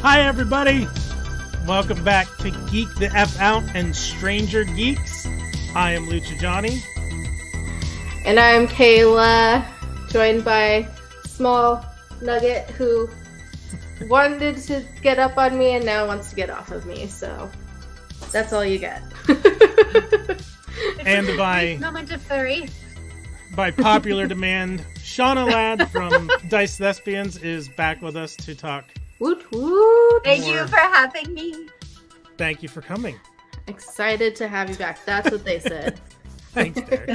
Hi, everybody. Welcome back to Geek the F Out and Stranger Geeks. I am Lucha Johnny. And I'm Kayla, joined by Small Nugget, who wanted to get up on me and now wants to get off of me. So that's all you get. And by popular demand, Seanna Ladd from Diced Thespians is back with us to talk. Woot woot! Thank you for having me. Thank you for coming. Excited to have you back. That's what they said. Thanks, Derek.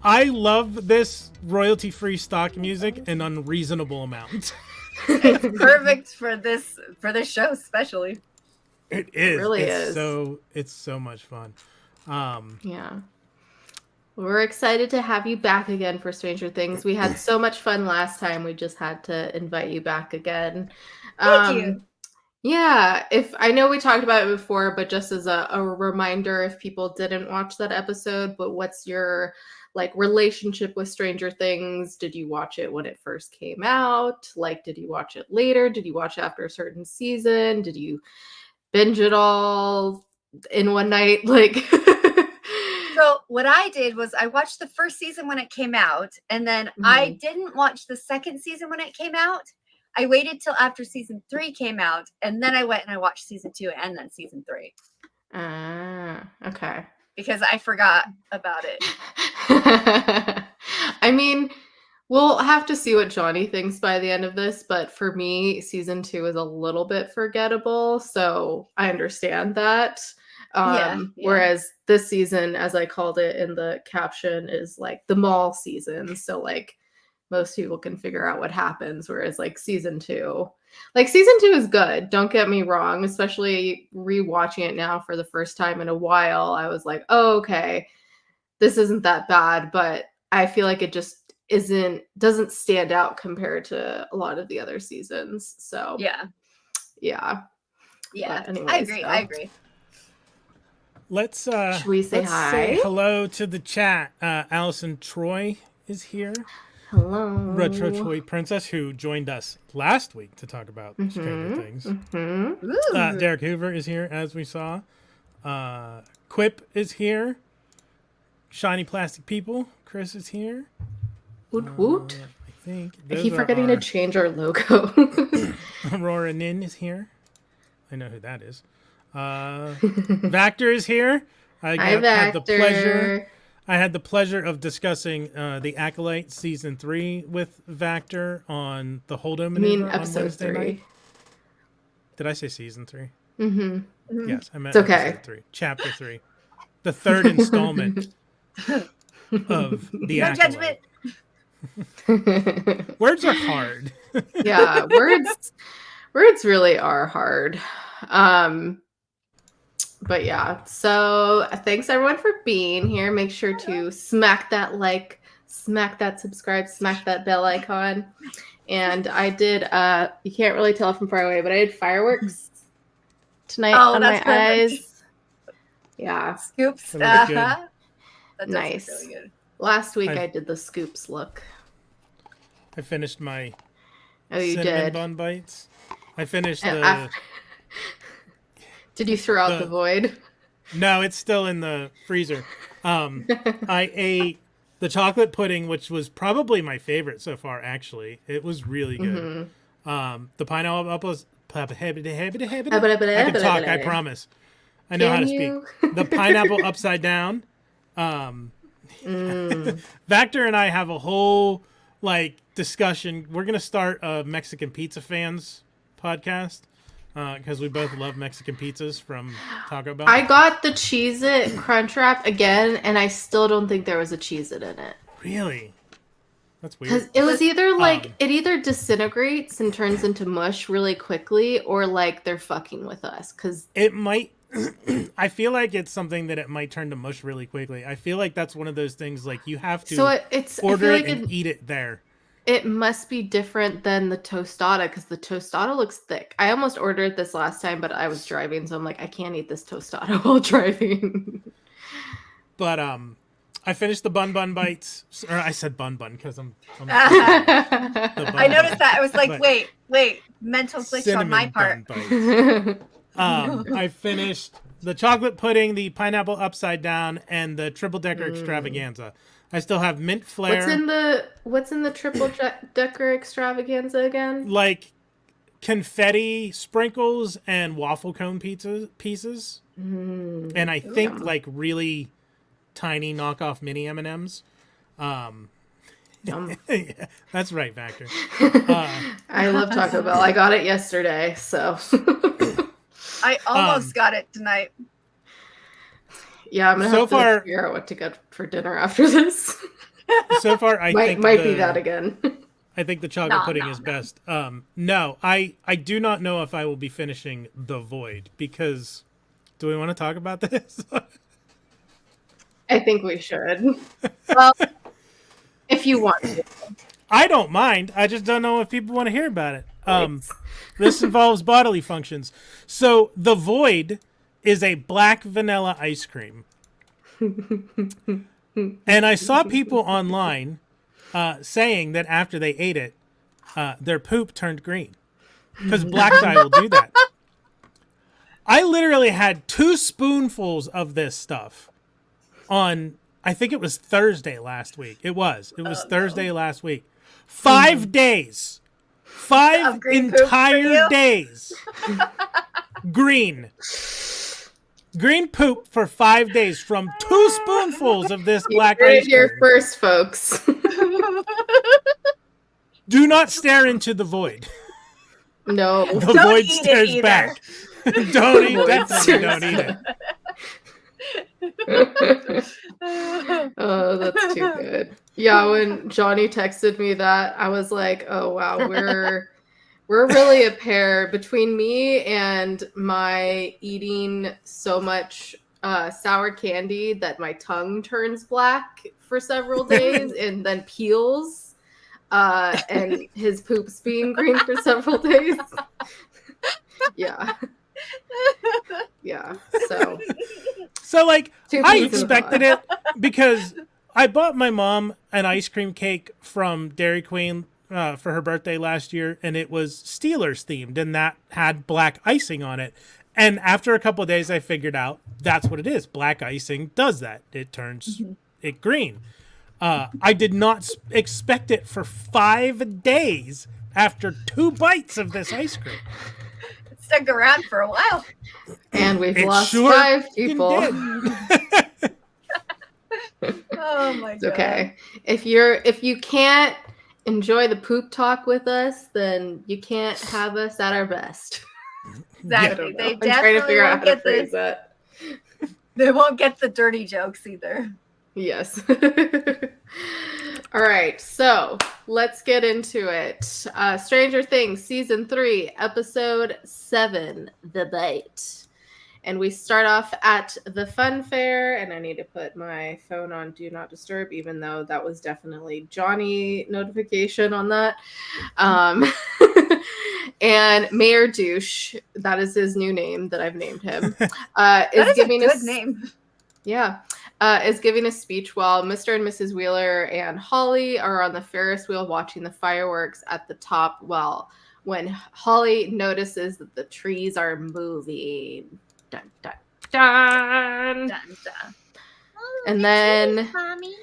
I love this royalty-free stock music an unreasonable amount. It's perfect for this show, especially. It is. It really is. It's so much fun. Yeah. We're excited to have you back again for Stranger Things. We had so much fun last time. We just had to invite you back again. Thank you. Yeah, if I know we talked about it before, but just as a reminder, if people didn't watch that episode, but what's your relationship with Stranger Things? Did you watch it when it first came out? Did you watch it later? Did you watch it after a certain season? Did you binge it all in one night? So what I did was I watched the first season when it came out, and then I didn't watch the second season when it came out. I waited till after season 3 came out, and then I went and I watched season 2 and then season 3. Okay. Because I forgot about it. I mean, we'll have to see what Johnny thinks by the end of this, but for me, season 2 is a little bit forgettable, so I understand that. Whereas this season, as I called it in the caption, is the mall season, so most people can figure out what happens, whereas season 2 is good, don't get me wrong, especially rewatching it now for the first time in a while. I was like, oh, okay, this isn't that bad, but I feel like it just doesn't stand out compared to a lot of the other seasons. So yeah. Anyways, I agree. Let's should we say hi? Say hello to the chat. Allison Troy is here. Hello. Retro Toy Princess, who joined us last week to talk about Stranger Things. Derek Hoover is here, as we saw. Quip is here. Shiny Plastic People, Chris is here. Woot woot. I think I keep forgetting to change our logo. Aurora Nin is here. I know who that is. Vactor is here. I had the pleasure of discussing the Acolyte season 3 with Vactor on the Hold'em. You mean episode 3? Night. Did I say season 3? Mm-hmm. Yes, I meant episode 3, chapter 3, the third installment of the Acolyte. Judgment. Words are hard. Yeah, words really are hard. But yeah, so thanks everyone for being here. Make sure to smack that smack that subscribe, smack that bell icon. And I did, you can't really tell from far away, but I did fireworks tonight on my eyes. Yeah. Scoops. That nice. Really good. Last week I did the scoops look. I finished my cinnamon bun bites. I finished Did you throw out the void? No, it's still in the freezer. I ate the chocolate pudding, which was probably my favorite so far, actually. It was really good. The pineapple apples. I can talk, I promise. I know how to speak. The pineapple upside down. Vactor and I have a whole discussion. We're going to start a Mexican pizza fans podcast. Because we both love Mexican pizzas from Taco Bell. I got the Cheez-It Crunch Wrap again, and I still don't think there was a Cheez-It in it. Really? That's weird. Because it was either it either disintegrates and turns into mush really quickly, or they're fucking with us. Because it might. I feel like it's something that it might turn to mush really quickly. I feel like that's one of those things you have to order it and eat it there. It must be different than the tostada, because the tostada looks thick. I almost ordered this last time, but I was driving, so I'm like, I can't eat this tostada while driving. But I finished the Bun Bun Bites. Or I said Bun Bun because I'm I noticed that. I was like, But wait, mental glitch on my part. I finished the chocolate pudding, the pineapple upside down, and the triple decker extravaganza. I still have mint flair. What's in the triple decker extravaganza again? Like confetti sprinkles and waffle cone pieces. And I think like really tiny knockoff mini M&Ms. Yeah, that's right, Factor. I love Taco Bell. I got it yesterday, so I almost got it tonight. Yeah, I'm gonna have to figure out what to get for dinner after this. So far, I think might be that again. I think the chocolate pudding is best. No, I do not know if I will be finishing The Void because. Do we want to talk about this? I think we should. Well, if you want to. I don't mind. I just don't know if people want to hear about it. This involves bodily functions. So The Void is a black vanilla ice cream. And I saw people online saying that after they ate it, their poop turned green. Because black dye will do that. I literally had 2 spoonfuls of this stuff on, I think it was Thursday last week. It was Thursday last week. 5 days. 5 entire days. Green. Green poop for 5 days from 2 spoonfuls of this black ice cream. Here first, folks. Do not stare into the void. No. The void stares back. Definitely don't eat it. Oh, that's too good. Yeah, when Johnny texted me that, I was like, oh wow, we're really a pair. Between me and my eating so much sour candy that my tongue turns black for several days and then peels, and his poops being green for several days. Yeah. Yeah. So like I expected it because I bought my mom an ice cream cake from Dairy Queen for her birthday last year, and it was Steelers themed, and that had black icing on it. And after a couple of days, I figured out that's what it is. Black icing does that. It turns it green. I did not expect it for 5 days after 2 bites of this ice cream. Stuck around for a while, and we've lost 5 people. Oh my god! Okay, if you can't enjoy the poop talk with us, then you can't have us at our best. Exactly. They definitely won't get this. They won't get the dirty jokes either. Yes. All right, so let's get into it. Stranger Things, Season 3, Episode 7, The Bite. And we start off at the fun fair, and I need to put my phone on Do Not Disturb, even though that was definitely Johnny notification on that. And Mayor Douche, that is his new name that I've named him, is giving a good name. Yeah. Is giving a speech while Mr. and Mrs. Wheeler and Holly are on the Ferris wheel watching the fireworks at the top. Well, when Holly notices that the trees are moving. Dun, dun, dun. Dun, dun. Oh, and then, trees, Mommy.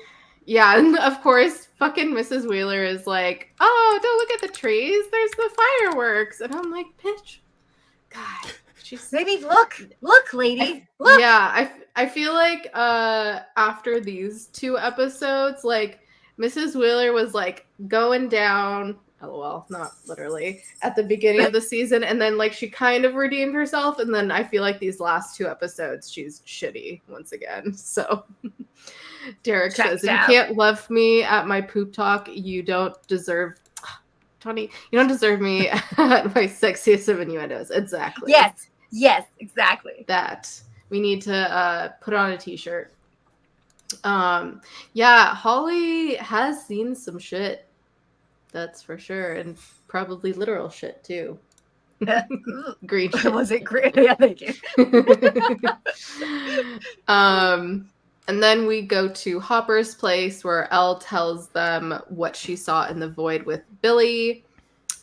Yeah, and of course, fucking Mrs. Wheeler is like, oh, don't look at the trees. There's the fireworks. And I'm like, bitch. God. She's maybe look, lady, look. Yeah, I feel like after these 2 episodes, like Mrs. Wheeler was like going down, LOL, not literally, at the beginning of the season, and then like she kind of redeemed herself, and then I feel like these last 2 episodes she's shitty once again. So Derek says, if you can't love me at my poop talk, you don't deserve. Tony, you don't deserve me at my sexiest of innuendos. Exactly. Yes, exactly. That. We need to put on a t-shirt. Yeah, Holly has seen some shit. That's for sure. And probably literal shit, too. Green shit. Was it green? Yeah, thank you. And then we go to Hopper's place where Elle tells them what she saw in the void with Billy.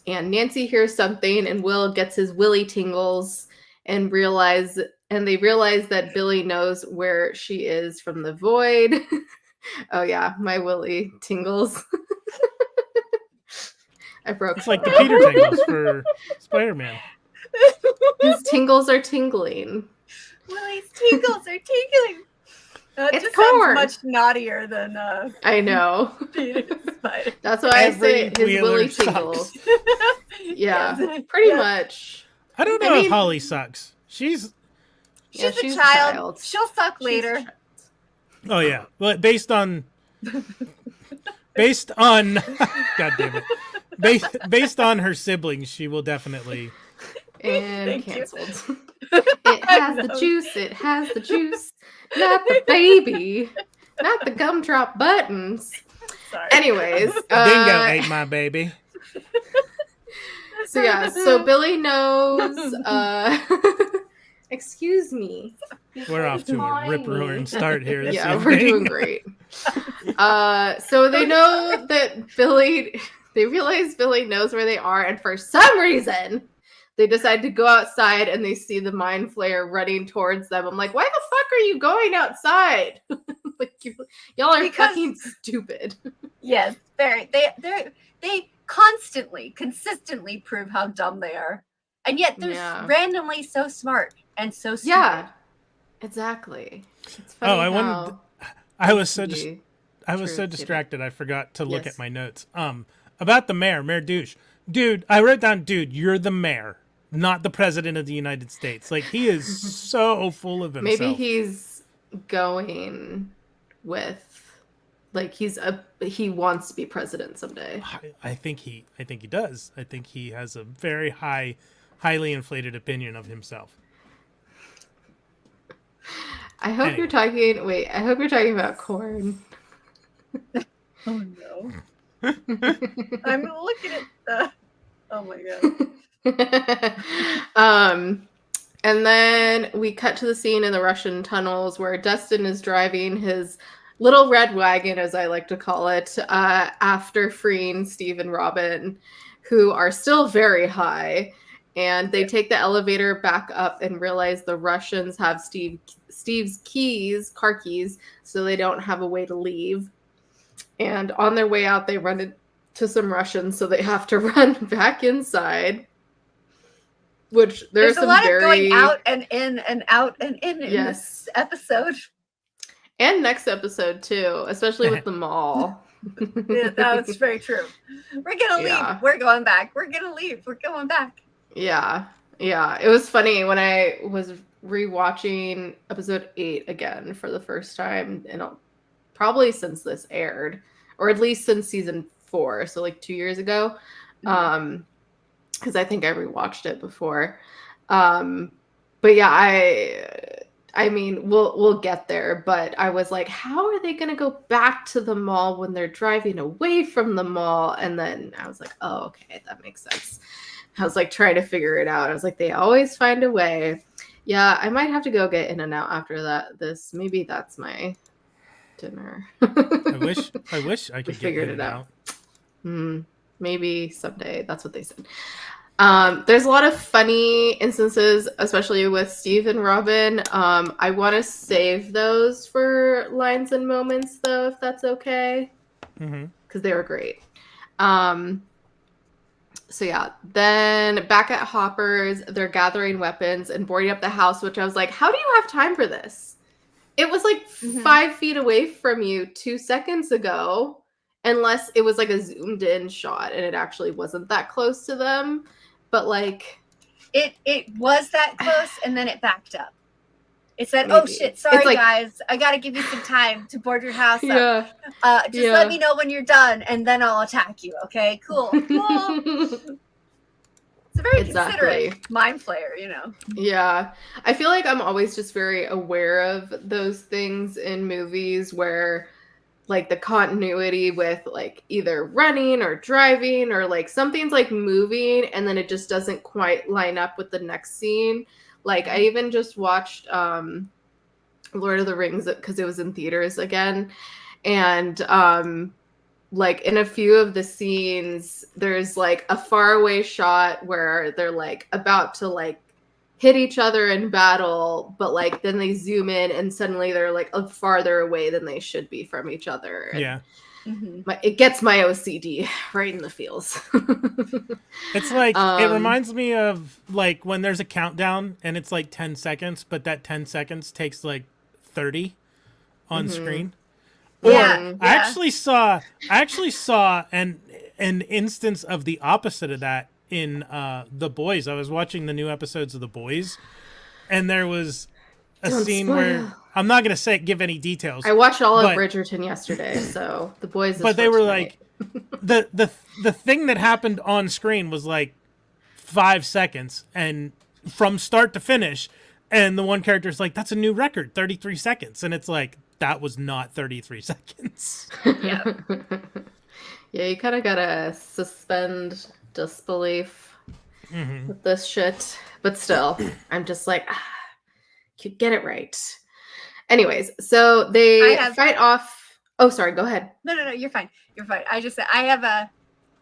And Nancy hears something, and Will gets his willy tingles and they realize that Billy knows where she is from the void. Oh yeah, my willy tingles. I broke. It's like the Peter tingles for Spider-Man. His tingles are tingling. Willie's tingles are tingling. That It's just corn. sounds much naughtier than I know. Peter Spider. That's why I say his willy tingles. Yeah, pretty much. I don't know if Holly sucks. She's a child. She'll suck later. Oh yeah. Well, based on God damn it. Based on her siblings, she will definitely. And canceled. It has the juice. It has the juice. Not the baby. Not the gumdrop buttons. Sorry. Anyways. Dingo ate my baby. So yeah, so Billy knows. Excuse me. We're off to a rip-roaring start here. Yeah, we're doing great. So they know that they realize Billy knows where they are, and for some reason, they decide to go outside and they see the Mind Flayer running towards them. I'm like, why the fuck are you going outside? Like, y'all are fucking stupid. Yes, very. They consistently prove how dumb they are. And yet they're randomly so smart and so stupid. Yeah, exactly. It's funny I was so distracted I forgot to look at my notes. About the Mayor Douche. Dude, I wrote down, you're the mayor, not the president of the United States. Like, he is so full of himself. Maybe he's going with, like, he wants to be president someday. I think he does. I think he has a very highly inflated opinion of himself. I hope you're talking about corn. Oh no. I'm looking at the. Oh my god. And then we cut to the scene in the Russian tunnels where Dustin is driving his little red wagon, as I like to call it, after freeing Steve and Robin, who are still very high. And they take the elevator back up and realize the Russians have Steve's car keys, so they don't have a way to leave. And on their way out, they run into some Russians, so they have to run back inside. Which there's a lot of going out and in and out and in this episode. And next episode, too, especially with the mall. Yeah, that's very true. We're going to leave. We're going back. We're going to leave. We're going back. Yeah. Yeah. It was funny when I was rewatching episode 8 again for the first time, and probably since this aired, or at least since season 4, so like 2 years ago, because I think I rewatched it before. But yeah, I mean, we'll get there, but I was like, how are they going to go back to the mall when they're driving away from the mall? And then I was like, oh, okay, that makes sense. I was like trying to figure it out. I was like, they always find a way. Yeah, I might have to go get In-N-Out after that. Maybe that's my dinner. I wish I could figure it out. Maybe someday. That's what they said. There's a lot of funny instances, especially with Steve and Robin. I want to save those for lines and moments, though, if that's okay. Because they were great. So yeah, then back at Hopper's, they're gathering weapons and boarding up the house, which I was like, how do you have time for this? It was like 5 feet away from you 2 seconds ago, unless it was like a zoomed in shot and it actually wasn't that close to them. But like, it was that close and then it backed up. It said, maybe. Oh shit, sorry like, guys, I gotta give you some time to board your house up. Just let me know when you're done and then I'll attack you, okay? Cool. It's a very considerate mind flayer, you know. Yeah. I feel like I'm always just very aware of those things in movies where like the continuity with like either running or driving or like something's like moving and then it just doesn't quite line up with the next scene. Like I even just watched Lord of the Rings because it was in theaters again. And like in a few of the scenes, there's like a faraway shot where they're like about to like hit each other in battle, but like then they zoom in and suddenly they're like farther away than they should be from each other. And yeah. It gets my OCD right in the feels. It's like, it reminds me of like when there's a countdown and it's like 10 seconds, but that 10 seconds takes like 30 on screen. Yeah, I actually saw an instance of the opposite of that in The Boys. I was watching the new episodes of The Boys, and there was a scene where I'm not going to give any details. I watched all of Bridgerton yesterday, so The Boys. But they were like, the thing that happened on screen was like 5 seconds, and from start to finish, and the one character's like, "That's a new record, 33 seconds," and it's like, that was not 33 seconds. Yeah. Yeah, you kind of gotta suspend disbelief with this shit. But still, I'm just like, get it right. Anyways, so they fight off. Oh, sorry, go ahead. No, you're fine. You're fine. I just said I have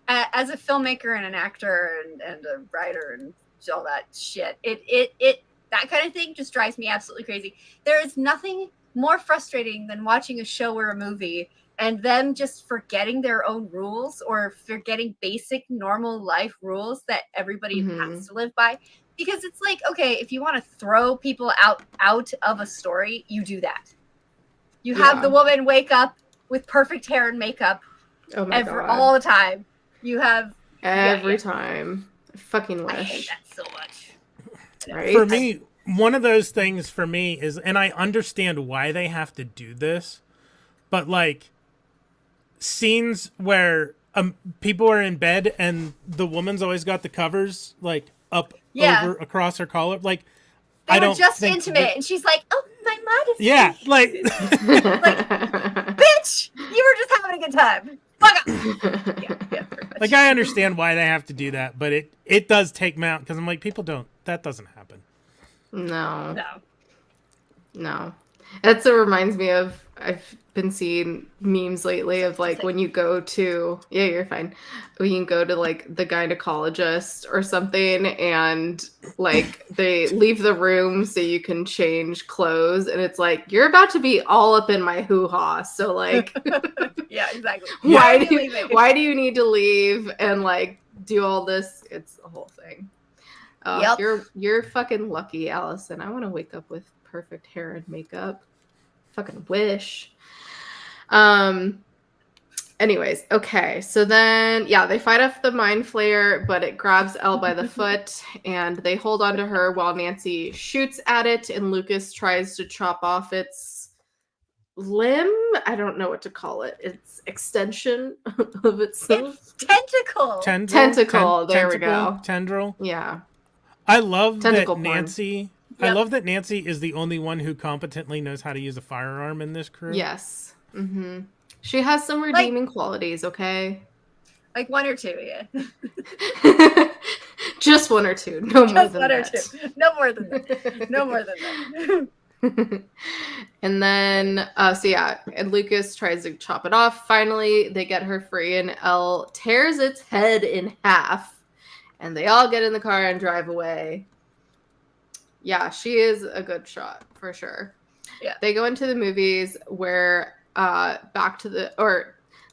as a filmmaker and an actor and a writer and all that shit, it that kind of thing just drives me absolutely crazy. There is nothing more frustrating than watching a show or a movie and them just forgetting their own rules or forgetting basic normal life rules that everybody has to live by. Because it's like, okay, if you want to throw people out of a story, you do that. You have the woman wake up with perfect hair and makeup all the time. You have every time. I fucking wish. I hate that so much. Right? For me, one of those things for me is, and I understand why they have to do this, but like scenes where people are in bed and the woman's always got the covers like up over across her collar, like they were just intimate, and she's like, "Oh, my modesty." Yeah, like, bitch, you were just having a good time. Fuck up. Yeah, like I understand why they have to do that, but it does take me out because I'm like, that doesn't happen. No. That's what reminds me of. I've been seeing memes lately of like when you go to you're fine. When you go to like the gynecologist or something and like they leave the room so you can change clothes and it's like you're about to be all up in my hoo-ha. So like yeah, exactly. Why do you need to leave and like do all this? It's a whole thing. You're fucking lucky, Allison. I want to wake up with perfect hair and makeup. Fucking wish. Anyways, okay. So then, they fight off the mind flayer, but it grabs Elle by the foot, and they hold on to her while Nancy shoots at it, and Lucas tries to chop off its limb. I don't know what to call it. It's extension of itself. It's tentacle. Tentacle. There we go. Tendril. Yeah. I love Tentacle that porn. Nancy. Yep. I love that Nancy is the only one who competently knows how to use a firearm in this crew. Yes. Mm-hmm. She has some redeeming qualities, okay? Like one or two, yeah. Just one or two. No more than that. No more than that. No more than that. And then, and Lucas tries to chop it off. Finally, they get her free, and Elle tears its head in half. And they all get in the car and drive away. Yeah, she is a good shot, for sure. Yeah. They go into the movies where the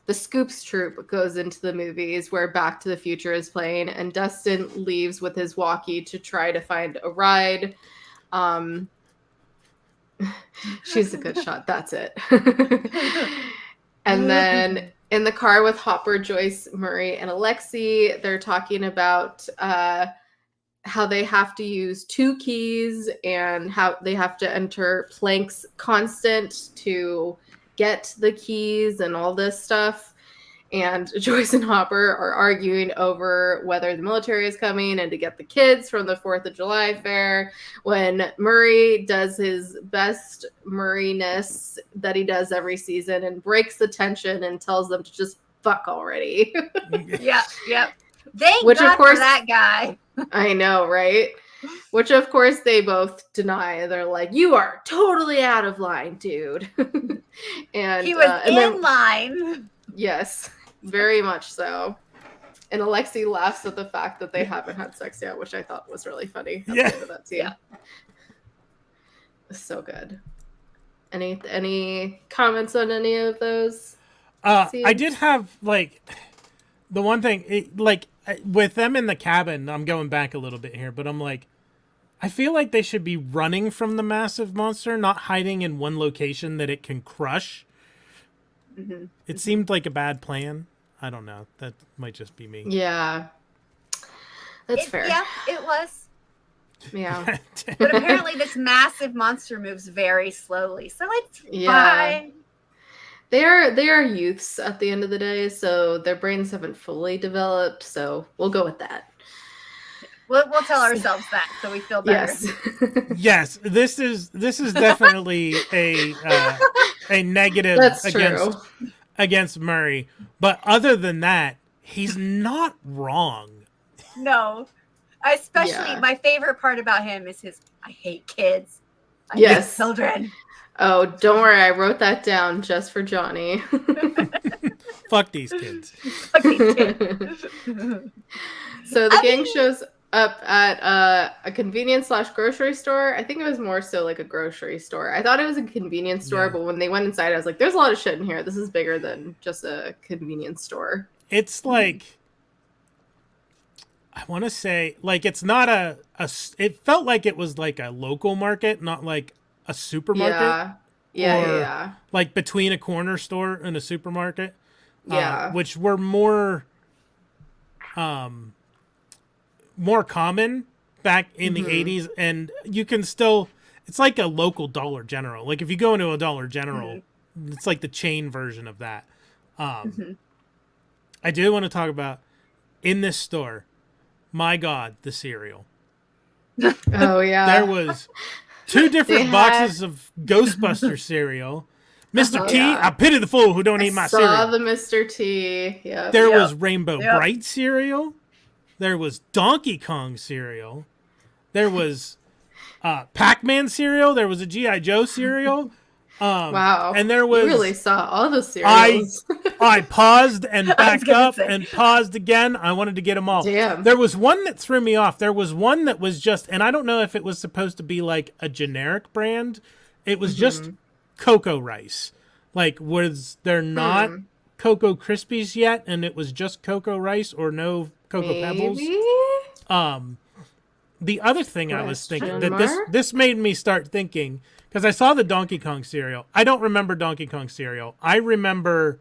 Scoops troupe goes into the movies where Back to the Future is playing, and Dustin leaves with his walkie to try to find a ride. She's a good shot. That's it. And then in the car with Hopper, Joyce, Murray, and Alexi, they're talking about how they have to use 2 keys and how they have to enter Planck's constant to get the keys and all this stuff. And Joyce and Hopper are arguing over whether the military is coming and to get the kids from the 4th of July fair, when Murray does his best Murray-ness that he does every season and breaks the tension and tells them to just fuck already. Yeah. Thank God for that guy. I know, right? Which, of course, they both deny. They're like, "You are totally out of line, dude." And he was in line. Yes, very much so. And Alexei laughs at the fact that they haven't had sex yet, which I thought was really funny at the end of that scene. Yeah. So good. Any comments on any of those scenes? I did have, like, the one thing, with them in the cabin, I'm going back a little bit here, but I'm like, I feel like they should be running from the massive monster, not hiding in one location that it can crush. Mm-hmm. It seemed like a bad plan. I don't know. That might just be me. Yeah. That's fair. Yeah, it was. Yeah. But apparently this massive monster moves very slowly. So it's fine. They are youths at the end of the day, so their brains haven't fully developed, so we'll go with that. We'll tell ourselves that so we feel better. Yes. Yes, this is definitely a negative against Murray. But other than that, he's not wrong. No. Especially my favorite part about him is his I hate kids. I hate children. Oh, don't worry, I wrote that down just for Johnny. Fuck these kids. Fuck these kids. So the gang shows up at a convenience/grocery store. I think it was more so like a grocery store. I thought it was a convenience store, but when they went inside, I was like, there's a lot of shit in here. This is bigger than just a convenience store. It's like, I want to say, like, it's not it felt like it was like a local market, not like a supermarket. Yeah. Like between a corner store and a supermarket. Yeah. Which were more common back in the 80s, and you can still, it's like a local Dollar General. Like if you go into a Dollar General, it's like the chain version of that. I do want to talk about, in this store, my God, the cereal. Oh yeah. There was 2 different boxes of Ghostbuster cereal. Mr. T, I pity the fool who don't eat my cereal. I saw the Mr. T. Yeah. There was Rainbow Bright cereal. There was Donkey Kong cereal. There was Pac-Man cereal. There was a G.I. Joe cereal. Wow. And there was... You really saw all the cereals. I paused and backed up and paused again. I wanted to get them all. Damn. There was one that threw me off. There was one that was just... And I don't know if it was supposed to be like a generic brand. It was just Cocoa Rice. Like, was there not Cocoa Krispies yet? And it was just Cocoa Rice or no Cocoa Pebbles? The other thing I was thinking, that this made me start thinking, because I saw the Donkey Kong cereal. I don't remember Donkey Kong cereal. I remember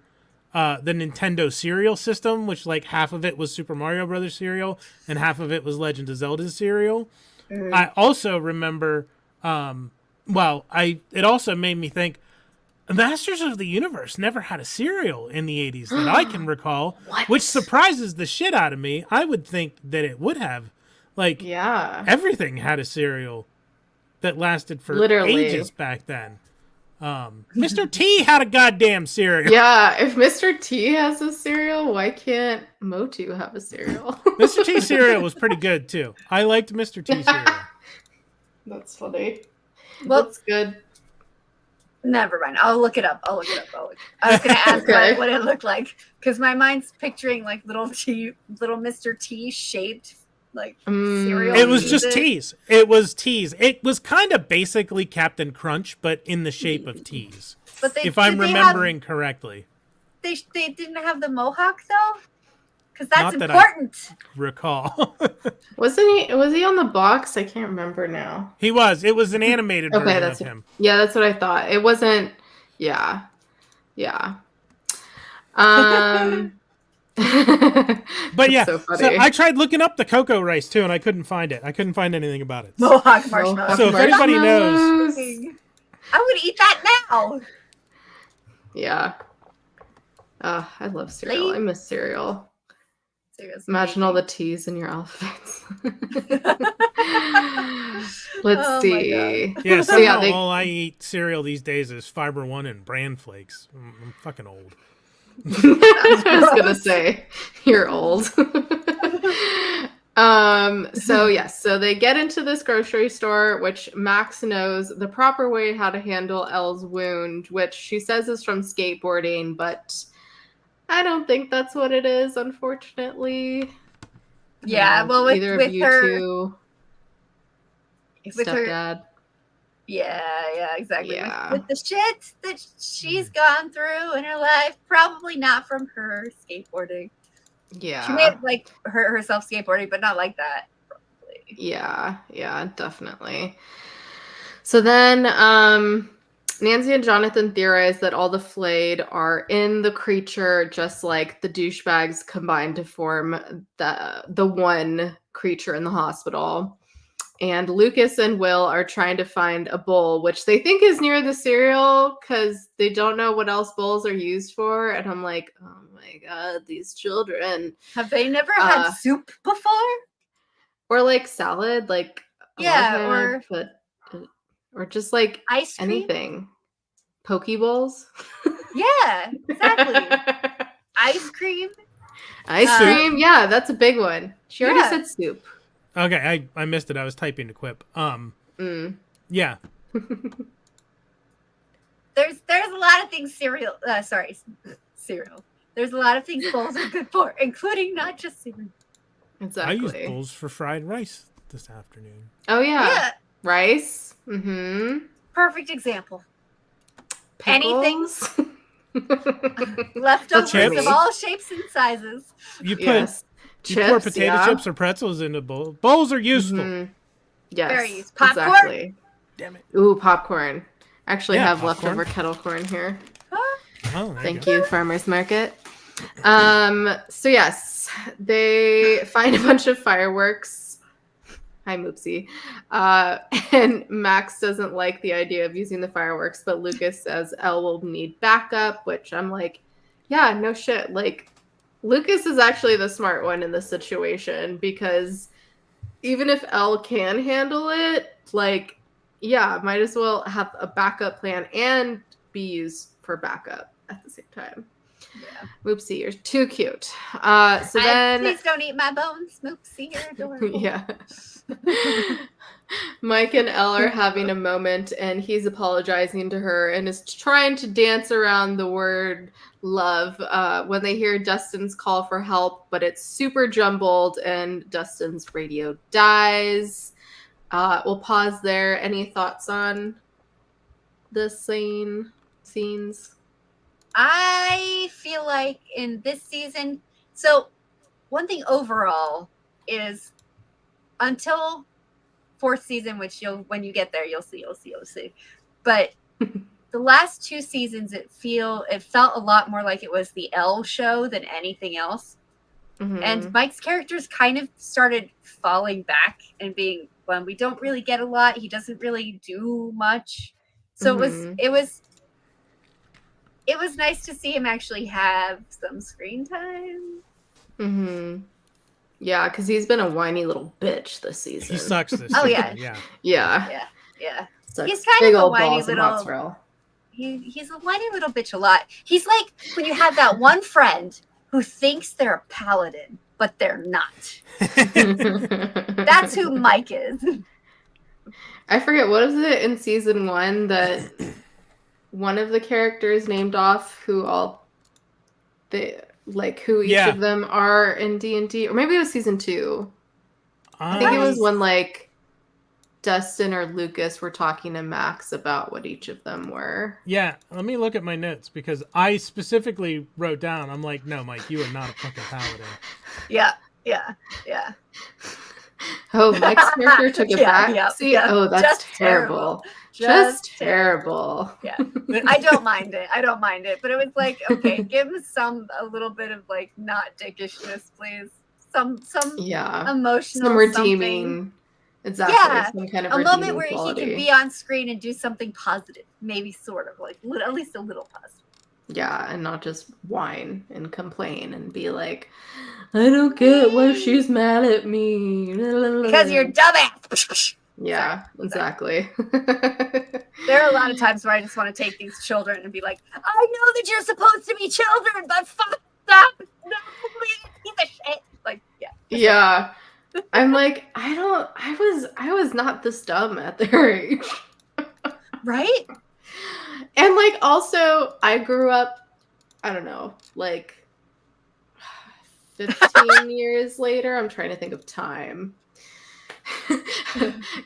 the Nintendo cereal system, which like half of it was Super Mario Brothers cereal and half of it was Legend of Zelda cereal. I also remember, it also made me think, Masters of the Universe never had a cereal in the 80s that I can recall, which surprises the shit out of me. I would think that it would have. Like, everything had a cereal that lasted for ages back then. Mr. T had a goddamn cereal. Yeah, if Mr. T has a cereal, why can't Motu have a cereal? Mr. T cereal was pretty good, too. I liked Mr. T cereal. That's funny. Well, that's good. Never mind. I'll look it up. I was going to ask what it looked like, because my mind's picturing like little Mr. T shaped like cereal. It was just teas. It was teas. It was kind of basically Captain Crunch, but in the shape of teas. But if I'm remembering correctly. They didn't have the mohawk though? Because that's important. That I recall. Was he on the box? I can't remember now. He was. It was an animated version of him. Yeah, that's what I thought. It wasn't. Yeah. But yeah, so I tried looking up the Cocoa Rice too, and I couldn't find it. I couldn't find anything about it. Mohawk marshmallow. So if anybody knows, I would eat that now. Yeah. I love cereal. I miss cereal. Seriously. Imagine all the T's in your alphabets. Let's see. Yeah, somehow all I eat cereal these days is Fiber One and Bran Flakes. I'm fucking old. I was gonna say, you're old. So yes, so they get into this grocery store, which Max knows the proper way how to handle Elle's wound, which she says is from skateboarding, but I don't think that's what it is, unfortunately. Yeah, well, with her, two, with stepdad. Yeah, exactly. Yeah. With the shit that she's gone through in her life, probably not from her skateboarding. Yeah. She may have like hurt herself skateboarding, but not like that, probably. Yeah, definitely. So then Nancy and Jonathan theorize that all the flayed are in the creature, just like the douchebags combined to form the one creature in the hospital. And Lucas and Will are trying to find a bowl, which they think is near the cereal because they don't know what else bowls are used for. And I'm like, oh my God, these children. Have they never had soup before? Or like salad, like or just like ice cream? Anything. Poke bowls? Yeah, exactly. Ice cream? Ice cream? Yeah, that's a big one. She already said soup. Okay, I missed it. I was typing to quip. Yeah. There's a lot of things cereal. There's a lot of things bowls are good for, including not just cereal. Exactly. I used bowls for fried rice this afternoon. Oh yeah. Rice. Mm-hmm. Perfect example. Pickles. Anything. Leftovers of all shapes and sizes. You put chips, pour potato chips or pretzels into bowls. Bowls are useful. Mm-hmm. Yes. Very useful. Popcorn? Exactly. Damn it. Ooh, popcorn. Actually have leftover kettle corn here. Thank you, Farmer's Market. So yes, they find a bunch of fireworks. Hi, Moopsie. And Max doesn't like the idea of using the fireworks, but Lucas says Elle will need backup, which I'm like, yeah, no shit. Like, Lucas is actually the smart one in this situation because even if Elle can handle it, like, yeah, might as well have a backup plan and be used for backup at the same time. Yeah. Moopsie, you're too cute. Then please don't eat my bones, Moopsie. You're adorable. Yeah. Mike and Elle are having a moment, and he's apologizing to her and is trying to dance around the word love when they hear Dustin's call for help, but it's super jumbled, and Dustin's radio dies. We'll pause there. Any thoughts on this scenes? I feel like in this season, so one thing overall is until fourth season, which when you get there, you'll see. But the last two seasons, it felt a lot more like it was the Elle show than anything else. Mm-hmm. And Mike's characters kind of started falling back and being, when we don't really get a lot, he doesn't really do much. So it was nice to see him actually have some screen time. Mm-hmm. Yeah, because he's been a whiny little bitch this season. He sucks this season. Yeah. He's kind of a whiny little. He's a whiny little bitch a lot. He's like when you have that one friend who thinks they're a paladin, but they're not. That's who Mike is. I forget, what is it in season 1 that one of the characters named off who each of them are in D&D, or maybe it was season 2. I think it was when like Dustin or Lucas were talking to Max about what each of them were. Yeah, let me look at my notes because I specifically wrote down, I'm like, no, Mike, you are not a fucking paladin. Yeah. Oh, Mike's character took it back. Yeah. Oh, that's terrible. Just terrible. Yeah. I don't mind it. But it was like, okay, give him a little bit of like not dickishness, please. Some emotional, some redeeming. Something. Exactly. Yeah. Some kind of a moment where quality. He can be on screen and do something positive. Maybe sort of like at least a little positive. Yeah, and not just whine and complain and be like, I don't get why she's mad at me. Because you're dumbass. Yeah, exactly. There are a lot of times where I just want to take these children and be like, I know that you're supposed to be children, but fuck that. No, please, piece of shit. Like, yeah. Yeah. I'm like, I was not this dumb at their age. Right? And like also I grew up, I don't know, like 15 years later. I'm trying to think of time.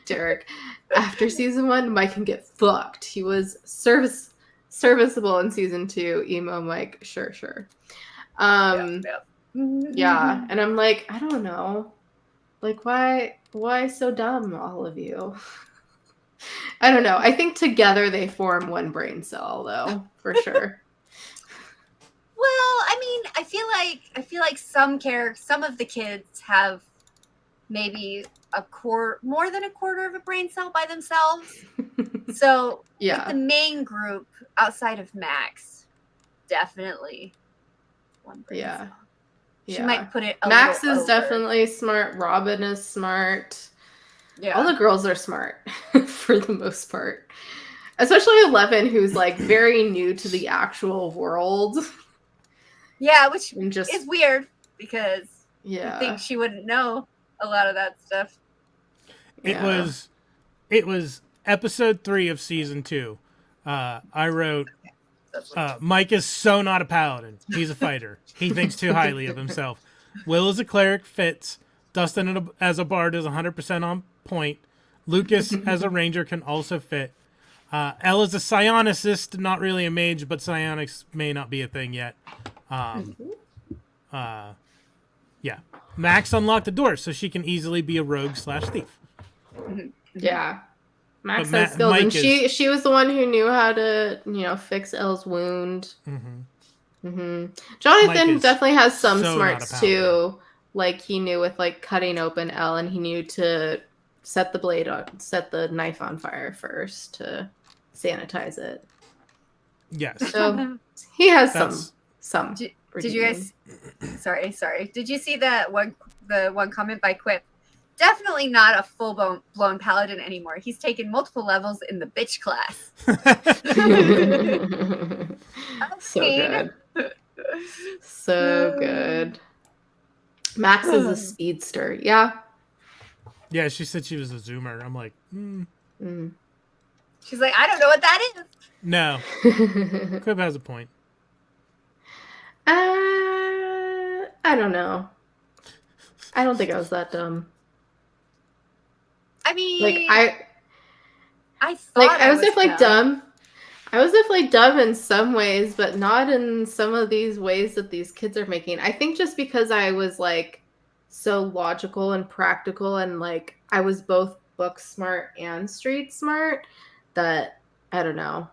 Derek, after season 1, Mike can get fucked. He was serviceable in season 2. Emo Mike, sure. Yeah, and I'm like, I don't know. Like, why so dumb, all of you? I don't know. I think together they form one brain cell, though, for sure. Well, I mean, I feel like some of the kids have maybe more than a quarter of a brain cell by themselves. So yeah, with the main group outside of Max, definitely one brain cell. She might put it Max is definitely smart. Robin is smart. Yeah. All the girls are smart for the most part. Especially 11, who's like very new to the actual world. Yeah, which is weird because you think she wouldn't know a lot of that stuff. It was episode 3 of season 2. I wrote, Mike is so not a paladin. He's a fighter. He thinks too highly of himself. Will is a cleric, fits. Dustin as a bard is 100% on point. Lucas as a ranger can also fit. Elle is a psionicist, not really a mage, but psionics may not be a thing yet. Yeah. Max unlocked the door, so she can easily be a rogue/thief. Yeah. Max has skills, and she was the one who knew how to, fix Elle's wound. Jonathan definitely has some smarts too. Like he knew with like cutting open Elle, and he knew to set the knife on fire first to sanitize it. Yes. So he has some. Did you guys? Sorry. Did you see the one comment by Quip? Definitely not a full blown paladin anymore. He's taken multiple levels in the bitch class. So good. So good. Max is a speedster. Yeah. Yeah, she said she was a zoomer. I'm like, She's like, I don't know what that is. No. Quip has a point. I don't know. I don't think I was that dumb. I mean, like I thought I was definitely dumb. I was definitely dumb in some ways, but not in some of these ways that these kids are making. I think just because I was like so logical and practical, and like I was both book smart and street smart, that I don't know.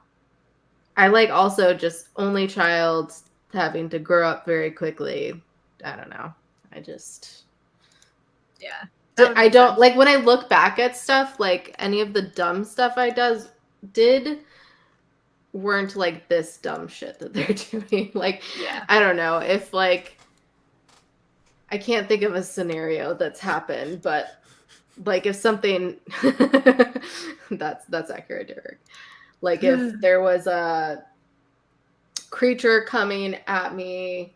I like also just only child having to grow up very quickly. I don't know. I don't like when I look back at stuff, like any of the dumb stuff I did weren't like this dumb shit that they're doing. Like, I don't know if like, I can't think of a scenario that's happened, but like if something that's accurate, Derek. Like if there was a creature coming at me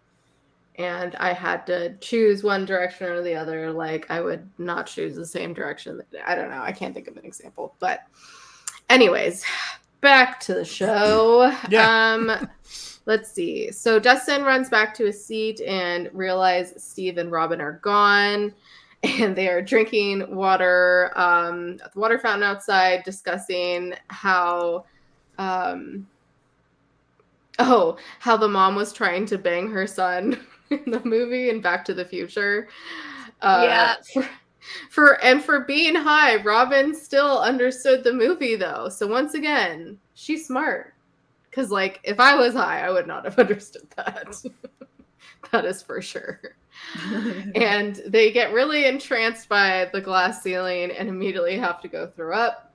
and I had to choose one direction or the other, like I would not choose the same direction. I don't know. I can't think of an example. But anyways, back to the show. Yeah. Let's see. So Dustin runs back to his seat and realizes Steve and Robin are gone. And they are drinking water at the water fountain outside, discussing how the mom was trying to bang her son in the movie in Back to the Future. For being high, Robin still understood the movie though. So once again, she's smart. Because like if I was high, I would not have understood that. That is for sure. And they get really entranced by the glass ceiling and immediately have to go throw up.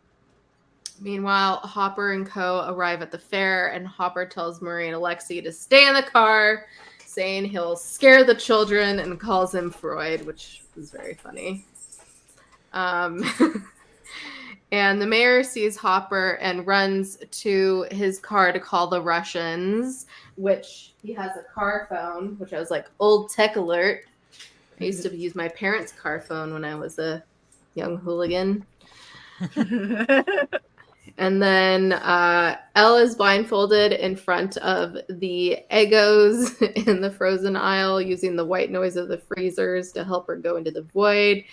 Meanwhile, Hopper and co. arrive at the fair, and Hopper tells Murray and Alexei to stay in the car, saying he'll scare the children, and calls him Freud, which is very funny. And the mayor sees Hopper and runs to his car to call the Russians, which he has a car phone, which I was like, old tech alert. I used to use my parents' car phone when I was a young hooligan. And then Elle is blindfolded in front of the Eggos in the frozen aisle, using the white noise of the freezers to help her go into the void.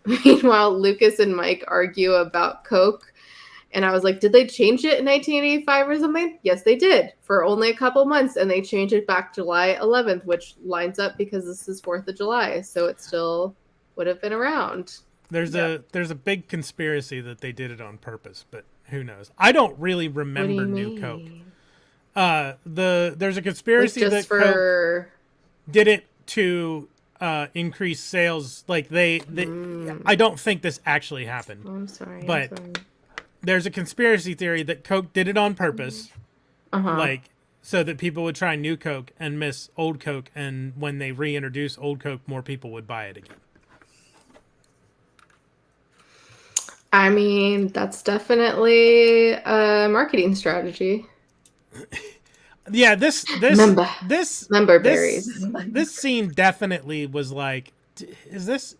Meanwhile, Lucas and Mike argue about Coke. And I was like, did they change it in 1985 or something? Yes, they did, for only a couple months. And they changed it back July 11th, which lines up because this is 4th of July. So it still would have been around. There's a big conspiracy that they did it on purpose, but who knows? I don't really remember New Coke. There's a conspiracy that Coke did it to increase sales. Like I don't think this actually happened. I'm sorry. But there's a conspiracy theory that Coke did it on purpose, like so that people would try New Coke and miss Old Coke, and when they reintroduce Old Coke, more people would buy it again. I mean, that's definitely a marketing strategy. Yeah, this member berries. This scene definitely was like, is this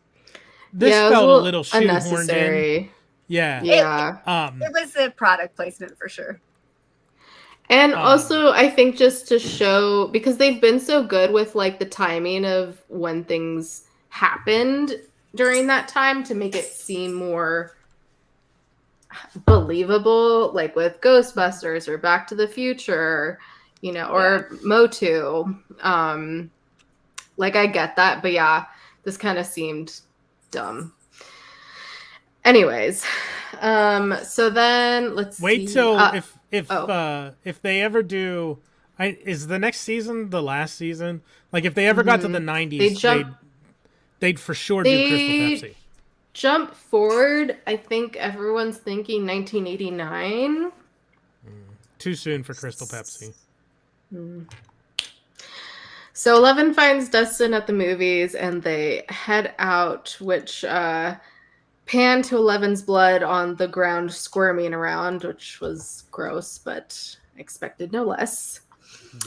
felt a little shoehorned in. Yeah. It was a product placement for sure. And also, I think just to show, because they've been so good with like the timing of when things happened during that time to make it seem more believable, like with Ghostbusters or Back to the Future, or Motu. Like I get that, but yeah, this kind of seemed dumb. Anyways, so then let's wait till if they ever do. Is the next season the last season? Like if they ever got to the 90s, they'd for sure do Crystal Pepsi. Jump forward, I think everyone's thinking 1989. Too soon for Crystal Pepsi. So Eleven finds Dustin at the movies and they head out, which pan to Eleven's blood on the ground squirming around, which was gross, but expected no less.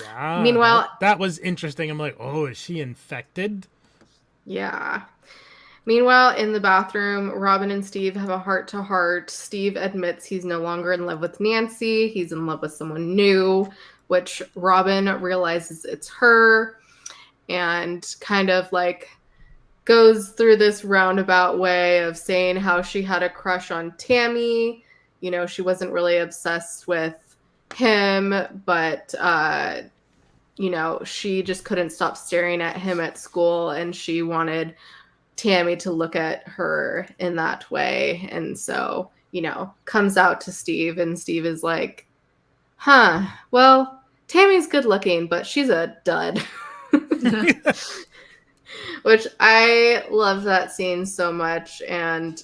Yeah. Meanwhile, that was interesting. I'm like, oh, is she infected? Yeah. Meanwhile, in the bathroom, Robin and Steve have a heart-to-heart. Steve admits he's no longer in love with Nancy. He's in love with someone new, which Robin realizes it's her and kind of like goes through this roundabout way of saying how she had a crush on Tammy. She wasn't really obsessed with him, but, she just couldn't stop staring at him at school and she wanted Tammy to look at her in that way. And so, comes out to Steve and Steve is like, well, Tammy's good looking, but she's a dud. Which I love that scene so much. And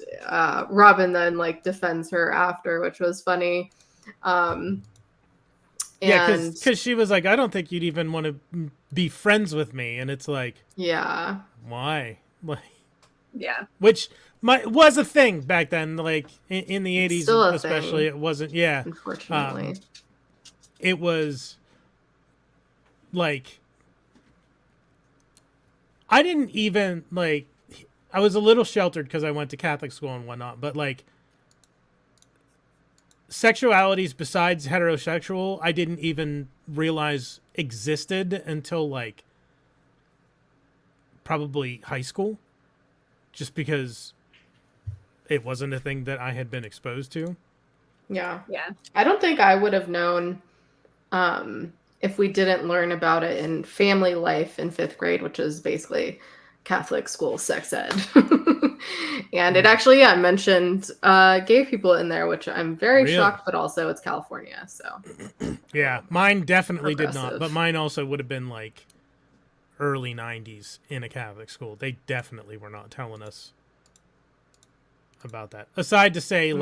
Robin then defends her after, which was funny. Because she was like, I don't think you'd even want to be friends with me. And it's like, yeah, why? Yeah. Which was a thing back then, like in the 80s especially. It wasn't, unfortunately. It was like, I didn't even, I was a little sheltered because I went to Catholic school and whatnot, but sexualities besides heterosexual, I didn't even realize existed until probably high school. Just because it wasn't a thing that I had been exposed to. Yeah. I don't think I would have known if we didn't learn about it in family life in 5th grade, which is basically Catholic school sex ed. And it actually, mentioned gay people in there, which I'm very shocked, but also it's California, so. Yeah, mine definitely did not, but mine also would have been early 90s in a Catholic school. They definitely were not telling us about that. Aside to say,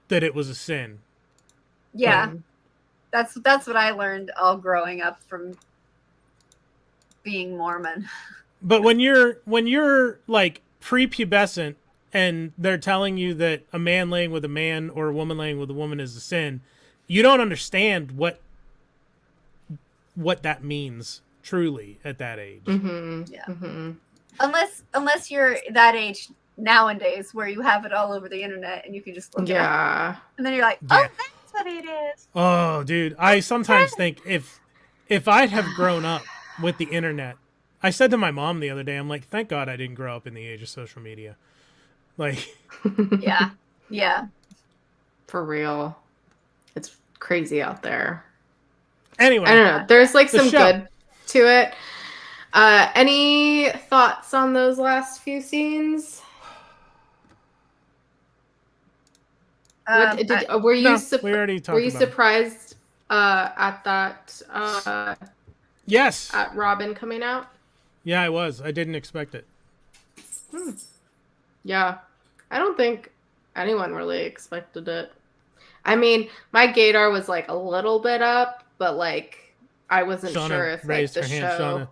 that it was a sin. Yeah. That's what I learned all growing up from being Mormon. But when you're prepubescent and they're telling you that a man laying with a man or a woman laying with a woman is a sin, you don't understand what that means truly at that age. Yeah. Unless you're that age nowadays where you have it all over the internet and you can just look it up. And then you're like, oh, that's what it is. Oh, dude. I sometimes think if I'd have grown up with the internet, I said to my mom the other day, I'm like, thank God I didn't grow up in the age of social media. Like, yeah. For real. It's crazy out there. Anyway. I don't know. There's like some good to it. Any thoughts on those last few scenes? Were you surprised at that? Yes. At Robin coming out? Yeah, I was. I didn't expect it. Yeah. I don't think anyone really expected it. I mean, my gaydar was like a little bit up, but like I wasn't sure if raised like, the her hand. show. Shauna,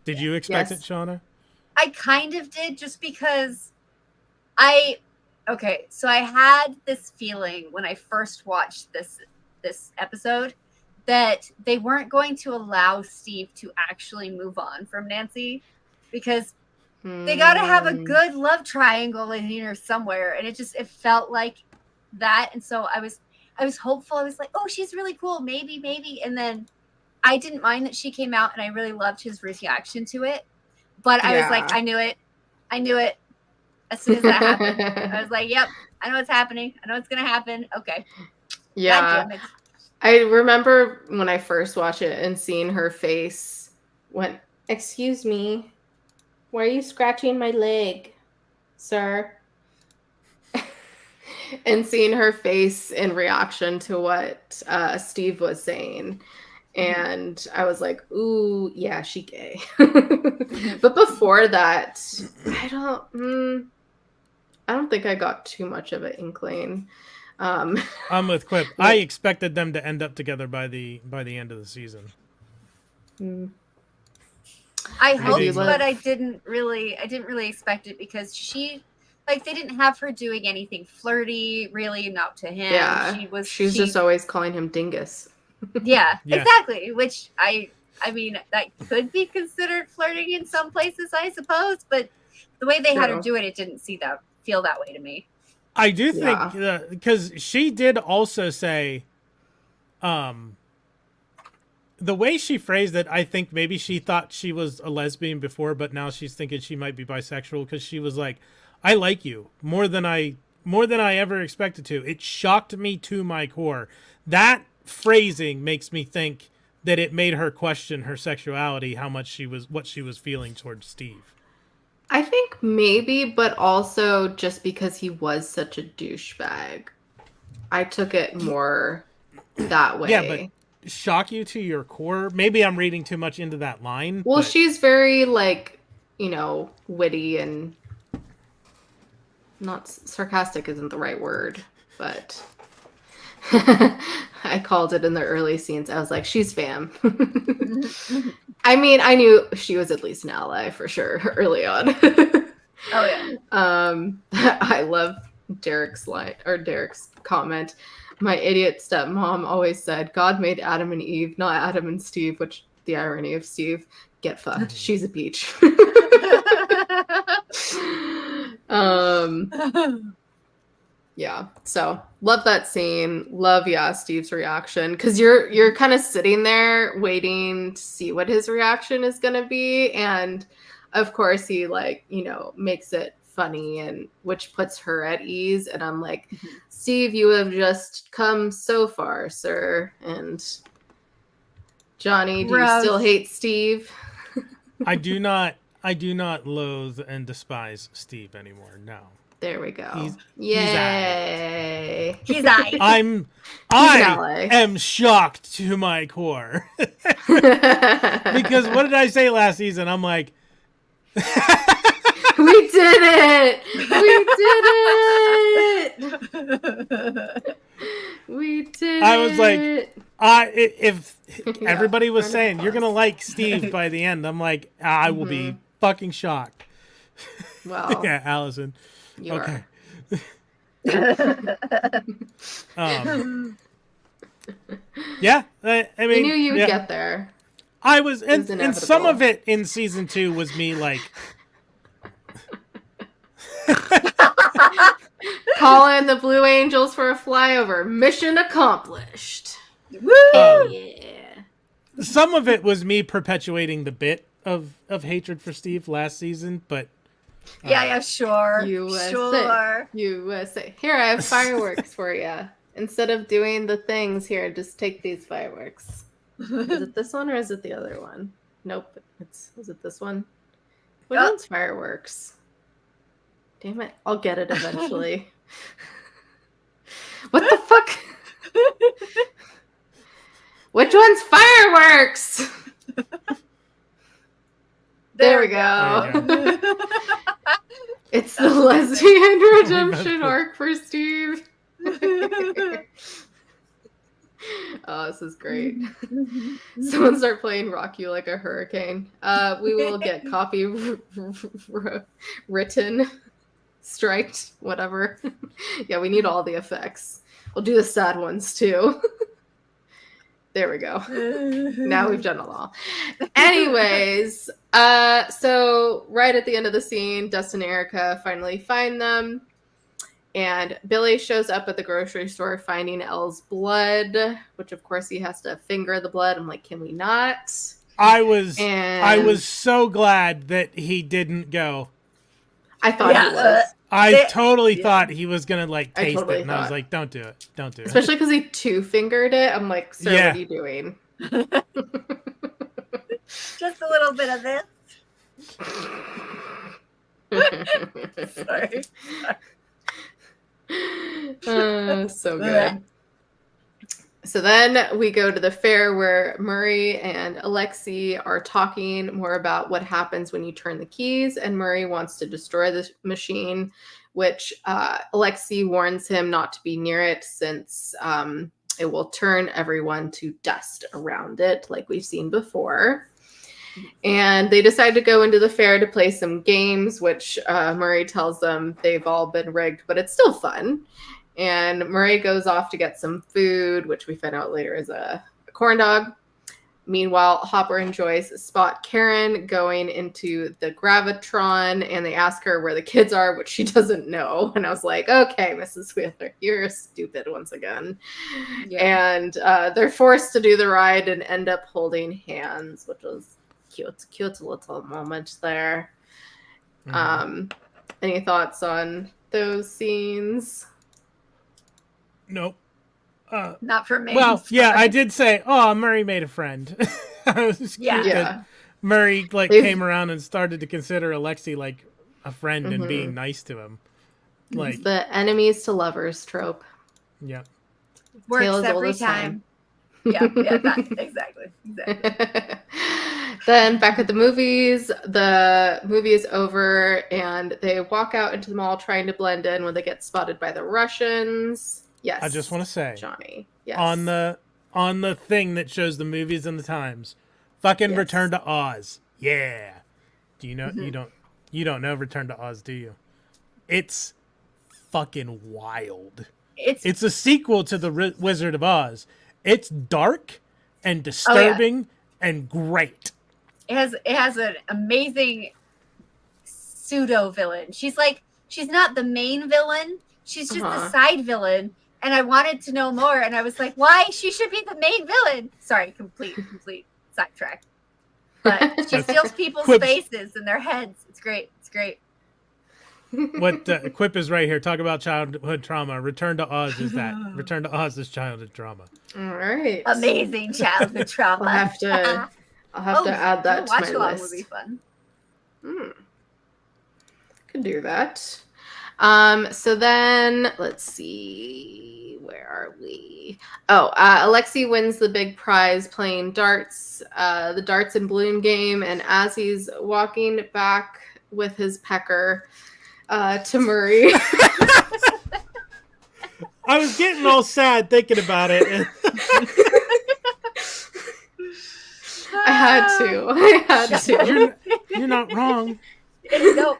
did you expect it, Shauna? I kind of did, just because so I had this feeling when I first watched this episode that they weren't going to allow Steve to actually move on from Nancy, because they got to have a good love triangle in here somewhere, and it felt like that. And so I was hopeful. I was like, oh, she's really cool, maybe. And then I didn't mind that she came out, and I really loved his reaction to it. But I was like, I knew it. As soon as that happened, I was like, yep, I know what's happening. I know what's going to happen. Okay. Yeah. I remember when I first watched it and seeing her face went, excuse me, why are you scratching my leg, sir? And seeing her face in reaction to what Steve was saying. And I was like, ooh, yeah, she gay. But before that, I don't think I got too much of an inkling. I'm with Quip. I expected them to end up together by the end of the season. I hoped, but I didn't really expect it, because they didn't have her doing anything flirty, really, not to him. Yeah, she's just always calling him dingus. Yeah, exactly. Which I mean, that could be considered flirting in some places, I suppose. But the way they had her do it, it didn't feel that way to me. I do think because she did also say, the way she phrased it, I think maybe she thought she was a lesbian before, but now she's thinking she might be bisexual, because she was like, I like you more than I ever expected to. It shocked me to my core. That phrasing makes me think that it made her question her sexuality, what she was feeling towards Steve. I think maybe, but also just because he was such a douchebag. I took it more that way. Yeah, but shock you to your core? Maybe I'm reading too much into that line. Well, she's very, like, witty and not sarcastic isn't the right word, but I called it in the early scenes. I was like, she's fam. I mean, I knew she was at least an ally for sure early on. Oh yeah. I love Derek's comment. My idiot stepmom always said, God made Adam and Eve, not Adam and Steve, which the irony of Steve, get fucked. She's a peach. Yeah, so love that scene. Love Steve's reaction, because you're kind of sitting there waiting to see what his reaction is gonna be, and of course he makes it funny, and which puts her at ease. And I'm like, Steve, you have just come so far, sir. And Johnny, do you still hate Steve? I do not loathe and despise Steve anymore. No. There we go. Yay! He's I am shocked to my core. Because what did I say last season? I'm like, we did it! We did it! I was like, if everybody was saying you're gonna like Steve by the end, I'm like, I will be fucking shocked. Well, yeah, Allison. You okay. Yeah, I mean, you knew you would get there. I was, and some of it in season 2 was me like, calling the Blue Angels for a flyover. Mission accomplished. Woo! Yeah. Some of it was me perpetuating the bit of hatred for Steve last season, but sure. USA. Here, I have fireworks for you. Instead of doing the things here, just take these fireworks. Is it this one or is it the other one? Nope. Is it this one? Which one's fireworks? Damn it. I'll get it eventually. What the fuck? Which one's fireworks? There we go. It's the lesbian redemption arc for Steve. Oh, this is great. Someone start playing Rock You Like a Hurricane. We will get copy written, striked, whatever. Yeah, we need all the effects. We'll do the sad ones too. There we go. Now we've done it all. Anyways, so right at the end of the scene, Dustin and Erica finally find them. And Billy shows up at the grocery store finding Elle's blood, which of course he has to finger the blood. I'm like, can we not? I was so glad that he didn't go. I thought he was. I totally thought he was gonna like taste it, and I was like, "Don't do it, don't do it." Especially because he two-fingered it. I'm like, "Sir, what are you doing?" Just a little bit of this. Sorry. So good. So then we go to the fair where Murray and Alexi are talking more about what happens when you turn the keys, and Murray wants to destroy the machine, which Alexi warns him not to be near it since it will turn everyone to dust around it, like we've seen before. And they decide to go into the fair to play some games, which Murray tells them they've all been rigged, but it's still fun. And Murray goes off to get some food, which we find out later is a corn dog. Meanwhile, Hopper and Joyce spot Karen going into the Gravitron, and they ask her where the kids are, which she doesn't know. And I was like, okay, Mrs. Wheeler, you're stupid once again. Yeah. And they're forced to do the ride and end up holding hands, which was cute little moment there. Any thoughts on those scenes? Nope. Not for me. Well, yeah, I did say, "Oh, Murray made a friend." Yeah. Murray came around and started to consider Alexi like a friend and being nice to him. Like it's the enemies to lovers trope. Yeah. Works every time. Yeah, exactly. Then back at the movies, the movie is over and they walk out into the mall trying to blend in when they get spotted by the Russians. Yes. I just want to say, Johnny. Yes. On the thing that shows the movies and the times, fucking Return to Oz. Yeah. Do you know you don't know Return to Oz, do you? It's fucking wild. It's a sequel to the Wizard of Oz. It's dark and disturbing and great. It has an amazing pseudo villain. She's not the main villain. She's just the side villain. And I wanted to know more. And I was like, why? She should be the main villain. Sorry, complete sidetrack. But she steals people's faces and their heads. It's great. What Quip is right here. Talk about childhood trauma. Return to Oz is that. Return to Oz is childhood trauma. All right. Amazing childhood trauma. I'll have to add that to my list. Watch-along would be fun. Could do that. So then let's see. Where are we? Alexi wins the big prize playing darts, the Darts and Bloom game. And as he's walking back with his pecker to Murray. I was getting all sad thinking about it. I had to. You're not wrong. Nope.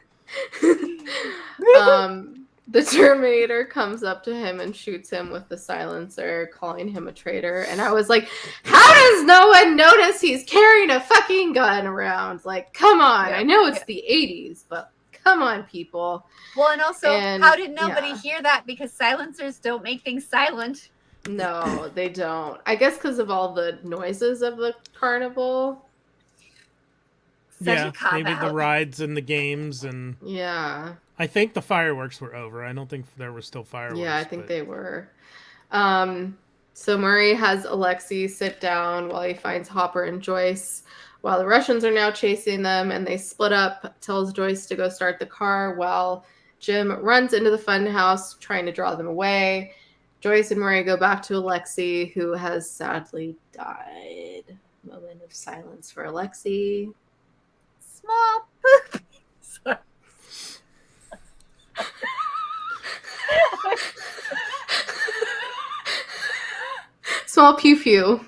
the Terminator comes up to him and shoots him with the silencer, calling him a traitor. And I was like, how does no one notice he's carrying a fucking gun around? Like, come on. I know it's the 80s, but come on, people. Well, and also, how did nobody hear that? Because silencers don't make things silent. No, they don't. I guess because of all the noises of the carnival. Maybe the rides and the games and... Yeah. I think the fireworks were over. I don't think there were still fireworks. Yeah, I think they were. So Murray has Alexei sit down while he finds Hopper and Joyce, while the Russians are now chasing them, and they split up, tells Joyce to go start the car while Jim runs into the fun house trying to draw them away. Joyce and Murray go back to Alexei, who has sadly died. Moment of silence for Alexei. Small poop. Sorry. Small pew pew.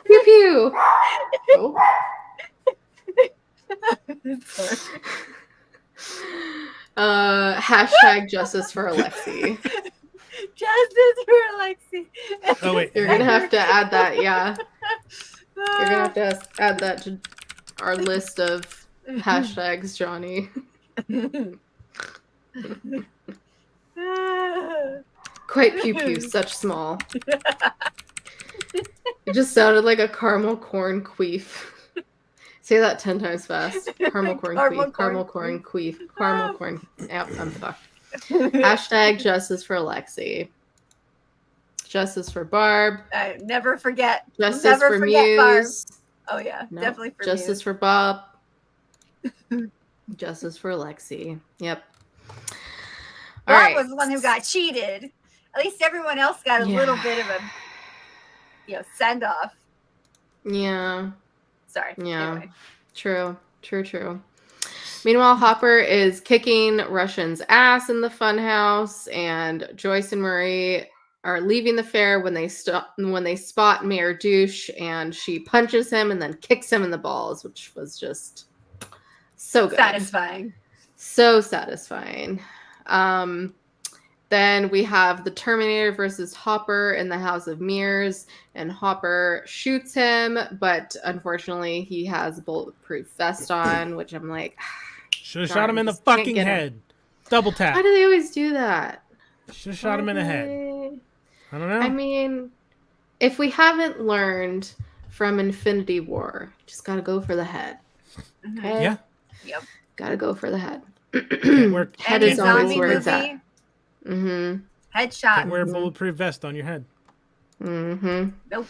Pew pew. Oh. Hashtag justice for Alexei. Justice for Alexei. Oh wait, you're gonna have to add that. Yeah, you're gonna have to add that to our list of hashtags, Johnny. Quite pew pew, such small. It just sounded like a caramel corn queef. Say that 10 times fast. Caramel corn queef. Caramel corn queef. Caramel corn. Yep, I'm fucked. Hashtag justice for Alexei. Justice for Barb. I never forget. Justice never for forget Muse. Barb. Oh yeah, No. definitely for Justice Muse. for Bob. Justice for Alexei. Yep. Bob was the one who got cheated. At least everyone else got a little bit of a, send off. Yeah. Sorry. Yeah. Anyway. True. Meanwhile, Hopper is kicking Russian's ass in the funhouse, and Joyce and Murray are leaving the fair when they spot Mayor Douche, and she punches him and then kicks him in the balls, which was just so good. Satisfying. So satisfying. Then we have the Terminator versus Hopper in the House of Mirrors, and Hopper shoots him, but unfortunately he has a bulletproof vest on, which I'm like... Should have shot him in the fucking head. Double tap. Why do they always do that? Should have shot him in the head. I don't know. I mean, if we haven't learned from Infinity War, just gotta go for the head. Okay? Yeah. Yep. Gotta go for the head. Head is always where it's at. Mm-hmm. Headshot. Can't wear a bulletproof vest on your head. Mm-hmm. Nope.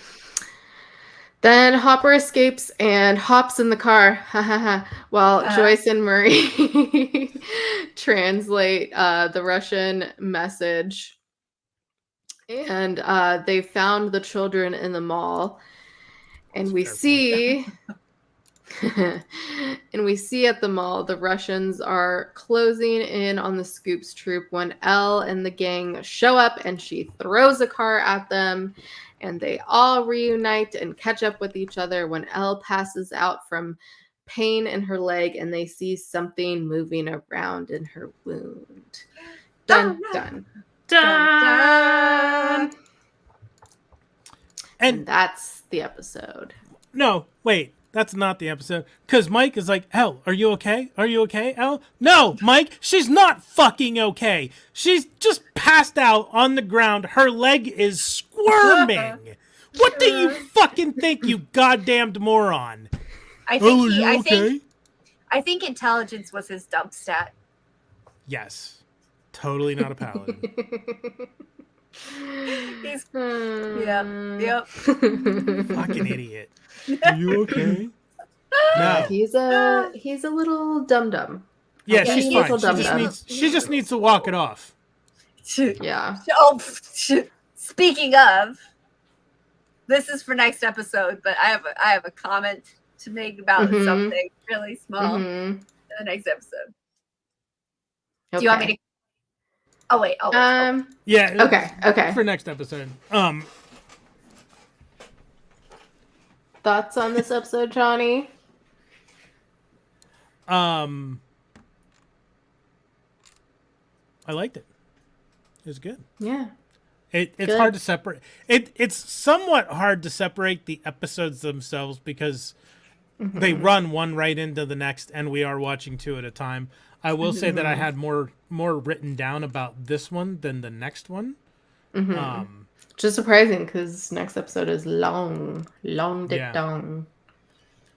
Then Hopper escapes and hops in the car, while Joyce and Murray translate the Russian message. And they found the children in the mall. And we see... and we see at the mall the Russians are closing in on the Scoops troop when Elle and the gang show up, and she throws a car at them, and they all reunite and catch up with each other when Elle passes out from pain in her leg, and they see something moving around in her wound. Dun dun dun. And that's the episode. No, wait. That's not the episode. Because Mike is like, Elle, are you okay? Are you okay, Elle? No, Mike, she's not fucking okay. She's just passed out on the ground. Her leg is squirming. What do you fucking think, you goddamned moron? I think intelligence was his dump stat. Yes. Totally not a paladin. Yep. Fucking idiot. Are you okay? No. He's a little dum-dum. Yeah, she's fine. She just needs to walk it off. Yeah. Oh, speaking of, this is for next episode, but I have a comment to make about something really small in the next episode. Okay. Do you want me to? Oh wait. Yeah. Okay. For next episode. Thoughts on this episode, Johnny? I liked it. It was good. Yeah. It's good. hard to separate. It's somewhat hard to separate the episodes themselves because they run one right into the next, and we are watching two at a time. I will say that I had more written down about this one than the next one. Which is surprising because next episode is long dong.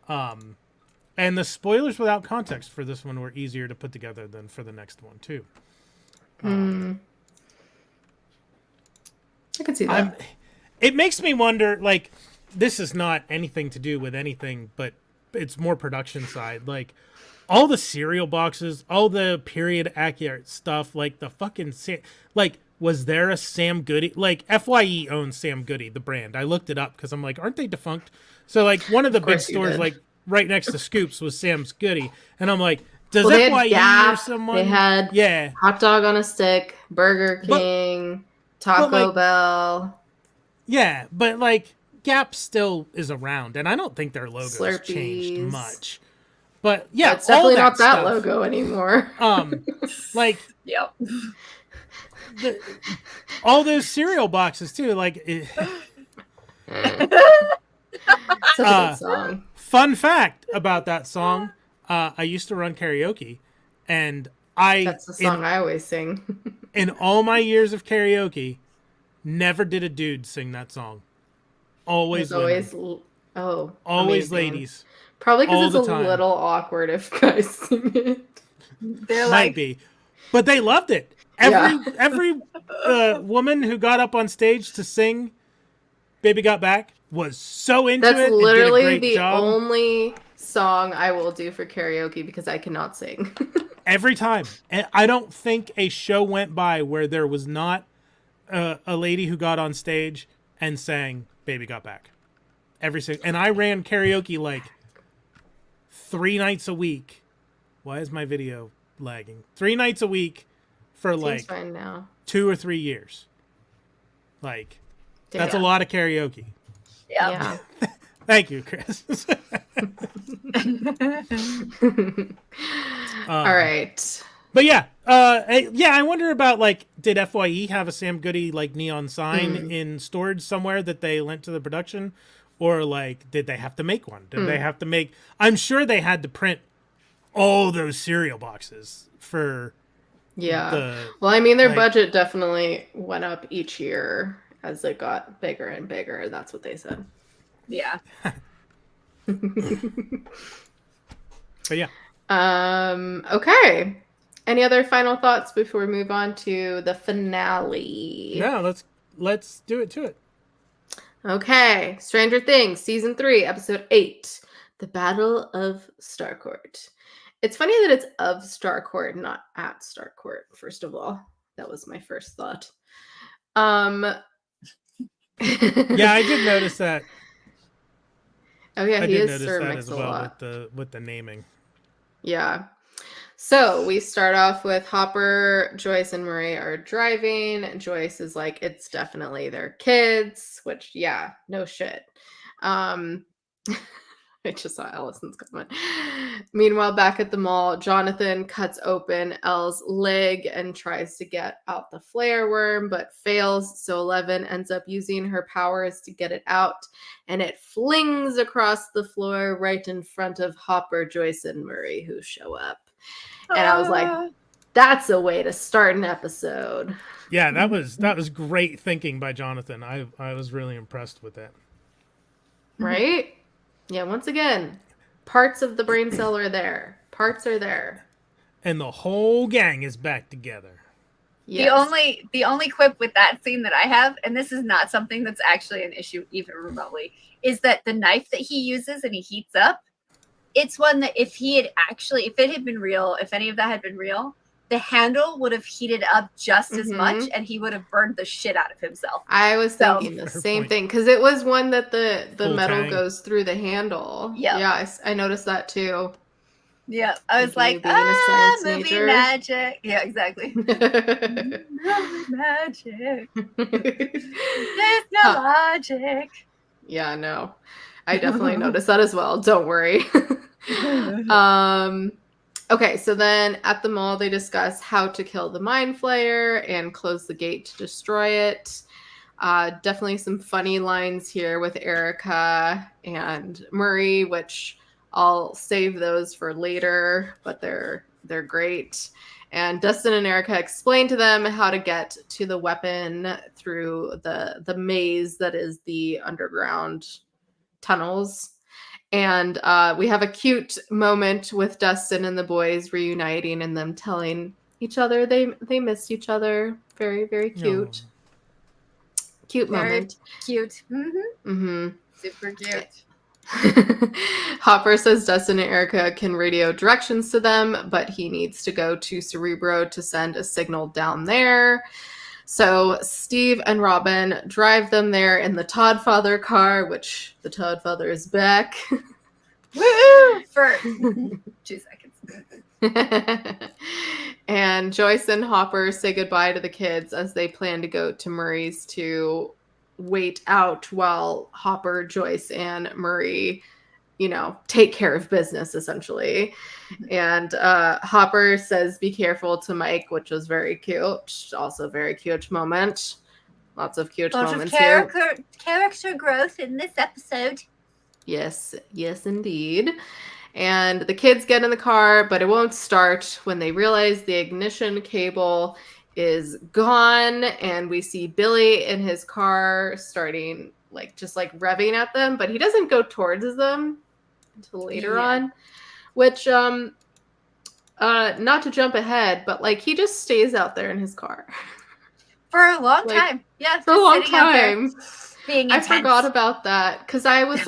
And the spoilers without context for this one were easier to put together than for the next one too. I could see that. It makes me wonder, like, this is not anything to do with anything, but it's more production side. Like, all the cereal boxes, all the period accurate stuff, like the fucking, like, was there a Sam Goody? Like, FYE owns Sam Goody, the brand. I looked it up because I'm like, aren't they defunct? So, like, one of the big stores, like, right next to Scoops was Sam's Goody. And I'm like, does FYE or someone? They had hot dog on a stick, Burger King, Taco Bell. Yeah, but, like, Gap still is around, and I don't think their logo's Slurpees. changed much. But, yeah, it's definitely not that logo anymore. Like, yep. All those cereal boxes, too, like... Such a good song. Fun fact about that song, I used to run karaoke, and That's the song I always sing. In all my years of karaoke, never did a dude sing that song. Always women. Always amazing. Ladies. Probably because it's a little awkward if guys sing it. They're Might be. But they loved it. Every woman who got up on stage to sing Baby Got Back was so into it. That's literally and did a great job. Only song I will do for karaoke because I cannot sing. Every time. And I don't think a show went by where there was not a lady who got on stage and sang Baby Got Back. And I ran karaoke like 3 nights a week. Why is my video lagging? 3 nights a week for Seems fine now. 2 or 3 years. Like, that's a lot of karaoke. Yeah. Thank you, Chris. All right. But I wonder about, like, did FYE have a Sam Goody, like, neon sign in storage somewhere that they lent to the production? Or, like, did they have to make one? Did they have to make... I'm sure they had to print all those cereal boxes for... Yeah. Well, I mean, their budget definitely went up each year as it got bigger and bigger. That's what they said. Yeah. But yeah. Okay. Any other final thoughts before we move on to the finale? No, let's do it to it. Okay. Stranger Things, Season 3, Episode 8, The Battle of Starcourt. It's funny that it's of Starcourt, not at Starcourt, first of all. That was my first thought. Yeah, I did notice that. Oh yeah, I he did is notice Sir that as well Mix-a-Lot. with the naming. Yeah. So we start off with Hopper, Joyce, and Marie are driving. Joyce is like, it's definitely their kids, which, yeah, no shit. I just saw Allison's comment. Meanwhile, back at the mall, Jonathan cuts open Elle's leg and tries to get out the flare worm, but fails. So Eleven ends up using her powers to get it out, and it flings across the floor right in front of Hopper, Joyce, and Murray, who show up. And I was like, that's a way to start an episode. Yeah, that was great thinking by Jonathan. I was really impressed with that. Right? Yeah, once again, parts of the brain cell are there. Parts are there. And the whole gang is back together. Yes. The only quip with that scene that I have, and this is not something that's actually an issue even remotely, is that the knife that he uses and he heats up, it's one that if it had been real, if any of that had been real, the handle would have heated up just as much, and he would have burned the shit out of himself. I was thinking the same thing, because it was one that the metal tang. goes through the handle. Yep. Yeah, I noticed that too. Yeah, I was like, movie major. magic. Yeah, exactly. Movie magic. There's no logic. Yeah, no. I definitely noticed that as well. Don't worry. Okay, so then at the mall, they discuss how to kill the Mind Flayer and close the gate to destroy it. Definitely some funny lines here with Erica and Murray, which I'll save those for later, but they're great. And Dustin and Erica explain to them how to get to the weapon through the maze that is the underground tunnels. And we have a cute moment with Dustin and the boys reuniting and them telling each other they missed each other. Very, very cute. Oh. Cute Very moment. Cute. Mm-hmm. Mm-hmm. Super cute. Hopper says Dustin and Erica can radio directions to them, but he needs to go to Cerebro to send a signal down there. So Steve and Robin drive them there in the Toddfather car, which the Toddfather is back. Woo! For 2 seconds. And Joyce and Hopper say goodbye to the kids as they plan to go to Murray's to wait out while Hopper, Joyce, and Murray, take care of business, essentially. And Hopper says, be careful to Mike, which was very cute. Also very cute moment. Lots of cute moments here. Character growth in this episode. Yes, indeed. And the kids get in the car, but it won't start when they realize the ignition cable is gone. And we see Billy in his car starting, just revving at them, but he doesn't go towards them until later on. Which, not to jump ahead, but he just stays out there in his car. For a long time. Yeah, for a long time. Being intense. I forgot about that because I was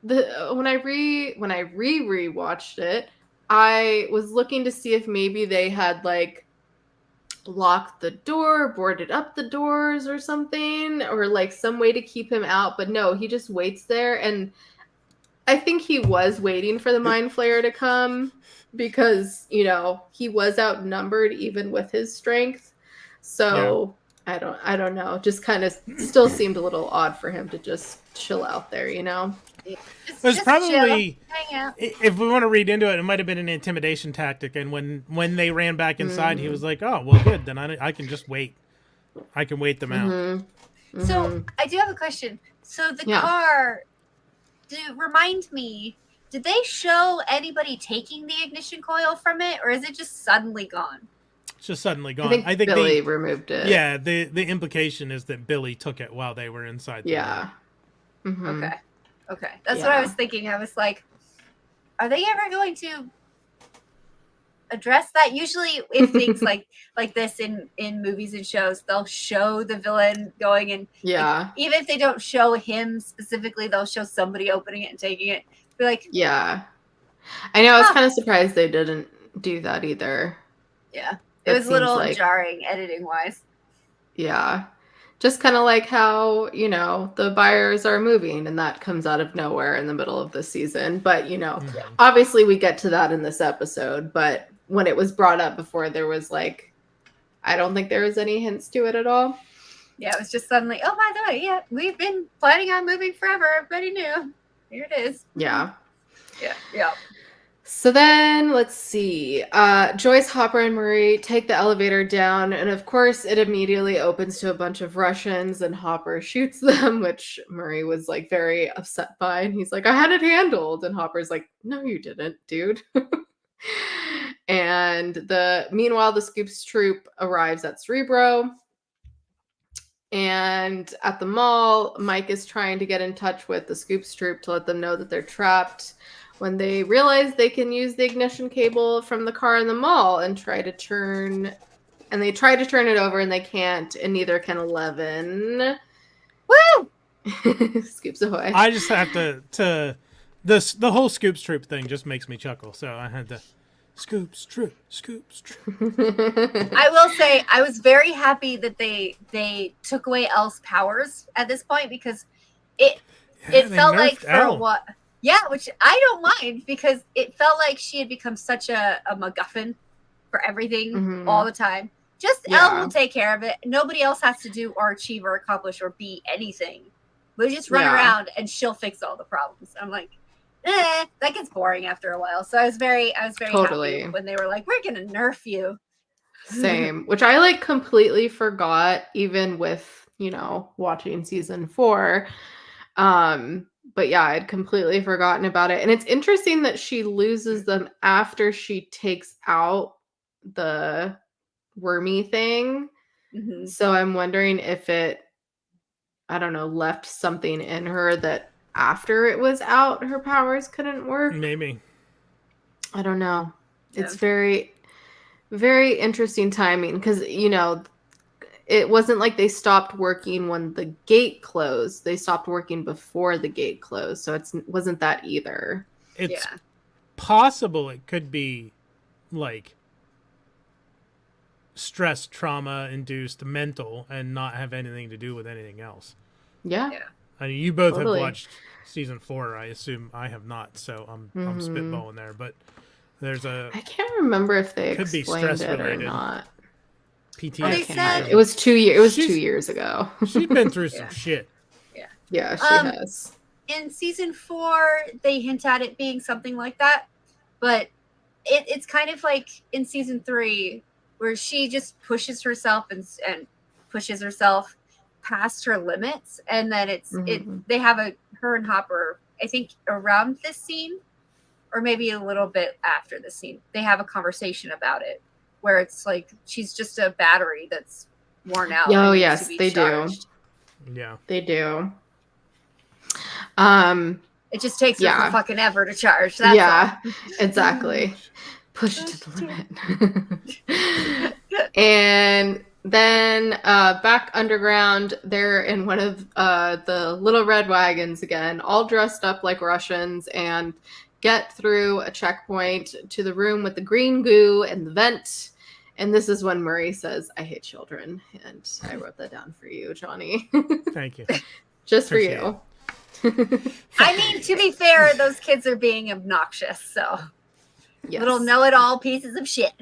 when I rewatched it, I was looking to see if maybe they had locked the door, boarded up the doors or something, or some way to keep him out. But no, he just waits there, and I think he was waiting for the Mind Flayer to come because he was outnumbered even with his strength. So yeah. I don't know. Just kind of still seemed a little odd for him to just chill out there, It was probably, if we want to read into it, it might have been an intimidation tactic. And when they ran back inside, he was like, "Oh, well, good. Then I can just wait. I can wait them out." Mm-hmm. So I do have a question. So the car, remind me, did they show anybody taking the ignition coil from it, or is it just suddenly gone? It's just suddenly gone. I think Billy removed it. Yeah, the implication is that Billy took it while they were inside. Mm-hmm. Okay. That's what I was thinking. I was like, are they ever going to address that? Usually if things like this in movies and shows, they'll show the villain going and even if they don't show him specifically, they'll show somebody opening it and taking it. Be like, I know. I was kind of surprised they didn't do that either. Yeah. It was a little jarring editing wise. Yeah. Just kind of like how, the buyers are moving and that comes out of nowhere in the middle of the season. But, obviously we get to that in this episode. But when it was brought up before, there was I don't think there was any hints to it at all. Yeah, it was just suddenly, oh, by the way, we've been planning on moving forever. Everybody knew. Here it is. Yeah. Yeah. So then, let's see. Joyce, Hopper, and Murray take the elevator down, and of course, it immediately opens to a bunch of Russians, and Hopper shoots them, which Murray was very upset by, and he's like, "I had it handled," and Hopper's like, "No, you didn't, dude." And meanwhile, the Scoops troop arrives at Cerebro, and at the mall, Mike is trying to get in touch with the Scoops troop to let them know that they're trapped. When they realize they can use the ignition cable from the car in the mall and try to turn it over, and they can't, and neither can 11. Woo! Scoops ahoy. I just have to the whole Scoops troop thing just makes me chuckle, so I had to Scoops troop. I will say I was very happy that they took away Elle's powers at this point because it felt like for what. Yeah, which I don't mind because it felt like she had become such a MacGuffin for everything all the time. Just Elle will take care of it. Nobody else has to do or achieve or accomplish or be anything. We just run around and she'll fix all the problems. I'm like, that gets boring after a while. So I was very Totally. happy when they were like, we're gonna nerf you. Same, which I like completely forgot, even with, you know, watching season 4. But yeah, I'd completely forgotten about it. And it's interesting that she loses them after she takes out the wormy thing. Mm-hmm. So I'm wondering if it, I don't know, left something in her that after it was out, her powers couldn't work. Maybe. I don't know. Yeah. It's very, very interesting timing because, you know, it wasn't like they stopped working when the gate closed. They stopped working before the gate closed. So it wasn't that either. It's possible it could be like stress, trauma induced mental and not have anything to do with anything else. Yeah. I mean, you both have watched season 4. I assume I have not, so I'm spitballing there. But there's I can't remember if they could be explained stress it related. or not. PTSD. It was 2 years. It was 2 years ago. She's been through some shit. Yeah, she has. In season 4, they hint at it being something like that, but it's kind of like in season 3 where she just pushes herself and pushes herself past her limits, and then they have her and Hopper, I think around this scene or maybe a little bit after the scene, they have a conversation about it where it's like she's just a battery that's worn out. Oh yes, they charged. do. Yeah, they do. It just takes her for fucking ever to charge. That's all. Exactly. Push it to the limit. And then back underground, they're in one of the little red wagons again, all dressed up like Russians, and get through a checkpoint to the room with the green goo and the vent. And this is when Murray says, "I hate children." And I wrote that down for you, Johnny. Thank you. Just for you. I mean, to be fair, those kids are being obnoxious, so little know-it-all pieces of shit.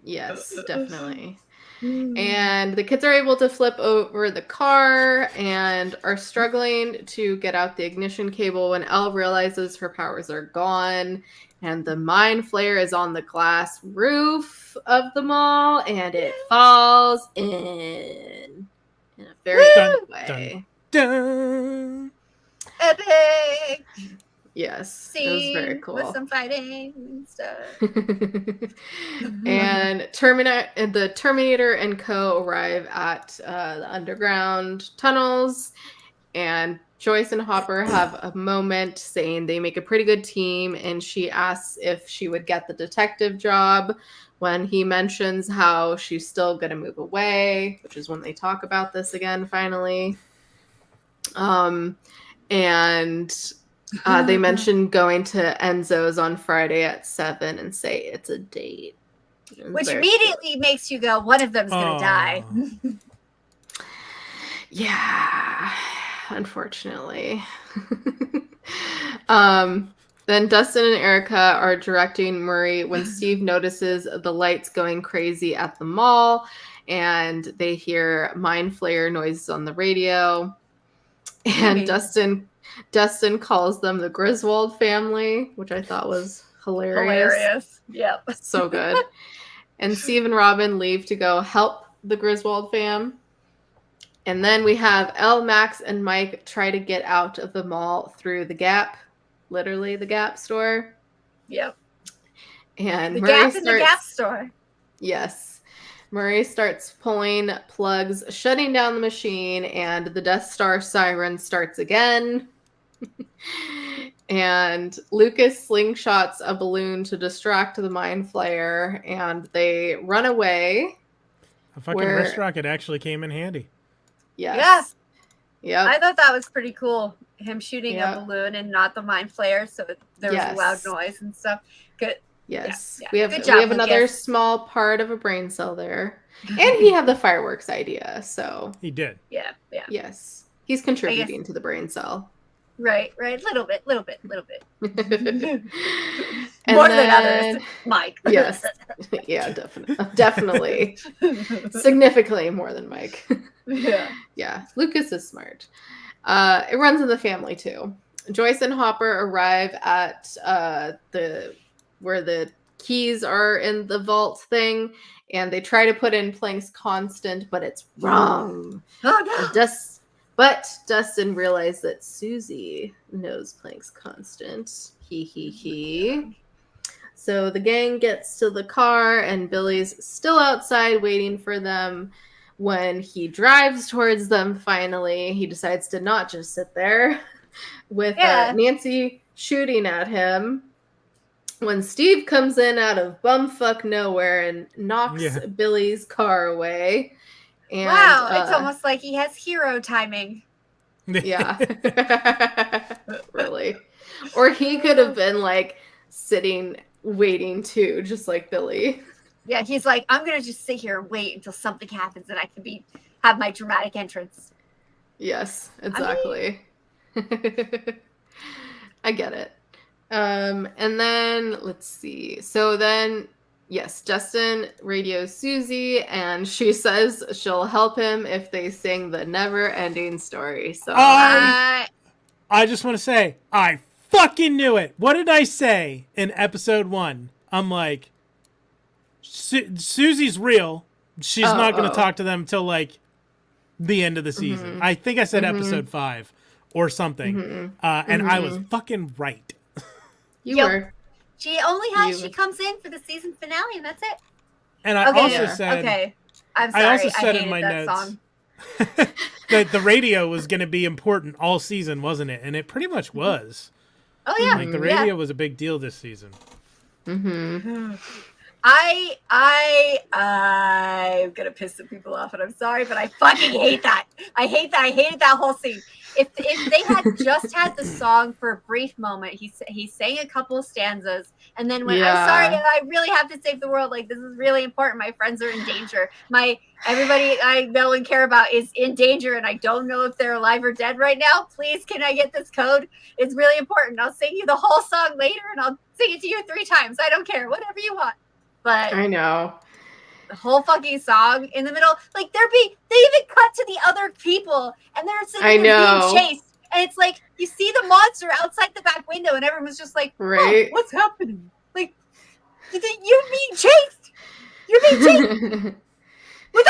Yes, definitely. And the kids are able to flip over the car and are struggling to get out the ignition cable when Elle realizes her powers are gone, and the mind flare is on the glass roof of the mall, and it falls in a very good way. Dun, dun. Epic. Yes, it was very cool. With some fighting and stuff. And the Terminator and Co. arrive at the underground tunnels, and Joyce and Hopper have a moment saying they make a pretty good team, and she asks if she would get the detective job when he mentions how she's still going to move away, which is when they talk about this again, finally. And they mentioned going to Enzo's on Friday at 7 and say it's a date. Which immediately makes you go, one of them's going to die. Yeah, unfortunately. Then Dustin and Erica are directing Murray when Steve notices the lights going crazy at the mall, and they hear mind flare noises on the radio. And Dustin calls them the Griswold family, which I thought was hilarious. Yep. So good. And Steve and Robin leave to go help the Griswold fam. And then we have Elle, Max, and Mike try to get out of the mall through the Gap. Literally the Gap store. Yep. And the Murray Gap store. Yes. Murray starts pulling plugs, shutting down the machine, and the Death Star siren starts again. And Lucas slingshots a balloon to distract the mind flare, and they run away. A fucking wrist rocket actually came in handy. Yes. Yeah. I thought that was pretty cool. Him shooting a balloon and not the mind flare, so there was a loud noise and stuff. Good. Yes. Yeah. We have another small part of a brain cell there. And he had the fireworks idea, so. He did. Yeah. Yes. He's contributing to the brain cell. Right. Little bit. And More than others. Mike. Yes. Yeah, definitely. Significantly more than Mike. Yeah. Yeah. Lucas is smart. It runs in the family too. Joyce and Hopper arrive at where the keys are in the vault thing, and they try to put in Planck's constant, but it's wrong. Oh no! But Dustin realized that Susie knows Planck's constant. He. So the gang gets to the car, and Billy's still outside waiting for them. When he drives towards them, finally, he decides to not just sit there with Nancy shooting at him. When Steve comes in out of bumfuck nowhere and knocks Billy's car away. And, wow, it's almost like he has hero timing. Yeah. Really. Or he could have been like sitting waiting too, just like Billy. Yeah, he's like, I'm gonna just sit here and wait until something happens and I can have my dramatic entrance. Yes, exactly. I get it. And then let's see. So then, yes, Justin radios Susie, and she says she'll help him if they sing the never-ending story. So I just want to say, I fucking knew it. What did I say in episode 1? I'm like, Susie's real. She's not going to talk to them until like the end of the season. I think I said episode 5 or something. And I was fucking right. You were. She comes in for the season finale, and that's it. And I also said, okay, I'm sorry. I also said in my notes that the radio was going to be important all season, wasn't it? And it pretty much was. Oh yeah, like the radio was a big deal this season. I'm gonna piss some people off, and I'm sorry, but I fucking hate that. I hated that whole scene. If they had just had the song for a brief moment, he sang a couple of stanzas, and then went, I'm sorry, I really have to save the world. Like, this is really important. My friends are in danger. Everybody I know and care about is in danger, and I don't know if they're alive or dead right now. Please, can I get this code? It's really important. I'll sing you the whole song later, and I'll sing it to you 3 times. I don't care. Whatever you want. But I know. The whole fucking song in the middle, like they even cut to the other people, and they're sitting there being chased, and it's like you see the monster outside the back window, and everyone's just like, right? Oh, what's happening? Like, you're being chased. You're being chased. And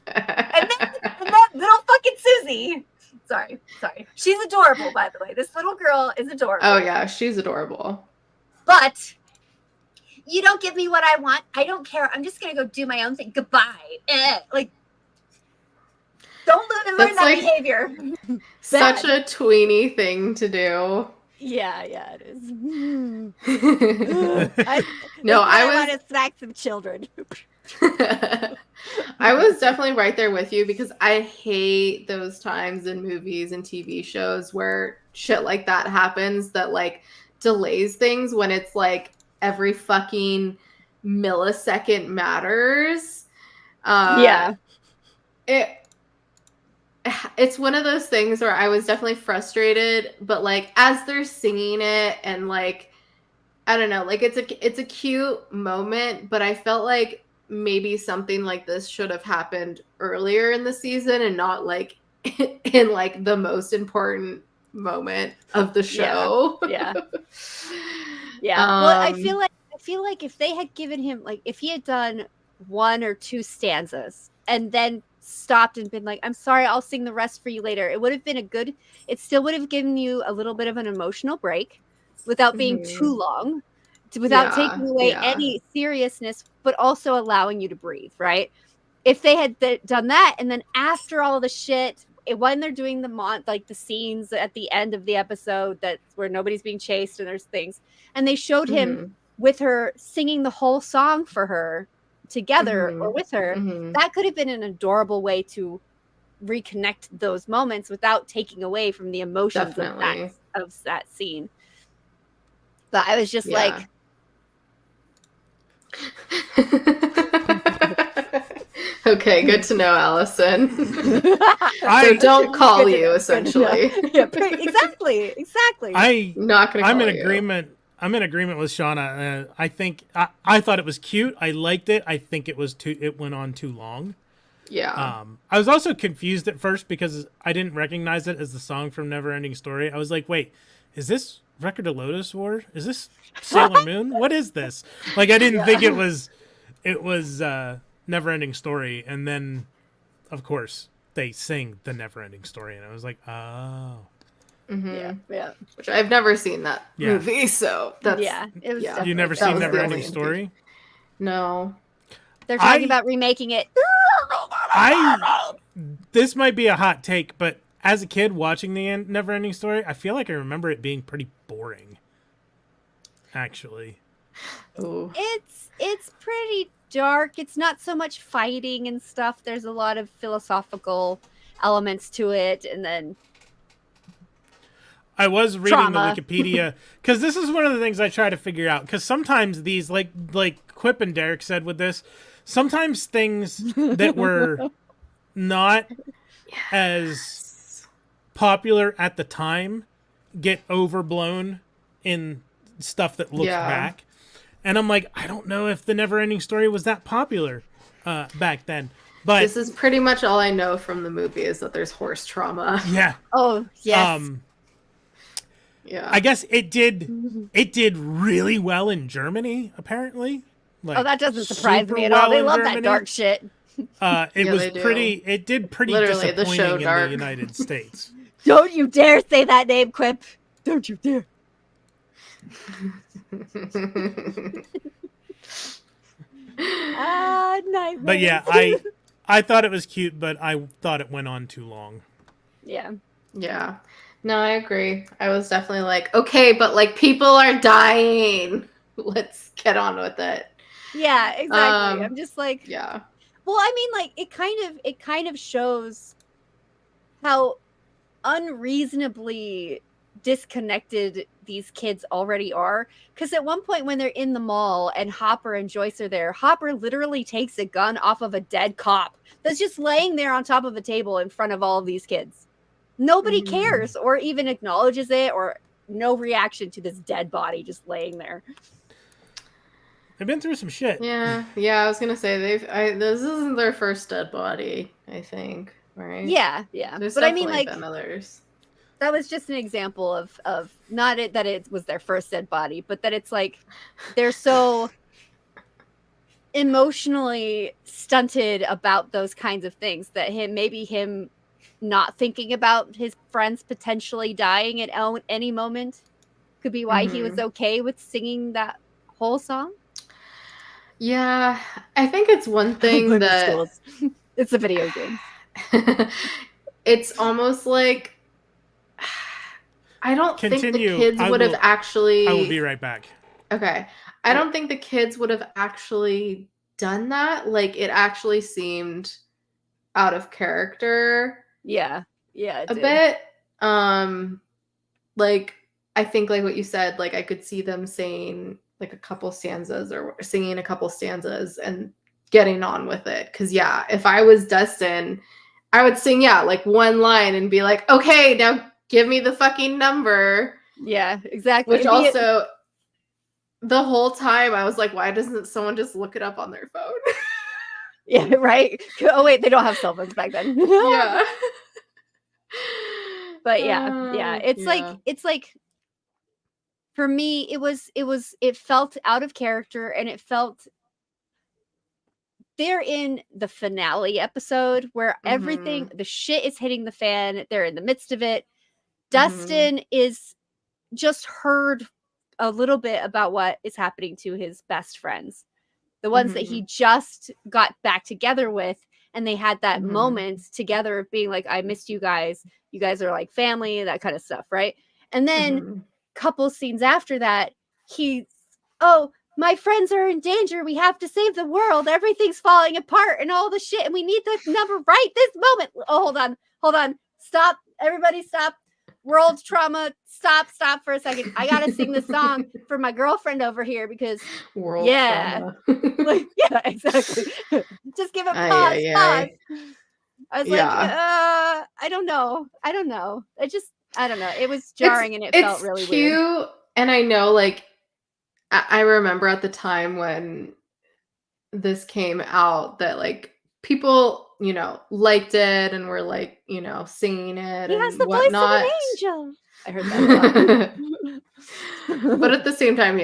that little fucking Susie. Sorry. She's adorable, by the way. This little girl is adorable. Oh yeah, she's adorable. But you don't give me what I want. I don't care. I'm just gonna go do my own thing. Goodbye. Like, don't learn that behavior. Such a tweeny thing to do. Yeah, it is. I want to smack some children. I was definitely right there with you, because I hate those times in movies and TV shows where shit like that happens that like delays things when it's like every fucking millisecond matters. It's one of those things where I was definitely frustrated, but like as they're singing it and like I don't know, like it's a cute moment, but I felt like maybe something like this should have happened earlier in the season and not like in like the most important moment of the show. Yeah. Well, I feel like if they had given him, like, if he had done 1 or 2 stanzas and then stopped and been like, I'm sorry, I'll sing the rest for you later, it would have been it still would have given you a little bit of an emotional break without being too long, without taking away any seriousness, but also allowing you to breathe, right? If they had done that, and then after all the shit, when they're doing the scenes at the end of the episode where nobody's being chased and there's things, and they showed him with her singing the whole song for her together or with her, that could have been an adorable way to reconnect those moments without taking away from the emotions of that scene. But I was just like, okay, good to know, Allison. So don't call you, essentially. Yeah, exactly. I'm in agreement. I'm in agreement with Seanna. I think I thought it was cute. I liked it. I think it went on too long. Yeah. I was also confused at first because I didn't recognize it as the song from Neverending Story. I was like, wait, is this Record of Lotus War? Is this Sailor Moon? What is this? Like, I didn't think it was Neverending Story. And then, of course, they sing the Neverending Story. And I was like, oh. Mm-hmm. Yeah. Which I've never seen that movie, so that's it was You never seen Neverending Story? No. They're talking about remaking it. This might be a hot take, but as a kid watching the Neverending Story, I feel like I remember it being pretty boring. Actually. Ooh. It's pretty dark. It's not so much fighting and stuff. There's a lot of philosophical elements to it, and then I was reading trauma. the Wikipedia because this is one of the things I try to figure out. Because sometimes these, like Quip and Derek said with this, sometimes things that were not as popular at the time get overblown in stuff that looks back. And I'm like, I don't know if the Neverending Story was that popular back then. But this is pretty much all I know from the movie is that there's horse trauma. Yeah. Oh, yes. Yeah. I guess it did really well in Germany, apparently. Like, that doesn't surprise me at all. They love that dark shit. It did pretty literally disappointing in the United States. Don't you dare say that name, Quip. Don't you dare. Nightmare. But yeah, I thought it was cute, but I thought it went on too long. Yeah. Yeah. No, I agree. I was definitely like, okay, but like people are dying. Let's get on with it. Yeah, exactly. I'm just like, yeah. Well, I mean, like it kind of shows how unreasonably disconnected these kids already are. Because at one point when they're in the mall and Hopper and Joyce are there, Hopper literally takes a gun off of a dead cop that's just laying there on top of a table in front of all of these kids. Nobody cares or even acknowledges it, or no reaction to this dead body just laying there. They've been through some shit. Yeah. I was gonna say this isn't their first dead body, I think, right? Yeah. There's but I mean, like, been others. That was just an example of not it that it was their first dead body, but that it's like they're so emotionally stunted about those kinds of things that him not thinking about his friends potentially dying at any moment could be why he was okay with singing that whole song. Yeah, I think it's one thing that it's a video game. It's almost like I don't think the kids would have actually. I will be right back. Okay, I don't think the kids would have actually done that. Like, it actually seemed out of character. Yeah, a bit. Like, I think like what you said. Like, I could see them saying like a couple stanzas or singing a couple stanzas and getting on with it. Because yeah, if I was Dustin, I would sing like one line and be like, okay, now give me the fucking number. Yeah, exactly. Which also, the whole time I was like, why doesn't someone just look it up on their phone? Yeah, right. Oh wait, they don't have cell phones back then. Yeah. But yeah. It's like for me, it felt out of character, and it felt they're in the finale episode where everything, the shit is hitting the fan. They're in the midst of it. Dustin is just heard a little bit about what is happening to his best friends, the ones that he just got back together with, and they had that moment together of being like, I missed you guys. You guys are like family, that kind of stuff, right? And then couple scenes after that, my friends are in danger. We have to save the world. Everything's falling apart and all the shit, and we need the number right this moment. Oh, hold on. Stop. Everybody stop. World trauma. Stop for a second. I gotta sing this song for my girlfriend over here because world trauma. Like, yeah, exactly. Just give it pause. I was like, I don't know. I don't know. It was jarring and it felt really cute, weird. And I know, like, I remember at the time when this came out that, like, people, liked it and were like, singing it He and has the whatnot. voice of an angel. I heard that a lot. But at the same time,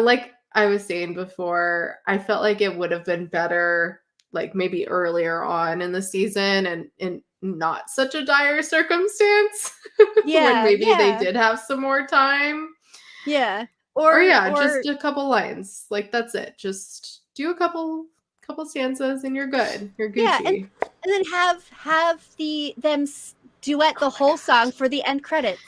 like I was saying before, I felt like it would have been better, like maybe earlier on in the season and in not such a dire circumstance. Yeah. When maybe they did have some more time. Yeah. Or just a couple lines. Like that's it. Just do a couple stanzas and you're good. You're Gucci. Yeah, and then have them duet the whole song for the end credits.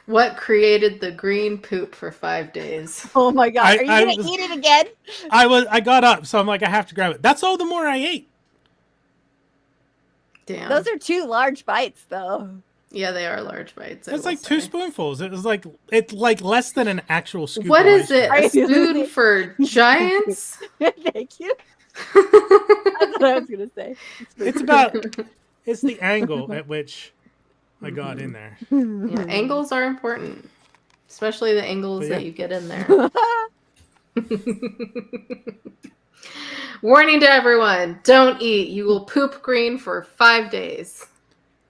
What created the green poop for 5 days? Oh my god! Are you gonna eat it again? I got up, so I'm like, I have to grab it. That's all the more I ate. Damn. Those are 2 large bites, though. Yeah, they are large bites. It's like 2 spoonfuls. It was like less than an actual scoop. What is it? A spoon for giants? Thank you. That's what I was gonna say. It's the angle at which I got in there. Yeah, angles are important, especially the angles that you get in there. Warning to everyone: don't eat. You will poop green for 5 days.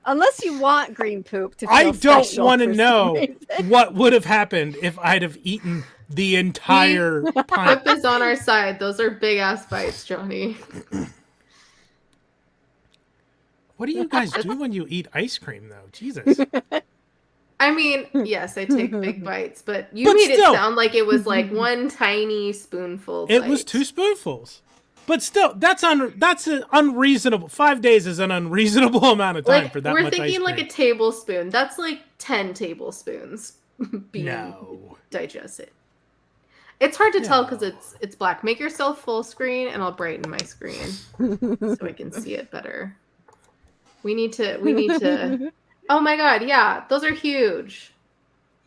Unless you want green poop to feel I don't want to for know what would have happened if I'd have eaten the entire pint. Whip is on our side. Those are big ass bites, Johnny. What do you guys do when you eat ice cream, though? Jesus. I mean, yes, I take big bites, but you made it sound like it was like one tiny spoonful. It was 2 spoonfuls. But still, that's an unreasonable. 5 days is an unreasonable amount of time for that much ice cream. We're thinking like a tablespoon. That's like 10 tablespoons being digested. It's hard to tell because it's black. Make yourself full screen, and I'll brighten my screen so I can see it better. We need to. Oh my god! Yeah, those are huge.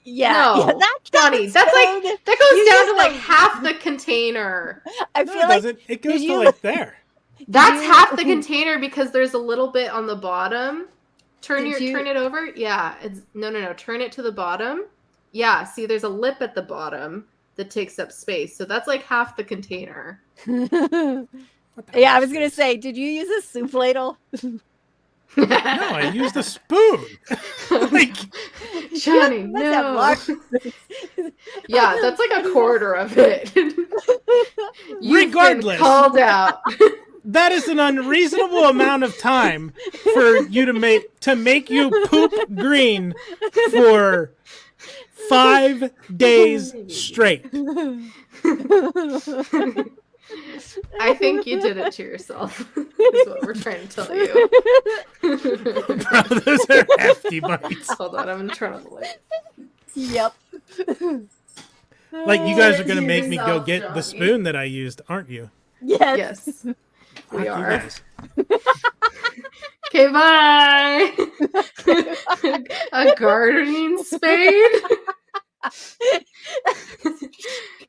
Yeah, no, Johnny, that goes down to like half the container. I feel like it goes to like there. That's half the container because there's a little bit on the bottom. Turn it over. Yeah, it's no. Turn it to the bottom. Yeah, see, there's a lip at the bottom that takes up space, so that's like half the container. Yeah, I was gonna say, did you use a soup ladle? No, I used a spoon. Like, Johnny, no. Yeah, that's like a quarter of it. Regardless, called out. That is an unreasonable amount of time for you to make you poop green for 5 days straight. I think you did it to yourself. Is what we're trying to tell you. Bro, those are hefty bites. Hold on, I'm gonna turn on the light. Yep. Like, you guys are gonna make me go get the spoon that I used, aren't you? Yes. We Fuck are. you guys. Okay, bye. A gardening spade.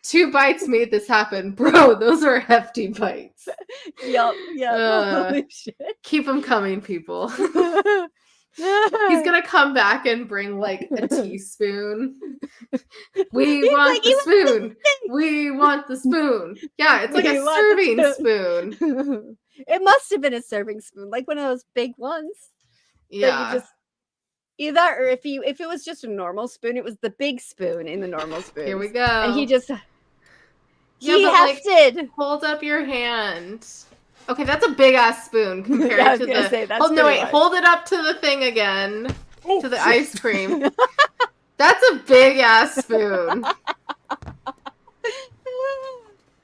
2 bites made this happen, bro. Those are hefty bites. Yep. Holy shit. Keep them coming, people. He's gonna come back and bring like a teaspoon. We want the spoon. We want the spoon. Yeah, it's like a serving spoon. It must have been a serving spoon, like one of those big ones. Yeah. Either, or if it was just a normal spoon, it was the big spoon in the normal spoon. Here we go. And he just hefted. Like, hold up your hand. Okay, that's a big ass spoon compared to the. Hold it up to the thing again. To the ice cream. That's a big ass spoon.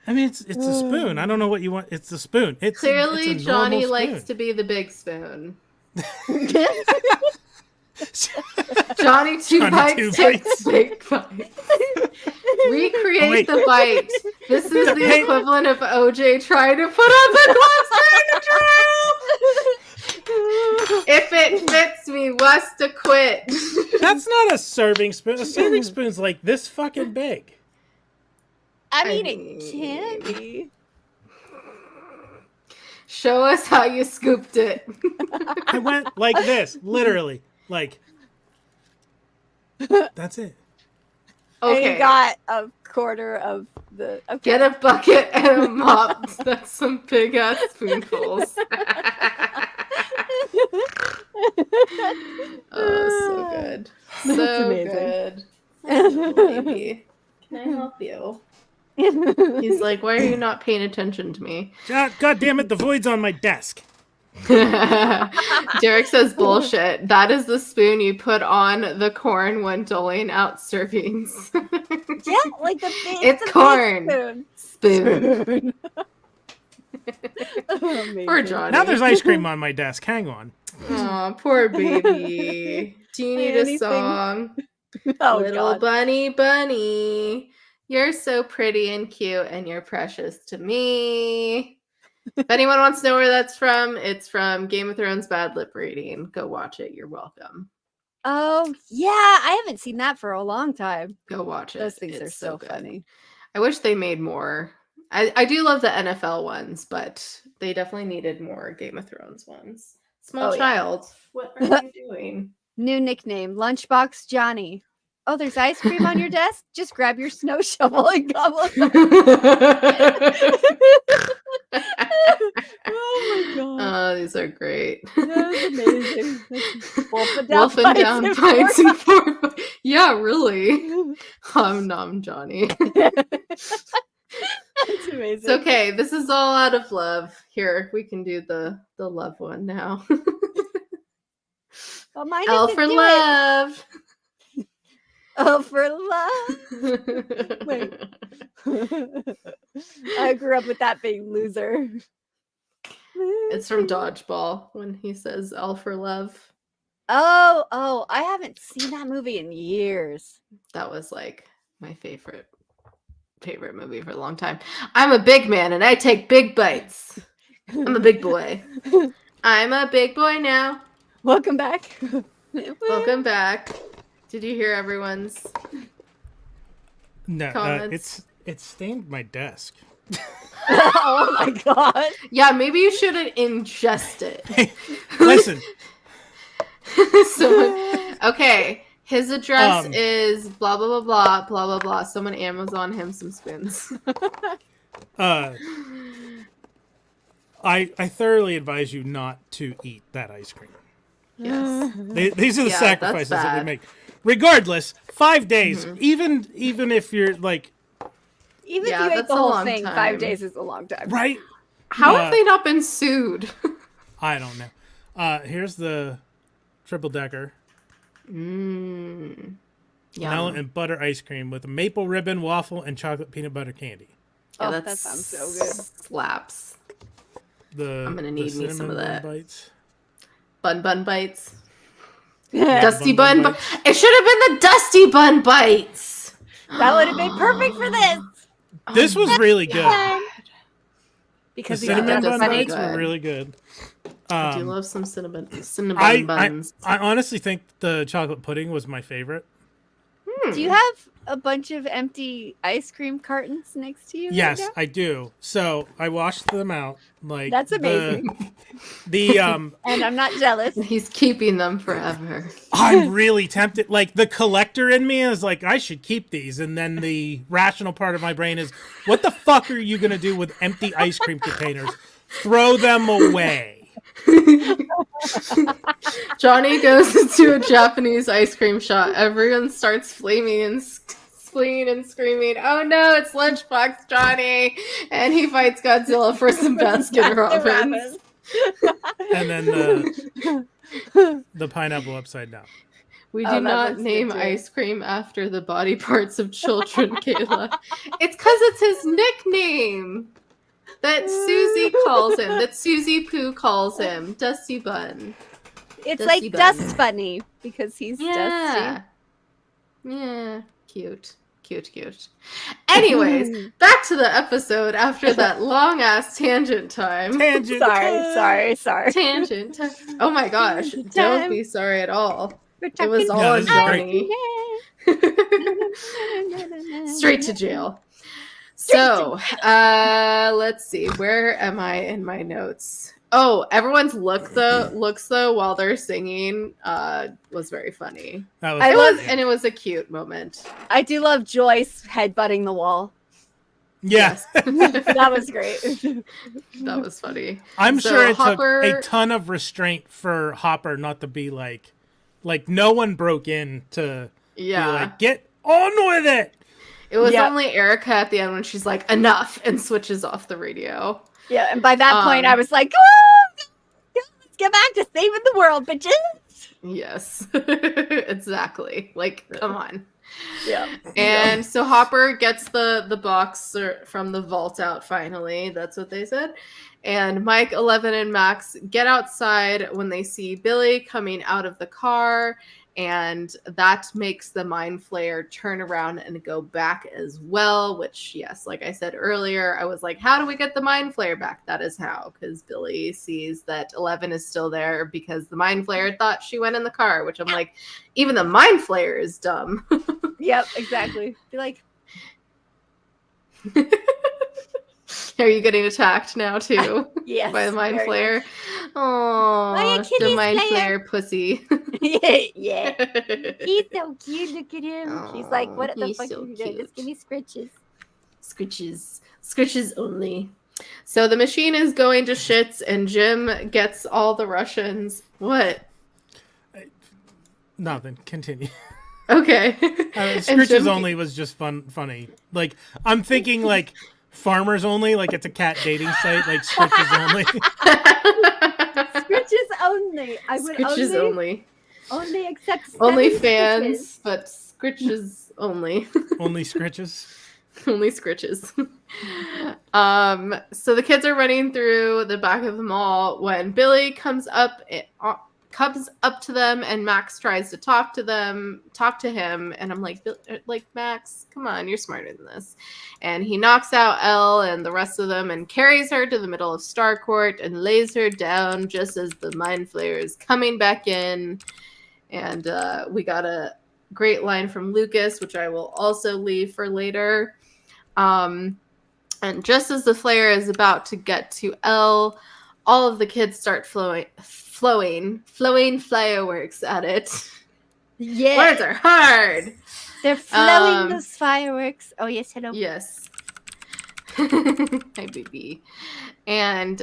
I mean, it's a spoon. I don't know what you want. It's a spoon. Clearly, it's a Johnny spoon. Likes to be the big spoon. Johnny two bites takes big bites. Recreate the bite. This is the equivalent of OJ trying to put on the gloves during the drill. If it fits me, what's to quit? That's not a serving spoon. A serving spoon's like this fucking big. I mean, it can be. Show us how you scooped it. I went like this, literally. Like, that's it. Okay. And he got a quarter of the... Okay. Get a bucket and a mop. That's some big-ass spoonfuls. Oh, so good. So good. Oh, baby. Can I help you? He's like, why are you not paying attention to me? God damn it, the void's on my desk. Derek says bullshit. That is the spoon you put on the corn when doling out servings. Yeah, like it's corn. Spoon. Poor Johnny. Now there's ice cream on my desk. Hang on. Oh, poor baby. Do you need a song? Little bunny, you're so pretty and cute, and you're precious to me. If anyone wants to know where that's from, it's from Game of Thrones Bad Lip Reading. Go watch it. You're welcome. Oh, yeah. I haven't seen that for a long time. Go watch it. Those things are so funny. I wish they made more. I do love the NFL ones, but they definitely needed more Game of Thrones ones. Small child, what are you doing? New nickname, Lunchbox Johnny. Oh, there's ice cream on your desk? Just grab your snow shovel and gobble it. Oh my god. Oh, these are great. That's amazing. Wolfing down bites and 4 bites. Yeah, really. Nom Johnny. That's amazing. It's okay. This is all out of love. Here, we can do the love one now. Well, mine L for love. Oh, for love. Wait. I grew up with that big loser. It's from Dodgeball when he says L for love. Oh, I haven't seen that movie in years. That was like my favorite movie for a long time. I'm a big man and I take big bites. I'm a big boy. I'm a big boy now. Welcome back. Welcome back. Did you hear everyone's comments? It's stained my desk. Oh my god. Yeah, maybe you shouldn't ingest it. Hey, listen. Okay. His address is blah blah blah blah blah blah blah. Someone Amazon him some spoons. I thoroughly advise you not to eat that ice cream. Yes. These are the sacrifices that we make. Regardless, 5 days. Even if you're like, even if you ate the whole thing, 5 days is a long time, right? How have they not been sued? I don't know. Here's the triple decker. Vanilla and butter ice cream with a maple ribbon waffle and chocolate peanut butter candy. Yeah, that sounds so good. Slaps. I'm gonna need me some of that. Bites. Bun bites. Dusty bun bites. It should have been the Dusty Bun Bites. That would have been perfect for this. This was really good. Because the cinnamon bun bites were really good. I do love some cinnamon buns. I honestly think the chocolate pudding was my favorite. Do you have a bunch of empty ice cream cartons next to you? Yes, right now? I do. So I washed them out. Like that's amazing. And I'm not jealous. He's keeping them forever. I'm really tempted. Like the collector in me is like, I should keep these, and then the rational part of my brain is, what the fuck are you gonna do with empty ice cream containers? Throw them away. Johnny goes into a Japanese ice cream shop. Everyone starts flaming and screaming, "Oh no, it's Lunchbox Johnny!" And he fights Godzilla for some Baskin Robbins. And then the pineapple upside down. We do not name ice cream after the body parts of children, Kayla. It's because it's his nickname. That Susie calls him. That Susie Pooh calls him. Dusty Bun. It's Dusty like Bun. Dust Bunny because he's dusty. Yeah. Cute. Anyways, back to the episode after that long ass tangent time. Sorry. Tangent time. Oh my gosh. Don't be sorry at all. It was all No, on Johnny. Straight to jail. So, let's see. Where am I in my notes? Oh, everyone's looks though while they're singing was very funny. It was a cute moment. I do love Joyce headbutting the wall. Yes. That was great. That was funny. I'm sure it took a ton of restraint for Hopper not to be like no one broke in to be like, get on with it. It was only Erica at the end when she's like, enough, and switches off the radio. Yeah, and by that point I was like, oh, let's get back to saving the world, bitches. Yes. Exactly. Like, come on. Yeah. And so Hopper gets the box from the vault out finally. That's what they said. And Mike, 11, and Max get outside when they see Billy coming out of the car. And that makes the Mind Flayer turn around and go back as well, which, yes, like I said earlier, I was like, how do we get the Mind Flayer back? That is how, because Billy sees that 11 is still there because the Mind Flayer thought she went in the car, which I'm like, even the Mind Flayer is dumb. Yep, exactly. Be like... Are you getting attacked now too? Yes. By the Mind Flayer? Oh, the Mind Flayer pussy. Yeah. He's so cute. Look at him. He's like, what the fuck are you doing? Just give me scritches. Scritches only. So the machine is going to shits and Jim gets all the Russians. What? Nothing. Continue. Okay. Scritches only was just funny. Like, I'm thinking like Farmers Only, like it's a cat dating site, like Scritches Only. Scritches only. I would only accept OnlyFans, but Scritches only. Only Scritches. Only Scritches. So the kids are running through the back of the mall when Billy comes up to them, and Max tries to talk to him, and I'm like, Max, come on, you're smarter than this. And he knocks out Elle and the rest of them and carries her to the middle of Starcourt and lays her down just as the Mind Flayer is coming back in. And we got a great line from Lucas, which I will also leave for later. And just as the Flayer is about to get to Elle, all of the kids start flowing fireworks at it. Yeah. Words are hard. They're flowing those fireworks. Oh, yes, hello. Yes. Hi, baby. And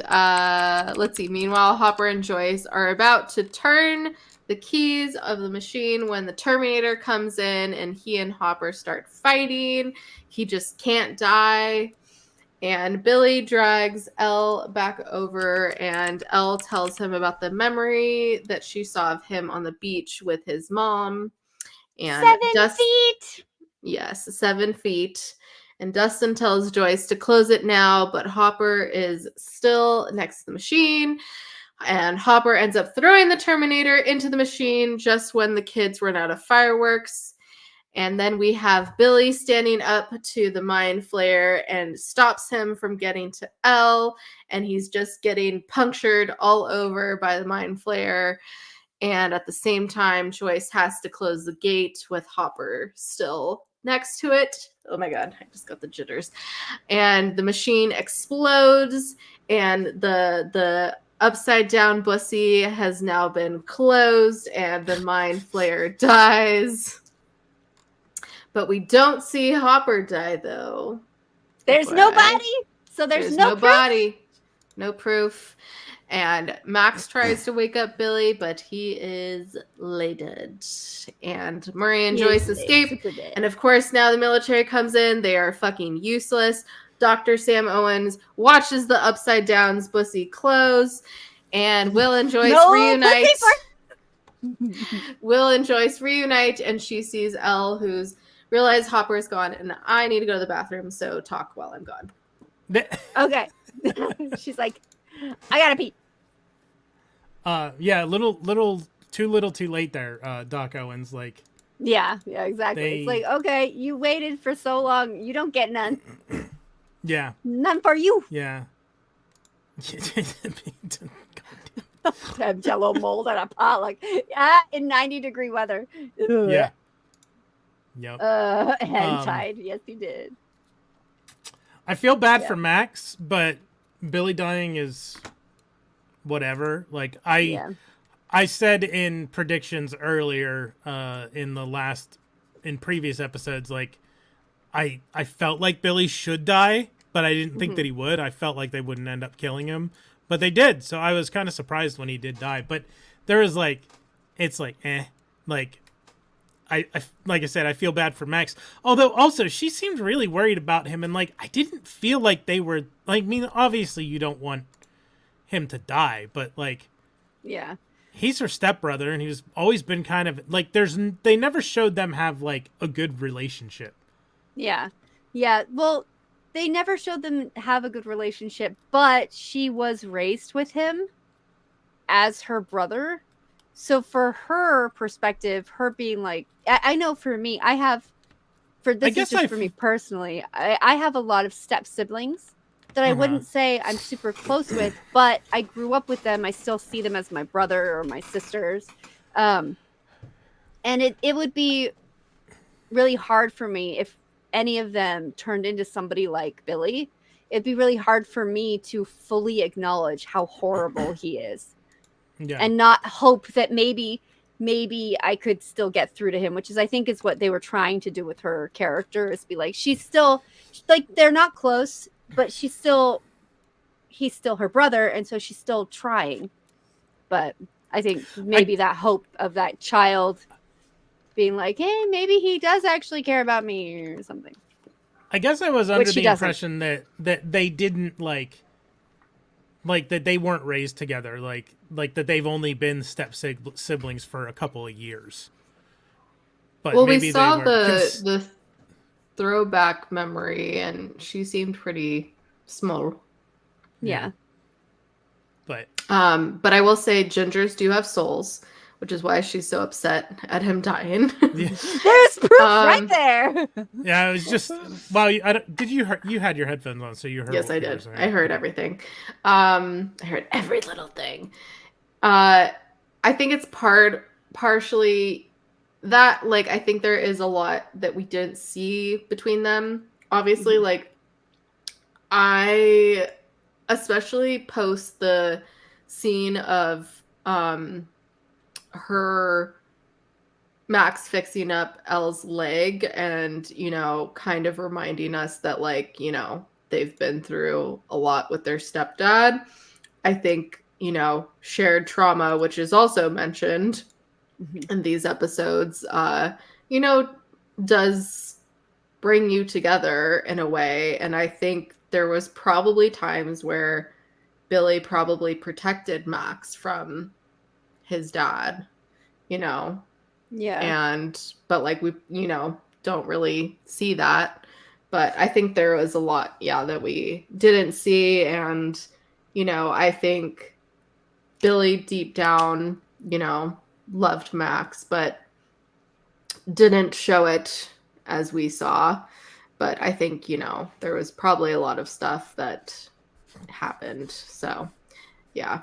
let's see. Meanwhile, Hopper and Joyce are about to turn the keys of the machine when the Terminator comes in, and he and Hopper start fighting. He just can't die. And Billy drags Elle back over, and Elle tells him about the memory that she saw of him on the beach with his mom. And 7 feet! Yes, 7 feet. And Dustin tells Joyce to close it now, but Hopper is still next to the machine. And Hopper ends up throwing the Terminator into the machine just when the kids run out of fireworks. And then we have Billy standing up to the Mind Flayer and stops him from getting to Elle. And he's just getting punctured all over by the Mind Flayer. And at the same time, Joyce has to close the gate with Hopper still next to it. Oh my God, I just got the jitters. And the machine explodes, and the upside down bussy has now been closed, and the Mind Flayer dies. But we don't see Hopper die, though. There's no body, so there's no body. No proof. And Max tries to wake up Billy, but he is lay dead. And Murray and Joyce escape. And of course, now the military comes in. They are fucking useless. Dr. Sam Owens watches the Upside Down's bussy close. And Will and Joyce reunite. Will and Joyce reunite, and she sees Elle, who's realized Hopper is gone, and I need to go to the bathroom, so talk while I'm gone. Okay. She's like, I gotta pee. Yeah, too little too late there, Doc Owens. Like, yeah, exactly. It's like, okay, you waited for so long, you don't get none. Yeah. None for you. Yeah. Have Jello mold on a pot, like, in 90-degree weather. Yeah. Yep. Hand tied. Yes, he did. I feel bad for Max, but Billy dying is whatever. Like I said in predictions earlier in previous episodes, like I felt like Billy should die, but I didn't think that he would. I felt like they wouldn't end up killing him, but they did. So I was kind of surprised when he did die. But there was like, it's like, like I like I said, I feel bad for Max. Although also she seemed really worried about him, and like I didn't feel like they were like. I mean, obviously you don't want him to die, but like, yeah, he's her stepbrother, and he's always been kind of like they never showed them have like a good relationship. Yeah. Well, they never showed them have a good relationship, but she was raised with him as her brother. So for her perspective, her being like, I know for me, for me personally, I have a lot of step siblings that I wouldn't say I'm super close with, but I grew up with them. I still see them as my brother or my sisters. And it would be really hard for me if any of them turned into somebody like Billy. It'd be really hard for me to fully acknowledge how horrible he is. Yeah. And not hope that maybe I could still get through to him, which is I think is what they were trying to do with her character, is be like, she's still like, they're not close, but he's still her brother, and so she's still trying. But I think maybe that hope of that child being like, hey, maybe he does actually care about me or something. I guess I was under the impression that they didn't like that they weren't raised together, like that they've only been step siblings for a couple of years. But well, maybe we saw the throwback memory, and she seemed pretty small. Yeah. But I will say gingers do have souls, which is why she's so upset at him dying. There's proof right there. Yeah, it was just did you had your headphones on, so you heard? Yes, I did. Right? I heard everything. I heard every little thing. I think it's partially that, like, I think there is a lot that we didn't see between them. Obviously, like, I especially post the scene of her Max fixing up Elle's leg and, you know, kind of reminding us that, like, you know, they've been through a lot with their stepdad. I think, you know, shared trauma, which is also mentioned in these episodes, you know, does bring you together in a way. And I think there was probably times where Billy probably protected Max from his dad, you know. Yeah. But like, we, you know, don't really see that. But I think there was a lot, that we didn't see. And, you know, I think Billy deep down, you know, loved Max, but didn't show it as we saw. But I think, you know, there was probably a lot of stuff that happened. So, yeah.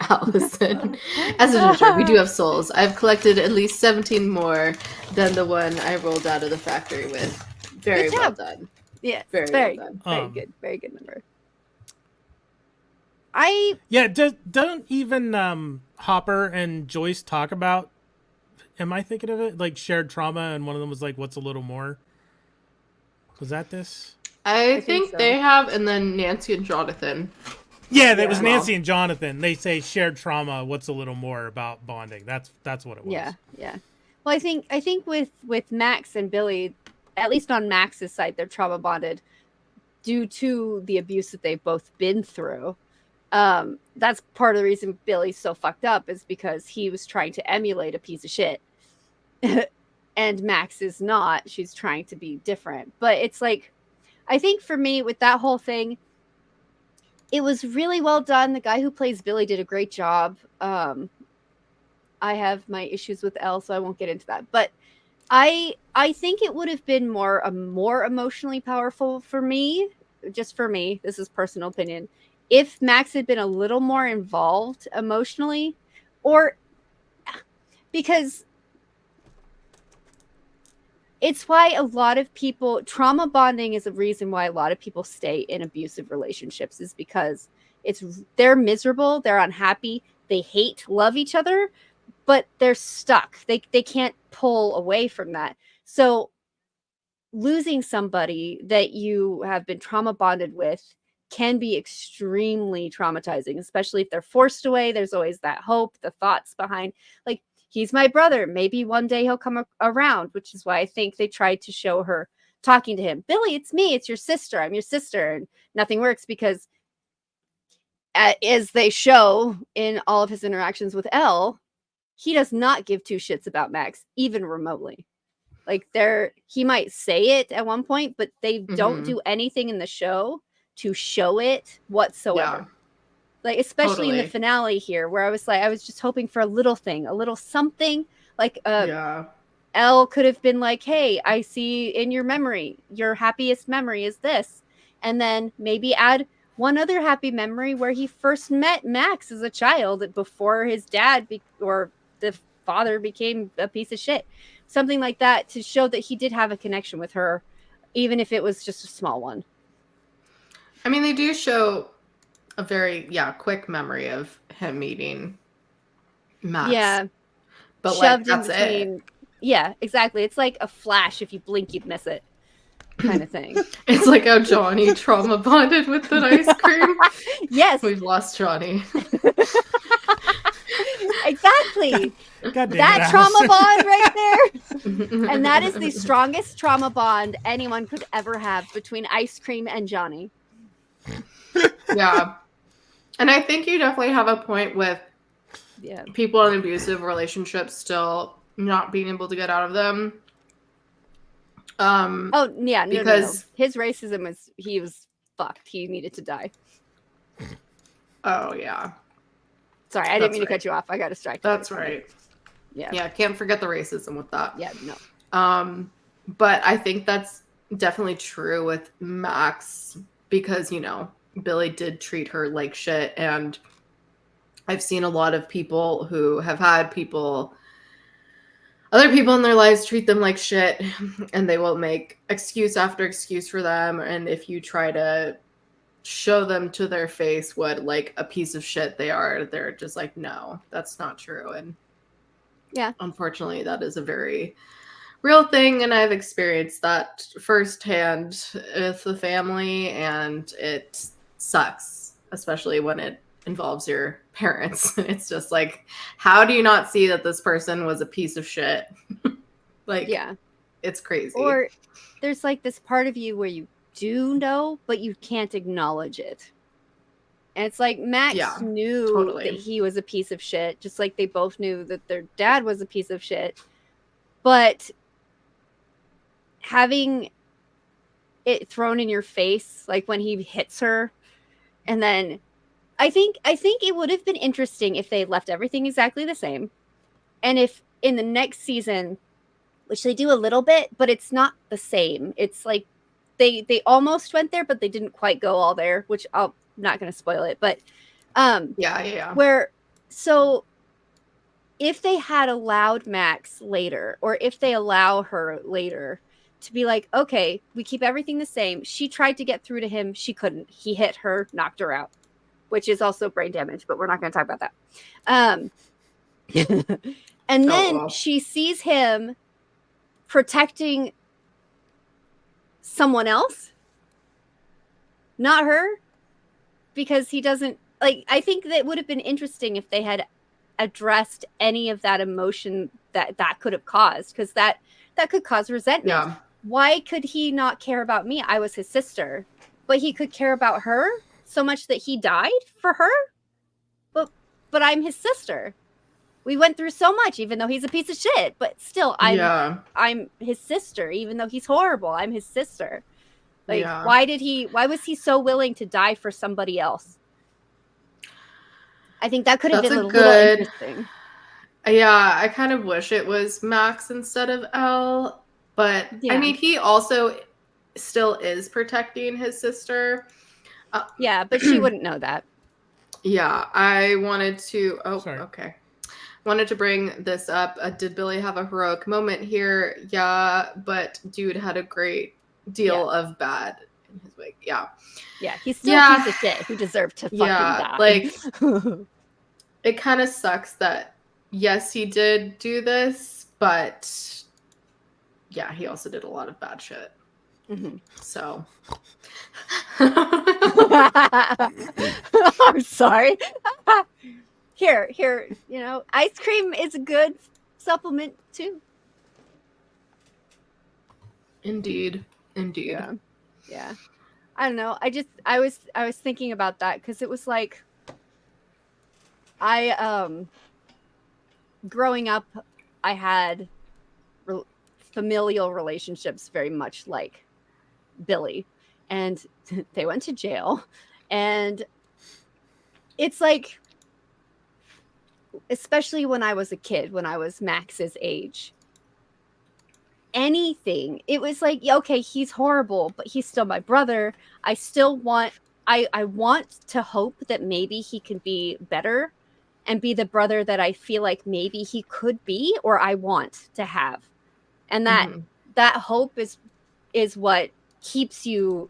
Allison. As a ginger, we do have souls. I've collected at least 17 more than the one I rolled out of the factory with. Very well done. Yeah, very well done. Very good. Very good number. Don't even Hopper and Joyce talk about, am I thinking of it, like shared trauma, and one of them was like, what's a little more? Was that this? I think so. They have, and then Nancy and Jonathan. Yeah, that was Nancy and Jonathan. They say shared trauma, what's a little more about bonding. That's what it was. Yeah. Well, I think with Max and Billy, at least on Max's side, they're trauma bonded due to the abuse that they've both been through. That's part of the reason Billy's so fucked up, is because he was trying to emulate a piece of shit. And Max is not. She's trying to be different. But it's like, I think for me, with that whole thing, it was really well done. The guy who plays Billy did a great job. I have my issues with Elle, so I won't get into that. But I think it would have been more emotionally powerful for me, just for me, this is personal opinion, if Max had been a little more involved emotionally, or because it's why a lot of people, trauma bonding is a reason why a lot of people stay in abusive relationships, is because they're miserable, they're unhappy, they hate, love each other, but they're stuck. They can't pull away from that. So losing somebody that you have been trauma bonded with can be extremely traumatizing, especially if they're forced away. There's always that hope, the thoughts behind, like, he's my brother. Maybe one day he'll come around, which is why I think they tried to show her talking to him. Billy, it's me. It's your sister. I'm your sister. And nothing works because as they show in all of his interactions with Elle, he does not give two shits about Max, even remotely. Like, he might say it at one point, but they don't do anything in the show to show it whatsoever. Yeah. Like, especially in the finale here, where I was just hoping for a little thing, a little something. Like, Elle could have been like, hey, I see in your memory, your happiest memory is this. And then maybe add one other happy memory where he first met Max as a child before his dad or the father became a piece of shit. Something like that to show that he did have a connection with her, even if it was just a small one. I mean, they do show a very, quick memory of him meeting Max. Yeah. But shoved like, that's in between. It. Yeah, exactly. It's like a flash. If you blink, you'd miss it. Kind of thing. It's like how Johnny trauma bonded with the ice cream. Yes. We've lost Johnny. Exactly. That trauma bond right there. And that is the strongest trauma bond anyone could ever have between ice cream and Johnny. Yeah. And I think you definitely have a point with people in abusive relationships still not being able to get out of them. Because his racism he was fucked. He needed to die. Oh, yeah. Sorry, I didn't mean to cut you off. I got distracted. That's right. Yeah, can't forget the racism with that. Yeah, no. But I think that's definitely true with Max because, Billy did treat her like shit. And I've seen a lot of people who have had other people in their lives treat them like shit, and they will make excuse after excuse for them. And if you try to show them to their face what like a piece of shit they are, they're just like, no, that's not true. And unfortunately, that is a very real thing. And I've experienced that firsthand with the family, and it sucks, especially when it involves your parents. It's just like, how do you not see that this person was a piece of shit? It's crazy. Or there's like this part of you where you do know, but you can't acknowledge it. And it's like Max knew that he was a piece of shit, just like they both knew that their dad was a piece of shit. But having it thrown in your face, like when he hits her, and then I think it would have been interesting if they left everything exactly the same. And if in the next season, which they do a little bit, but it's not the same. It's like they almost went there, but they didn't quite go all there, which I'm not going to spoil it. But so if they had allowed Max later, or if they allow her later to be like, okay, we keep everything the same. She tried to get through to him. She couldn't. He hit her, knocked her out, which is also brain damage, but we're not going to talk about that. And then she sees him protecting someone else, not her, because he doesn't like. I think that would have been interesting if they had addressed any of that emotion that could have caused, because that could cause resentment. Yeah. Why could he not care about me? I was his sister, but he could care about her so much that he died for her. But I'm his sister. We went through so much, even though he's a piece of shit. But still, I'm his sister, even though he's horrible. I'm his sister. Like, why was he so willing to die for somebody else? I think that could have been a little interesting. Yeah, I kind of wish it was Max instead of Elle. But, I mean, he also still is protecting his sister. But she wouldn't know that. Yeah, I wanted to... Oh, sorry. Okay. Wanted to bring this up. Did Billy have a heroic moment here? Yeah, but dude had a great deal of bad in his wake. Yeah. Yeah, he's still a piece of shit who deserved to fucking die. Like, it kind of sucks that, yes, he did do this, but yeah, he also did a lot of bad shit. Mm-hmm. So. I'm sorry. Here, you know, ice cream is a good supplement too. Indeed. Yeah. I don't know. I was thinking about that because it was like growing up, I had familial relationships very much like Billy, and they went to jail, and it's like, especially when I was a kid, when I was Max's age, anything, it was like, okay, he's horrible, but he's still my brother. I still want, I want to hope that maybe he can be better and be the brother that I feel like maybe he could be, or I want to have. And that hope is what keeps you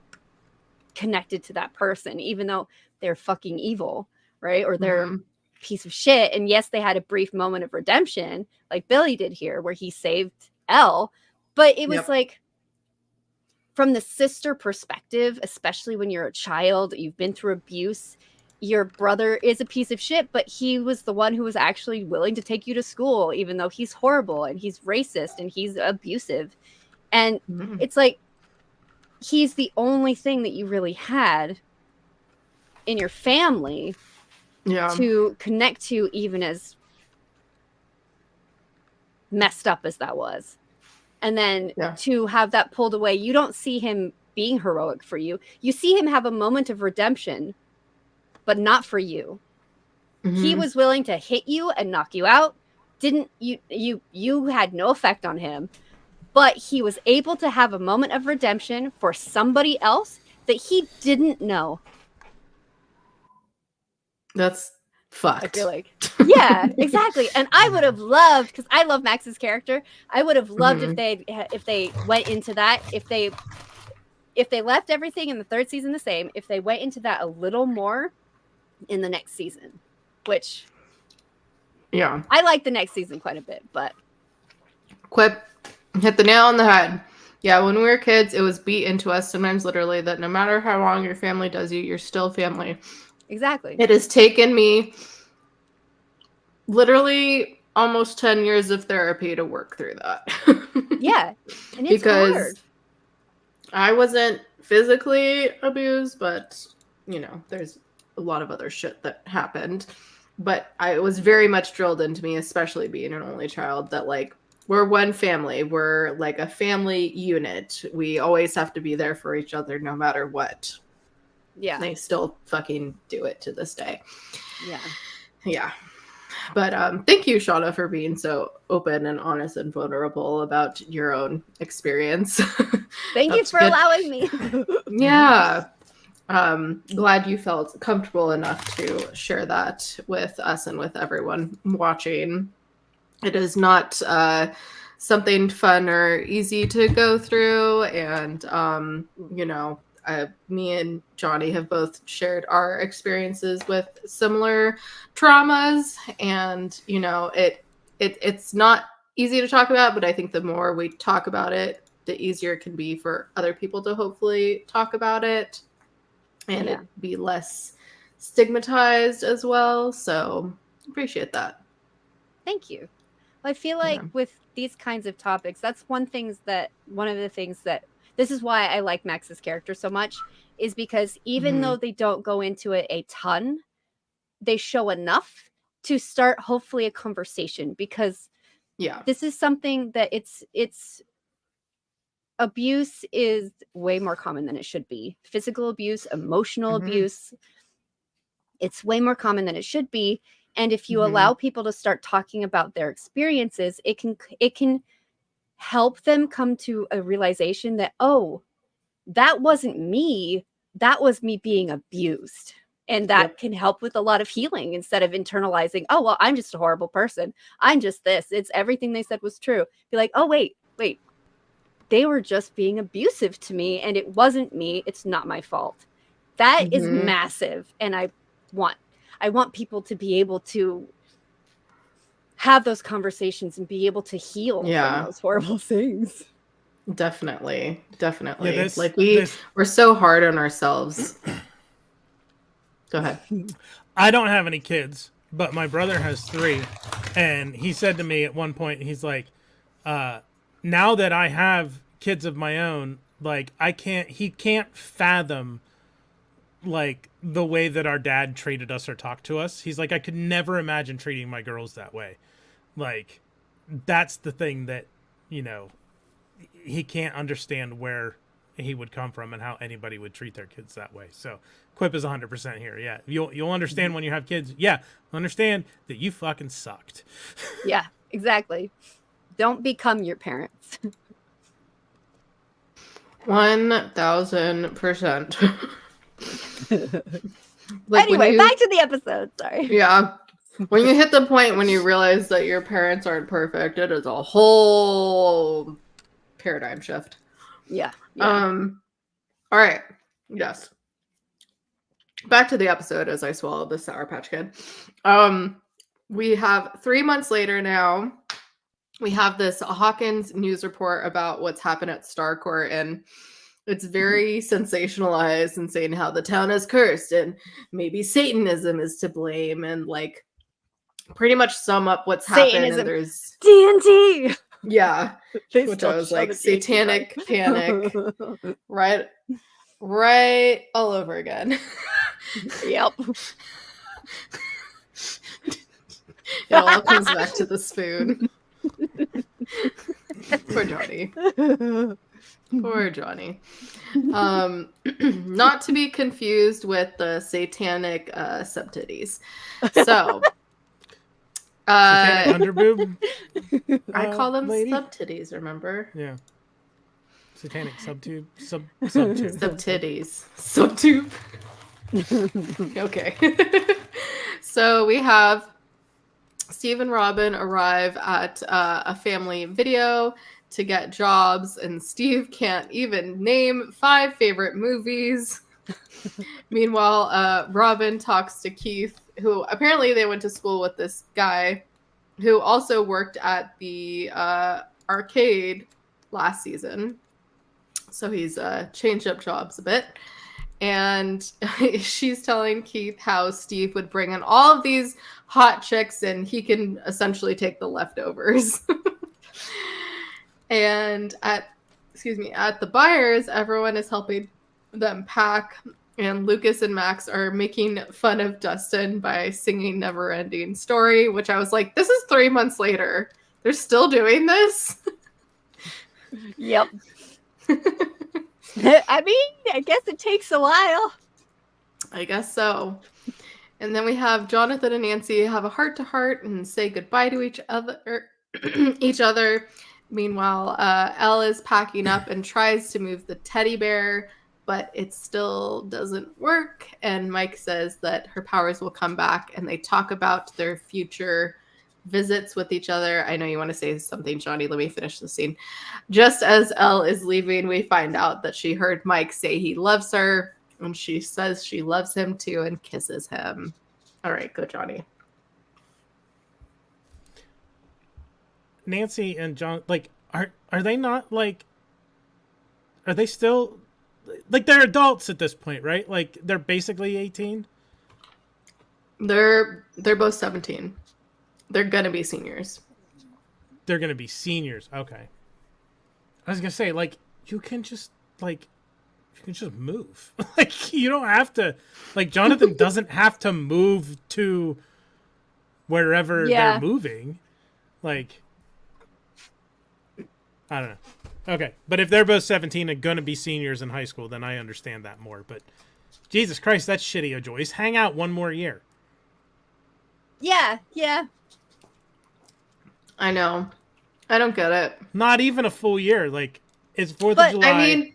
connected to that person, even though they're fucking evil, right? Or they're a piece of shit. And yes, they had a brief moment of redemption, like Billy did here, where he saved Elle. But it was like, from the sister perspective, especially when you're a child, you've been through abuse, your brother is a piece of shit, but he was the one who was actually willing to take you to school, even though he's horrible and he's racist and he's abusive. And it's like, he's the only thing that you really had in your family to connect to, even as messed up as that was. And then to have that pulled away, you don't see him being heroic for you. You see him have a moment of redemption, but not for you. He was willing to hit you and knock you out. You had no effect on him, but he was able to have a moment of redemption for somebody else that he didn't know. That's fucked. I feel like, yeah, exactly. And I would have loved, because I love Max's character, I would have loved if they went into that, if they left everything in the third season the same, if they went into that a little more in the next season, which I like the next season quite a bit. But Quip hit the nail on the head. Yeah, when we were kids, it was beat into us, sometimes literally, that no matter how long your family does you, you're still family. Exactly. It has taken me literally almost 10 years of therapy to work through that. Yeah. And it's hard. I wasn't physically abused, but, you know, there's a lot of other shit that happened. But it was very much drilled into me, especially being an only child, that, like, we're one family. We're like a family unit. We always have to be there for each other no matter what. Yeah. They still fucking do it to this day. Yeah. Yeah. But thank you, Seanna, for being so open and honest and vulnerable about your own experience. Thank you for allowing me. Yeah. Glad you felt comfortable enough to share that with us and with everyone watching. It is not something fun or easy to go through. And, you know, me and Johnny have both shared our experiences with similar traumas. And, you know, it's not easy to talk about, but I think the more we talk about it, the easier it can be for other people to hopefully talk about it. And it be less stigmatized as well. So appreciate that. Thank you. Well, I feel like with these kinds of topics, that's one of the things that this is why I like Max's character so much, is because even though they don't go into it a ton, they show enough to start hopefully a conversation, because this is something that it's abuse is way more common than it should be. Physical abuse, emotional abuse, it's way more common than it should be. And if you allow people to start talking about their experiences, it can help them come to a realization that, oh, that wasn't me, that was me being abused. And that can help with a lot of healing, instead of internalizing, oh, well, I'm just a horrible person, I'm just this, it's everything they said was true. Be like, oh, wait, they were just being abusive to me, and it wasn't me. It's not my fault. That is massive, and I want people to be able to have those conversations and be able to heal from those horrible things. Definitely. Yeah, like we're so hard on ourselves. Go ahead. I don't have any kids, but my brother has 3, and he said to me at one point, he's like, now that I have kids of my own, like he can't fathom like the way that our dad treated us or talked to us. He's like, I could never imagine treating my girls that way. Like, that's the thing that, you know, he can't understand where he would come from and how anybody would treat their kids that way. So Quip is 100% here. Yeah. You'll understand when you have kids. Yeah. Understand that you fucking sucked. Yeah, exactly. Don't become your parents. 1000%. Anyway, back to the episode. Sorry. Yeah. When you hit the point when you realize that your parents aren't perfect, it is a whole paradigm shift. Yeah. All right. Yes. Back to the episode as I swallowed the Sour Patch Kid. We have 3 months later now. We have this Hawkins news report about what's happened at Starcourt, and it's very sensationalized and saying how the town is cursed and maybe Satanism is to blame, and like pretty much sum up what's happened. And there's D&D. Yeah, which I was like, satanic panic, right all over again. Yep. It all comes back to the spoon. Poor Johnny. Poor Johnny. Not to be confused with the satanic sub-titties. So underboob. I call them lady? sub-titties, remember? Yeah. Satanic subtube. Sub-titties. Subtube. Okay. So we have Steve and Robin arrive at a family video to get jobs, and Steve can't even name 5 favorite movies. Meanwhile, Robin talks to Keith, who apparently they went to school with this guy who also worked at the arcade last season. So he's changed up jobs a bit. And she's telling Keith how Steve would bring in all of these hot chicks and he can essentially take the leftovers. And at the buyers, everyone is helping them pack. And Lucas and Max are making fun of Dustin by singing Never Ending Story, which I was like, this is 3 months later. They're still doing this? Yep. I mean, I guess it takes a while. I guess so. And then we have Jonathan and Nancy have a heart-to-heart and say goodbye to each other. Meanwhile, Elle is packing up and tries to move the teddy bear, but it still doesn't work. And Mike says that her powers will come back, and they talk about their future visits with each other. I know you want to say something, Johnny. Let me finish the scene. Just as Elle is leaving, we find out that she heard Mike say he loves her, and she says she loves him too and kisses him. All right, go, Johnny. Nancy and John, like, are they not, like, are they still, like, they're adults at this point, right? Like, they're basically 18? They're both 17. They're gonna be seniors. They're gonna be seniors. Okay. I was gonna say, like, you can just move. Like, you don't have to, like, Jonathan doesn't have to move to wherever they're moving. Like, I don't know. Okay. But if they're both 17 and gonna be seniors in high school, then I understand that more. But Jesus Christ, that's shitty, Joyce. Hang out one more year. Yeah. I know. I don't get it. Not even a full year. Like, it's 4th of July. I mean,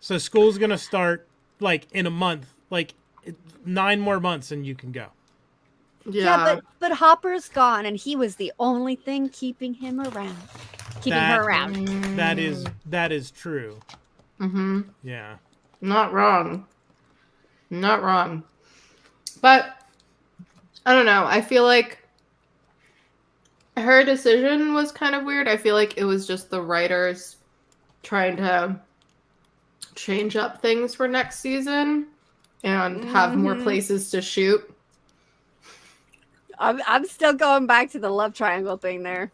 so school's going to start, like, in a month. Like, 9 more months and you can go. Yeah, but Hopper's gone and he was the only thing keeping him around. keeping her around. That is true. Mm-hmm. Yeah. Not wrong. Not wrong. But I don't know. I feel like her decision was kind of weird. I feel like it was just the writers trying to change up things for next season and have more places to shoot. I'm still going back to the love triangle thing there.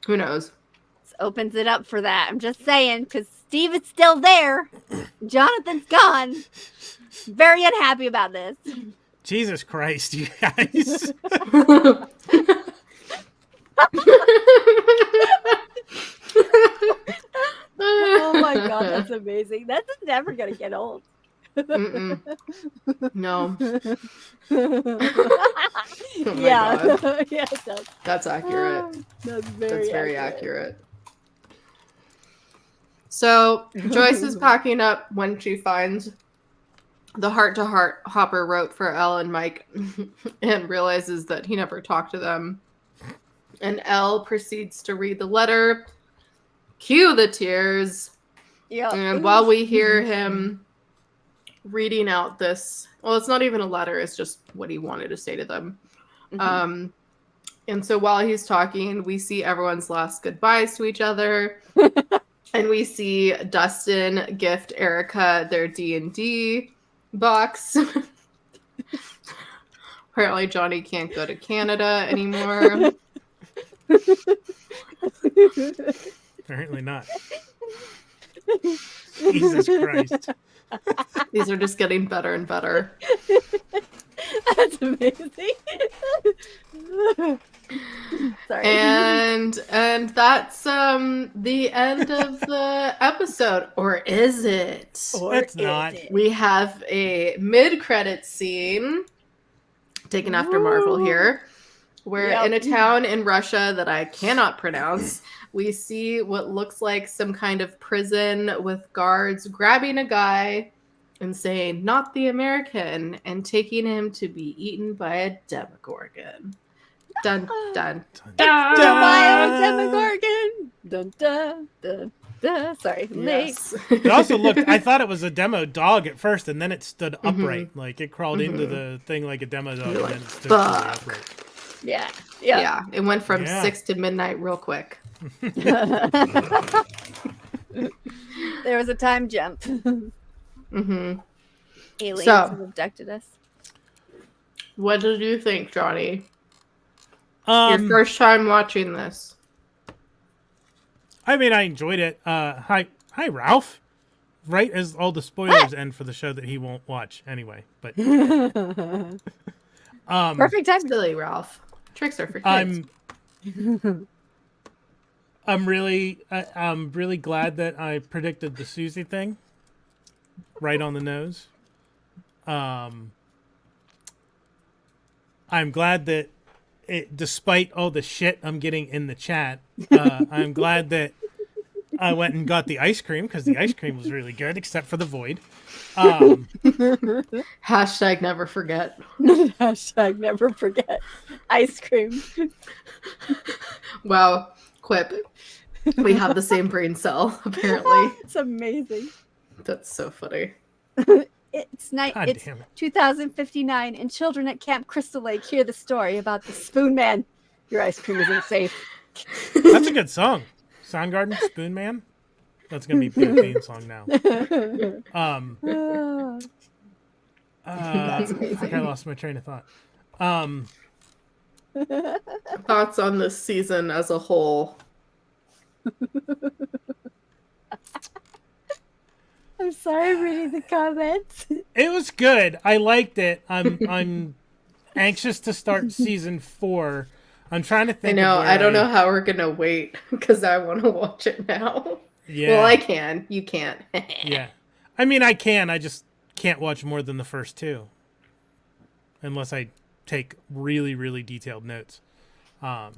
Who knows? This opens it up for that. I'm just saying, because Steve is still there. Jonathan's gone. Very unhappy about this. Jesus Christ, you guys. Oh my god, that's amazing. That's never gonna get old. No. Oh yeah. Yeah, it does. That's accurate. That's very accurate. So Joyce is packing up when she finds the heart-to-heart Hopper wrote for Elle and Mike and realizes that he never talked to them. And Elle proceeds to read the letter. Cue the tears. Yeah. And while we hear him reading out this, well, it's not even a letter, it's just what he wanted to say to them. Mm-hmm. And so while he's talking, we see everyone's last goodbyes to each other. And we see Dustin gift Erica their D&D box. Apparently Johnny can't go to Canada anymore. Apparently not. Jesus Christ. These are just getting better and better. That's amazing. Sorry. And that's the end of the episode. Or is it? It's not. We have a mid-credit scene taken after Marvel here. We're in a town in Russia that I cannot pronounce. We see what looks like some kind of prison with guards grabbing a guy and saying, "Not the American," and taking him to be eaten by a Demogorgon. Dun, dun, dun. Demogorgon. Dun, dun, dun, dun. Sorry, Yes. It also looked, I thought it was a demo dog at first, and then it stood upright. Like, it crawled into the thing like a demo dog, and then it stood fully upright. Yeah. It went from 6 to midnight real quick. There was a time jump. Mm-hmm. Aliens So, have abducted us. What did you think, Johnny? Your first time watching this. I mean, I enjoyed it. Hi, Ralph. Right as all the spoilers end for the show that he won't watch anyway. But Perfect time. Silly Ralph. Tricks are for kids. I'm really glad that I predicted the Susie thing right on the nose. I'm glad that despite all the shit I'm getting in the chat, I'm glad that I went and got the ice cream because the ice cream was really good, except for the void. Hashtag never forget. Hashtag never forget. Ice cream. Wow. Quip. We have the same brain cell, apparently. It's amazing. That's so funny. It's 2059, 2059, and children at Camp Crystal Lake hear the story about the Spoon Man. Your ice cream isn't safe. That's a good song. Soundgarden, Spoon Man. That's gonna be the theme song now. That's I think I amazing. lost my train of thought. Thoughts on this season as a whole? I'm sorry, reading the comments. It was good. I liked it. I'm anxious to start season 4. I'm trying to think. I know. I don't know how we're gonna wait because I want to watch it now. Yeah. Well, I can. You can't. Yeah. I mean, I can. I just can't watch more than the first 2, unless I take really, really detailed notes. No,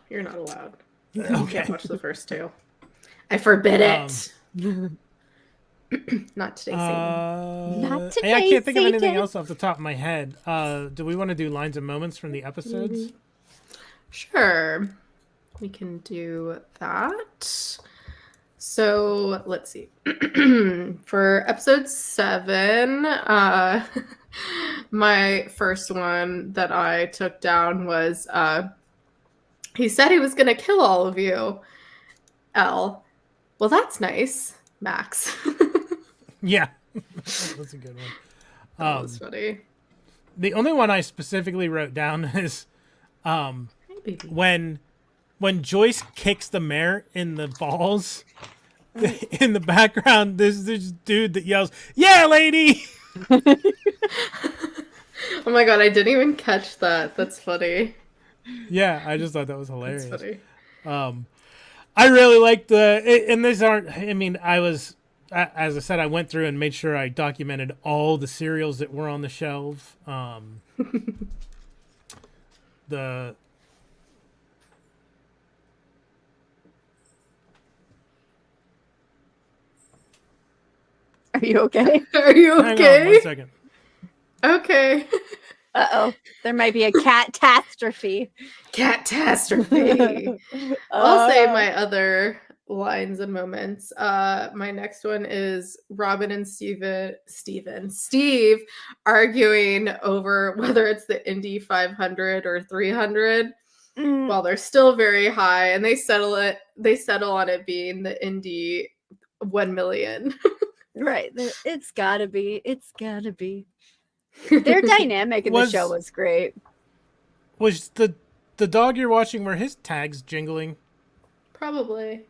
you're not allowed. Okay. You can't watch the first 2. I forbid it. Not today, Satan. Not today, I can't think of anything Satan. else off the top of my head. Do we want to do lines and moments from the episodes? Sure. We can do that. So let's see. For episode 7, my first one that I took down was he said he was going to kill all of you. L. Well, that's nice, Max. Yeah. That's a good one. That was funny. The only one I specifically wrote down is when Joyce kicks the mayor in the balls. In the background, there's this dude that yells, "Yeah, lady!" Oh my god, I didn't even catch that. That's funny. Yeah, I just thought that was hilarious. That's funny. I really liked and these aren't. I mean, as I said, I went through and made sure I documented all the cereals that were on the shelf. Are you okay? Are you okay? Hang on 1 second. Okay. Uh-oh. There might be a catastrophe. Catastrophe. I'll say my other lines and moments. My next one is Robin and Steve arguing over whether it's the Indy 500 or 300. While they're still very high, and they settle on it being the Indy 1 million. Right. It's gotta be. Their dynamic in the show was great. Was the dog you're watching, were his tags jingling? Probably.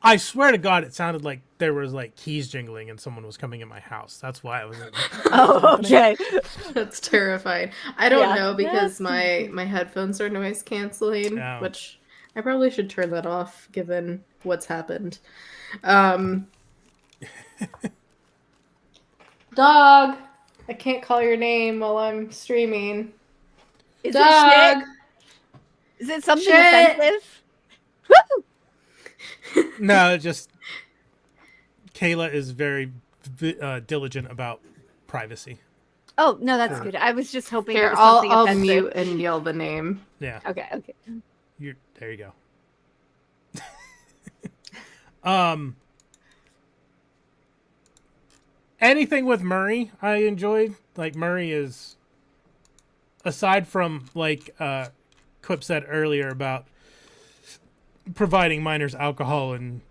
I swear to God, it sounded like there was like keys jingling and someone was coming in my house. That's why I was like, oh, okay. That's terrifying. I don't know because my headphones are noise canceling, which I probably should turn that off given what's happened. Dog, I can't call your name while I'm streaming. Is Dog. it shit? Is it something offensive? Woo! No, just Kayla is very diligent about privacy. Oh no, that's good. I was just hoping. Here, I'll mute and yell the name. Yeah. Okay. There you go. Anything with Murray, I enjoyed. Like Murray is, aside from like Quip said earlier about providing minors alcohol and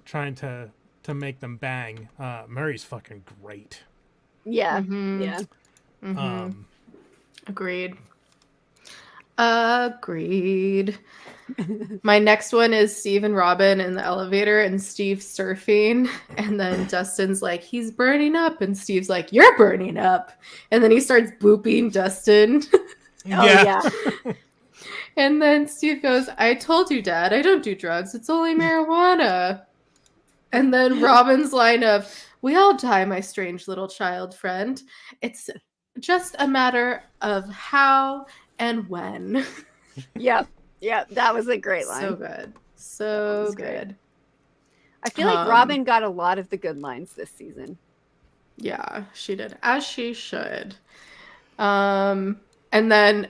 trying to make them bang. Murray's fucking great. Yeah. Mm-hmm. Yeah. Mm-hmm. Agreed. My next one is Steve and Robin in the elevator and Steve surfing. And then Dustin's like, he's burning up. And Steve's like, you're burning up. And then he starts booping Dustin. Yeah. And then Steve goes, I told you, Dad, I don't do drugs. It's only marijuana. And then Robin's line of, we all die, my strange little child friend. It's just a matter of how and when. Yep. That was a great line. So good. So good. I feel like Robin got a lot of the good lines this season. Yeah, she did. As she should. And then,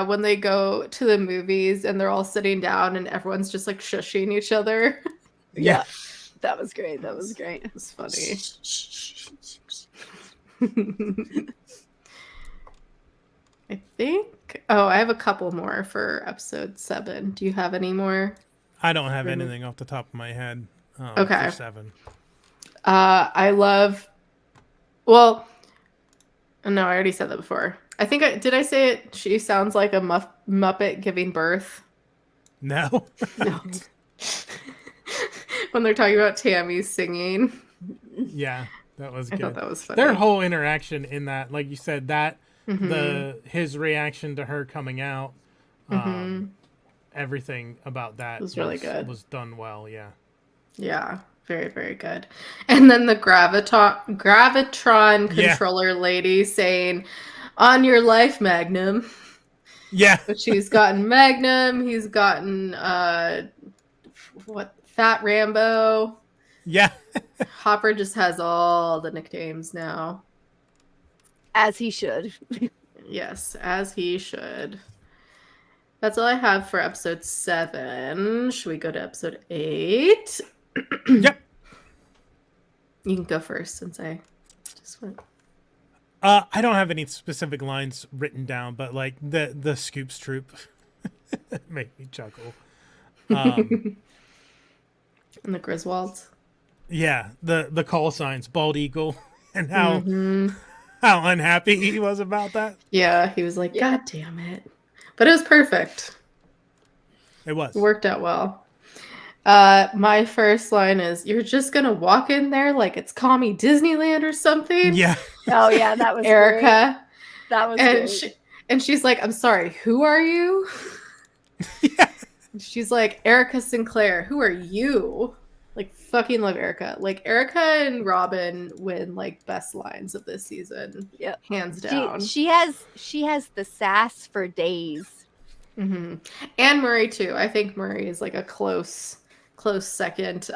when they go to the movies and they're all sitting down and everyone's just like shushing each other. Yeah. That was great. It was funny. I think. Oh, I have a couple more for episode 7. Do you have any more? I don't have anything off the top of my head. Okay. For 7. I love. Well, no, I already said that before. I think did I say it? She sounds like a Muppet giving birth. No. No. When they're talking about Tammy singing. Yeah, that was good. I thought that was funny. Their whole interaction in that, like you said, that Mm-hmm. his reaction to her coming out, everything about that was really good. Was done well. Yeah. Yeah, very, very good. And then the Gravitron controller lady saying, "On your life, Magnum." Yeah. But she's gotten Magnum. He's gotten Fat Rambo. Yeah. Hopper just has all the nicknames now. As he should. Yes, as he should. That's all I have for episode 7. Should we go to episode 8? Yep. You can go first since I just went. I don't have any specific lines written down, but like the Scoops troop made me chuckle. And the Griswolds. Yeah, the call signs, bald eagle, and how unhappy he was about that. Yeah, he was like, God damn it. But it was perfect. It was. It worked out well. My first line is, "You're just gonna walk in there like it's Call Me Disneyland or something?" Yeah. Oh yeah, that was Erica. Great. That was great. And she's like, "I'm sorry, who are you?" Yeah. She's like, "Erica Sinclair, who are you?" Like, fucking love Erica. Like, Erica and Robin win like best lines of this season. Yep, hands down. She has the sass for days. Mm-hmm. And Murray too. I think Murray is like a close second.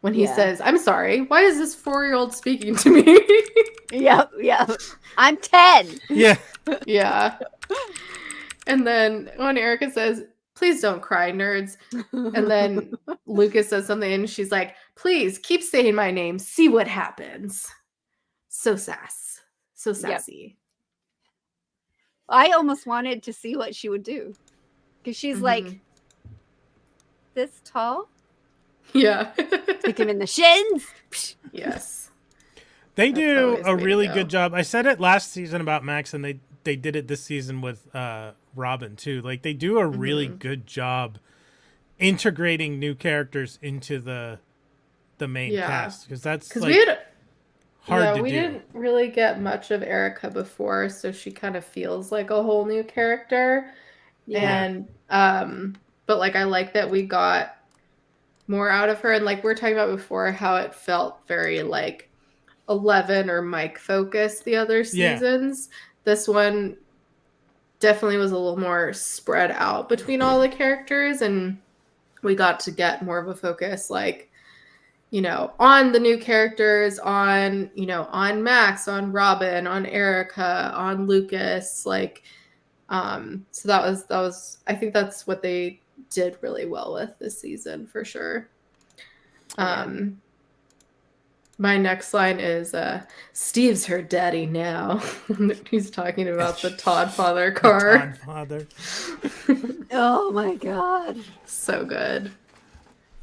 When he says, "I'm sorry, why is this 4-year-old speaking to me?" Yep. I'm 10. Yeah. Yeah. And then when Erica says, "Please don't cry, nerds," and then Lucas says something and she's like, "Please keep saying my name. See what happens." So sassy. I almost wanted to see what she would do. Because she's like this tall. Yeah. Kick him in the shins. Yes. They do a really good job. I said it last season about Max, and they did it this season with Robin too. Like, they do a really good job integrating new characters into the main cast, because that's like hard to do. We didn't really get much of Erica before, so she kind of feels like a whole new character. And but like, I like that we got more out of her, and like we were talking about before, how it felt very like 11 or Mike focused the other seasons. This one definitely was a little more spread out between all the characters, and we got to get more of a focus, like, you know, on the new characters, on, you know, on Max, on Robin, on Erica, on Lucas, like, so that was I think that's what they did really well with this season for sure. My next line is, "Steve's her daddy now." He's talking about the Todd Father car. Todd Father. Oh my god. So good.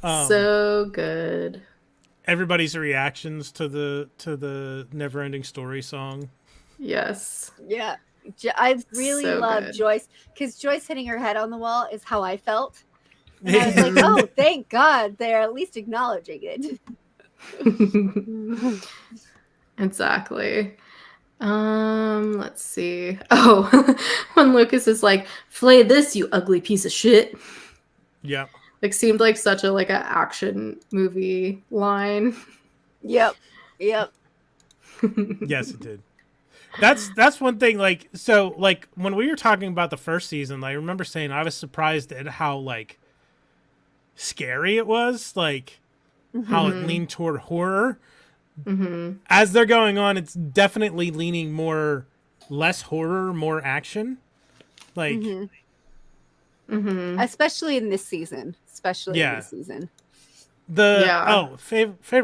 So good. Everybody's reactions to the Never Ending Story song. Yes. Yeah. I really love Joyce, because Joyce hitting her head on the wall is how I felt. And I was like, oh, thank God they're at least acknowledging it. Exactly. Let's see. Oh, when Lucas is like, "Flay this, you ugly piece of shit." Yeah. Like, seemed like such a like an action movie line. Yep. Yes, it did. That's one thing. Like, so like when we were talking about the first season, I remember saying I was surprised at how like scary it was, like how it leaned toward horror. As they're going on, it's definitely leaning less horror, more action. Like, especially in this season. Favorite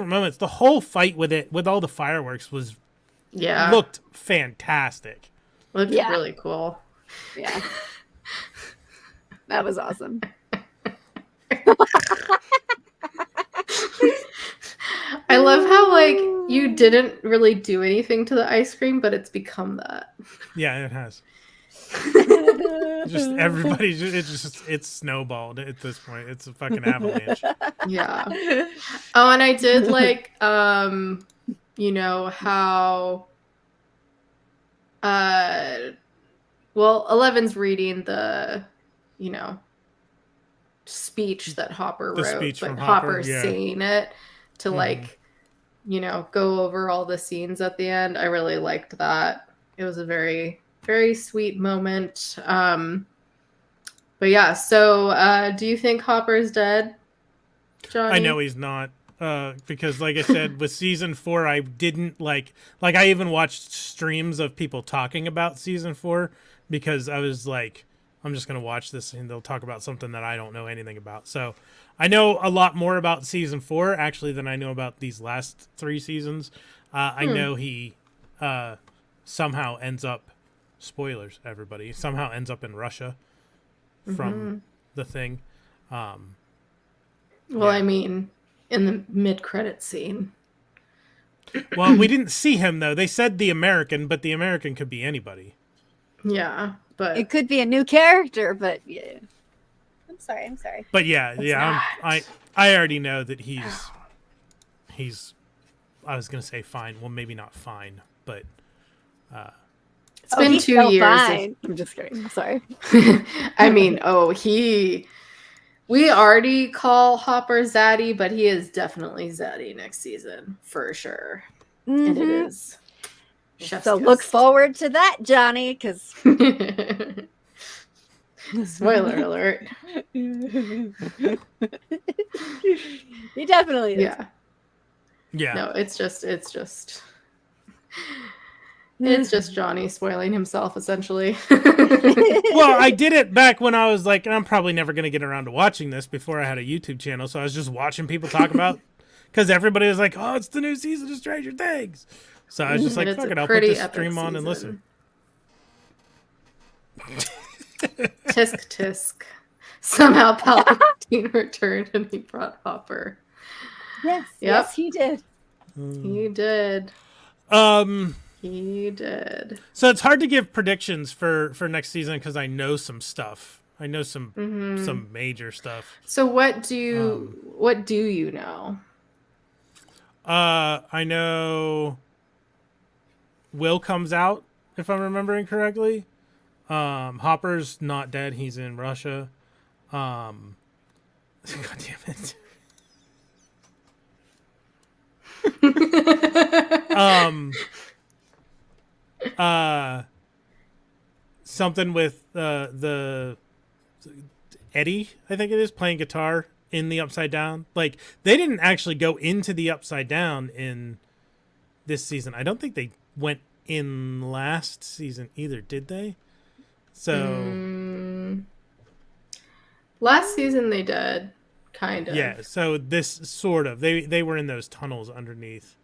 moments. The whole fight with all the fireworks looked fantastic. Looked really cool. Yeah. That was awesome. I love how like you didn't really do anything to the ice cream, but it's become that. Yeah, it has. Just everybody, it's snowballed at this point. It's a fucking avalanche. Yeah. Oh, and I did like, you know, how, well, Eleven's reading the, you know, speech that Hopper wrote, but Hopper's saying it to like, you know, go over all the scenes at the end. I really liked that. It was a very, very sweet moment. But yeah, so do you think Hopper's dead, Johnny? I know he's not. Because like I said, with season 4, I didn't like I even watched streams of people talking about season 4 because I was like, I'm just going to watch this and they'll talk about something that I don't know anything about. So I know a lot more about season 4 actually than I know about these last 3 seasons. I know he somehow ends up, spoilers everybody, somehow ends up in Russia from the thing. Well, I mean, in the mid-credit scene. Well, we didn't see him though. They said the American, but the American could be anybody. Yeah, but it could be a new character, but yeah. I'm sorry. But yeah, I already know that he's I was gonna say fine. Well, maybe not fine, but it's been 2 years. I'm just kidding. I'm sorry. I mean, we already call Hopper Zaddy, but he is definitely Zaddy next season for sure. And it is. So look forward to that, Johnny, because spoiler alert. He definitely is. Yeah. No, it's just Johnny spoiling himself, essentially. Well, I did it back when I was like, I'm probably never going to get around to watching this before I had a YouTube channel. So I was just watching people talk about, because everybody was like, oh, it's the new season of Stranger Things. So I was just like, fuck it, I'll put this stream on and listen. Tisk tisk. Somehow Palpatine returned and he brought Hopper. Yes, he did. He did. He did. So it's hard to give predictions for next season because I know some stuff. I know some major stuff. So what do you know? I know Will comes out, if I'm remembering correctly. Hopper's not dead, he's in Russia. God damn it. Something with the Eddie, I think it is, playing guitar in the Upside Down. Like, they didn't actually go into the Upside Down in this season. I don't think they went in last season either, did they? So last season they did, kind of. Yeah, so this sort of they were in those tunnels underneath.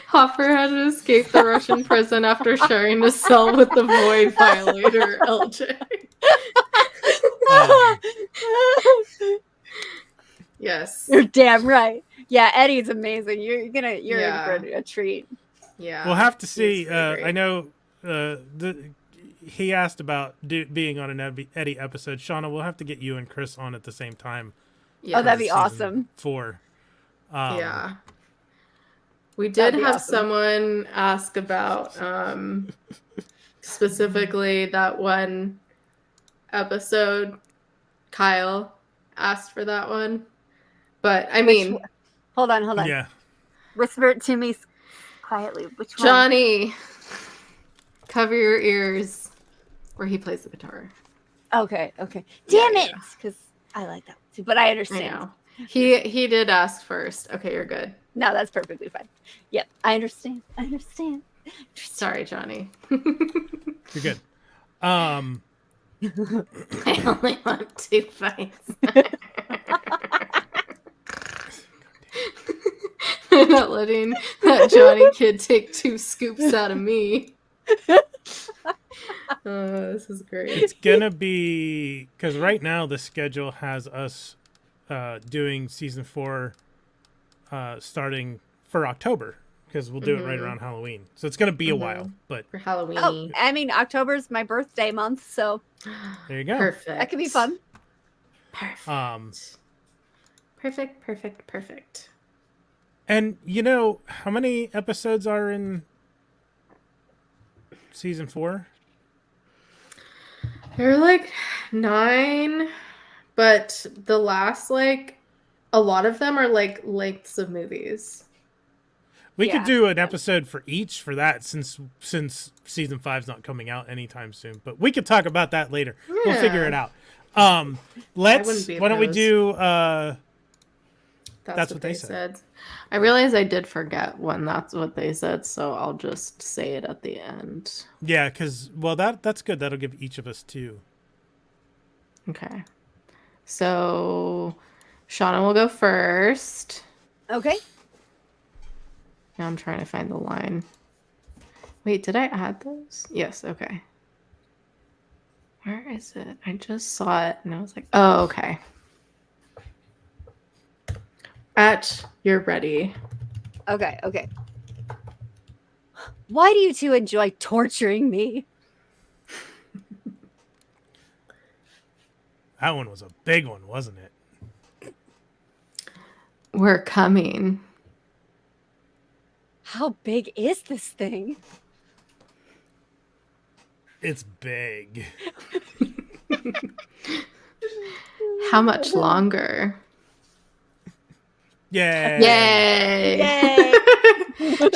Hopper had to escape the Russian prison after sharing a cell with the Void Violator, LJ. Yes. You're damn right. Yeah, Eddie's amazing. You're in for a treat. Yeah. We'll have to see. I know he asked about being on an Eddie episode. Seanna, we'll have to get you and Chris on at the same time. Yeah. Oh, that'd be awesome. 4. Yeah. We did have someone ask about specifically that one episode. Kyle asked for that one. But, I mean... Hold on. Yeah. Whisper it to me quietly. Which one? Johnny, cover your ears, where he plays the guitar. Okay. Damn it! Because I like that too, but I understand. I know. He did ask first. Okay, you're good. No, that's perfectly fine. Yep, I understand. Sorry, Johnny. You're good. I only want 2 fights. I'm not letting that Johnny kid take 2 scoops out of me. This is great. It's gonna be because right now the schedule has us doing season 4 starting for October, because we'll do it right around Halloween. So it's gonna be a while, but for Halloween. Oh, I mean, October's my birthday month, so there you go. Perfect. That could be fun. Perfect. And you know how many episodes are in season 4? There are like 9, but the last, like, a lot of them are like lengths of movies. We could do an episode for each for that, since season 5's not coming out anytime soon. But we could talk about that later. Yeah. We'll figure it out. Why don't we do the That's what they said. I realize I did forget when that's what they said, so I'll just say it at the end. Yeah, because, well, that's good. That'll give each of us 2. Okay. So, Seanna will go first. Okay. Now I'm trying to find the line. Wait, did I add those? Yes, okay. Where is it? I just saw it and I was like, oh, okay. You're ready. Okay. Why do you 2 enjoy torturing me? That one was a big one, wasn't it? We're coming. How big is this thing? It's big. How much longer? Yay! Yay!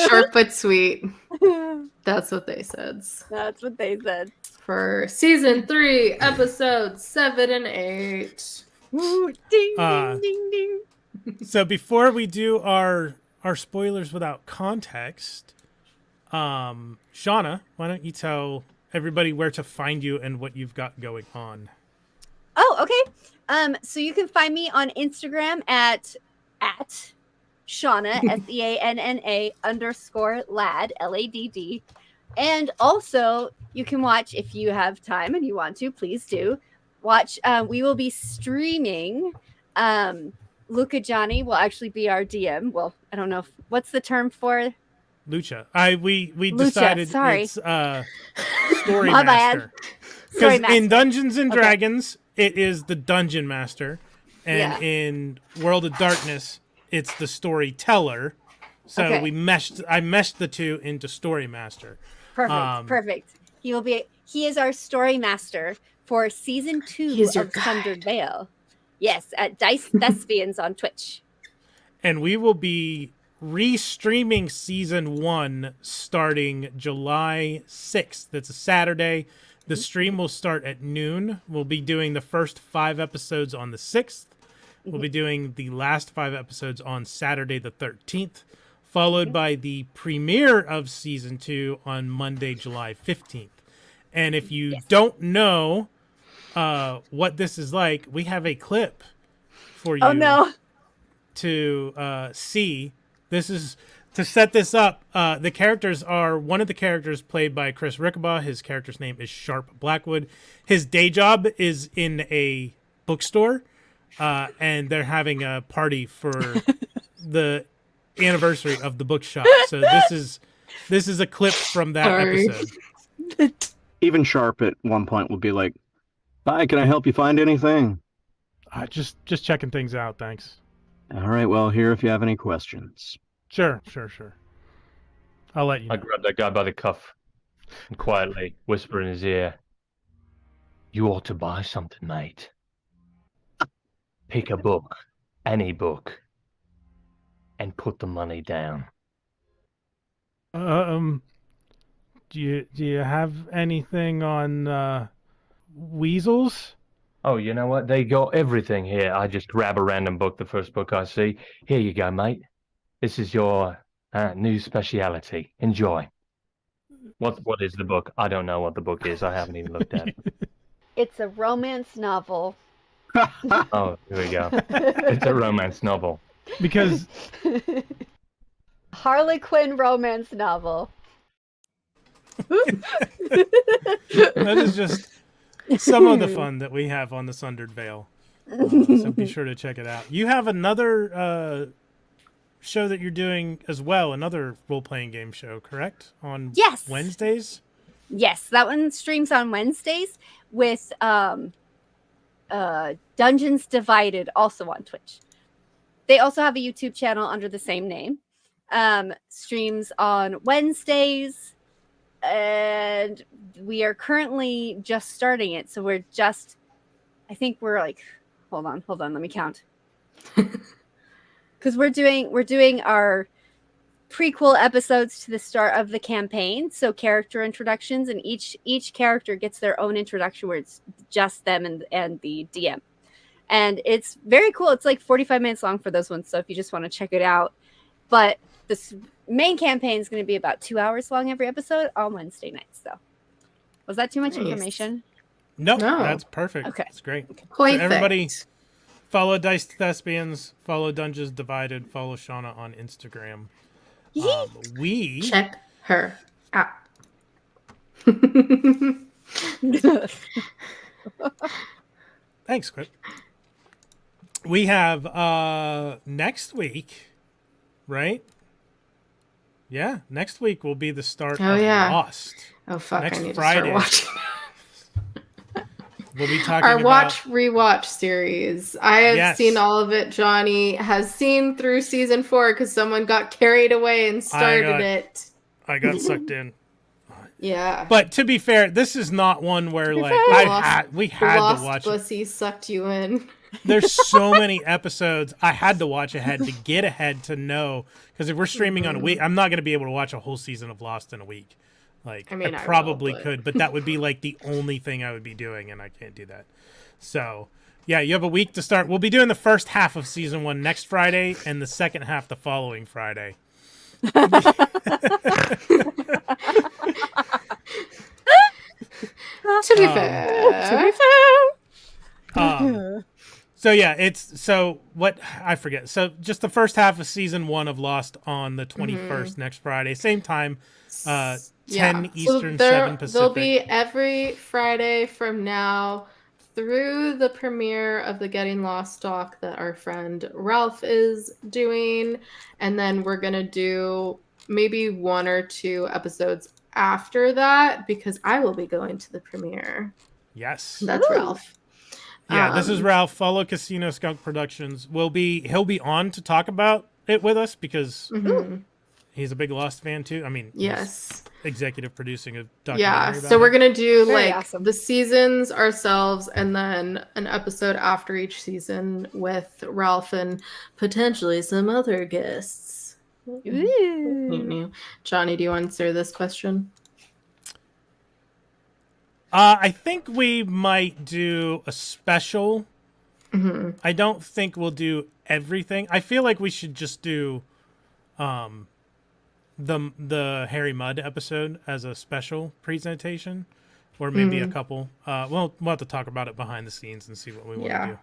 Short but sweet. That's what they said. That's what they said. For season 3, episodes 7 and 8. Ooh, ding, ding, ding, ding. So before we do our spoilers without context, Seanna, why don't you tell everybody where to find you and what you've got going on? Oh, okay. So you can find me on Instagram at Seanna, SEANNA _lad, LADD. And also you can watch, if you have time and you want to, please do watch. We will be streaming. Luca Johnny will actually be our DM. Well, I don't know what's the term for Lucha. We decided sorry. It's Story Master. Because in Dungeons and Dragons, it is the Dungeon Master. And in World of Darkness, it's the Storyteller. So I meshed the 2 into Story Master. Perfect. He is our Story Master for season 2 of Thundered Veil. Yes, at Diced Thespians on Twitch. And we will be re-streaming season 1 starting July 6th. That's a Saturday. The stream will start at noon. We'll be doing the first 5 episodes on the 6th. We'll be doing the last 5 episodes on Saturday the 13th, followed by the premiere of season 2 on Monday, July 15th. And if you don't know what this is like, we have a clip for you to see. This is to set this up. The characters are, one of the characters played by Chris Rickabaugh. His character's name is Sharp Blackwood. His day job is in a bookstore, and they're having a party for the anniversary of the bookshop. So this is a clip from that episode. Even Sharp at one point will be like, "Hi, can I help you find anything?" Just checking things out, thanks. All right, well, here if you have any questions. Sure. I'll let you know. I grabbed that guy by the cuff and quietly whisper in his ear, "You ought to buy something, mate. Pick a book, any book, and put the money down." Do you have anything on weasels? Oh, you know what? They got everything here. I just grab a random book, the first book I see. Here you go, mate. This is your new speciality. Enjoy. What is the book? I don't know what the book is. I haven't even looked at it. It's a romance novel. Oh, here we go. It's a romance novel. Because Harlequin romance novel. that is just some of the fun that we have on the Sundered Veil. So be sure to check it out. You have another show that you're doing as well, another role-playing game show, correct? On Wednesdays? Yes, that one streams on Wednesdays with Dungeons Divided, also on Twitch. They also have a YouTube channel under the same name. Streams on Wednesdays, and we are currently just starting it. So I think we're like, hold on, let me count. Because we're doing our prequel episodes to the start of the campaign, so character introductions, and each character gets their own introduction where it's just them and the DM. and it's very cool. It's like 45 minutes long for those ones, so if you just want to check it out. But this main campaign is going to be about 2 hours long every episode on Wednesday nights, though. Was that too much information? No, that's perfect. Okay. It's great. So everybody follow Diced Thespians, follow Dungeons Divided, follow Seanna on Instagram. We check her out. Thanks, Quip. We have next week, right? Yeah, next week will be the start of Lost. Oh fuck! Next I need Friday. to start watching. We'll be talking our about rewatch series. I have seen all of it. Johnny has seen through season 4 because someone got carried away and started it. I got sucked in. Yeah. But to be fair, this is not one where like we had to watch Pussy sucked you in. There's so many episodes. I had to watch ahead to get ahead to know, because if we're streaming on a week, I'm not going to be able to watch a whole season of Lost in a week. Like, I probably could, but that would be like the only thing I would be doing, and I can't do that. So, yeah, you have a week to start. We'll be doing the first half of season 1 next Friday, and the second half the following Friday. To be fair. So yeah, what I forget. So just the first half of season 1 of Lost on the 21st next Friday, same time, 10 Eastern, 7 Pacific. There'll be every Friday from now through the premiere of the Getting Lost doc that our friend Ralph is doing, and then we're gonna do maybe 1 or 2 episodes after that because I will be going to the premiere. Yes, that's Ralph. Yeah, this is Ralph. Follow Casino Skunk Productions. He'll be on to talk about it with us because he's a big Lost fan too. I mean, yes, executive producing a documentary. Yeah, so we're gonna do the seasons ourselves, and then an episode after each season with Ralph and potentially some other guests. Ooh. Johnny, do you answer this question? I think we might do a special. I don't think we'll do everything. I feel like we should just do the Harry Mudd episode as a special presentation, or maybe a couple. We'll have to talk about it behind the scenes and see what we want to do.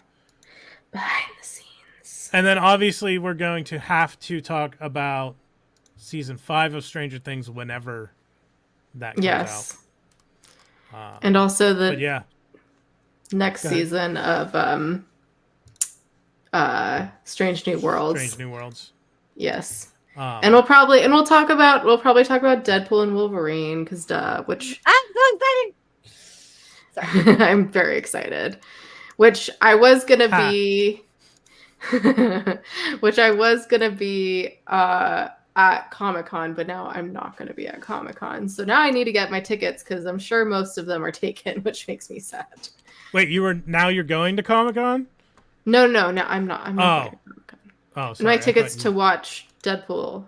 Behind the scenes. And then obviously we're going to have to talk about season 5 of Stranger Things whenever that comes out. And also the next season of Strange New Worlds. Strange New Worlds. Yes. And we'll probably talk about Deadpool and Wolverine because which I'm so excited. Sorry. I'm very excited. Which I was gonna be at Comic-Con, but now I'm not going to be at Comic-Con. So now I need to get my tickets because I'm sure most of them are taken, which makes me sad. Wait, you're going to Comic-Con? No, I'm not. I'm not going to Comic-Con. Oh, sorry. My tickets to watch Deadpool.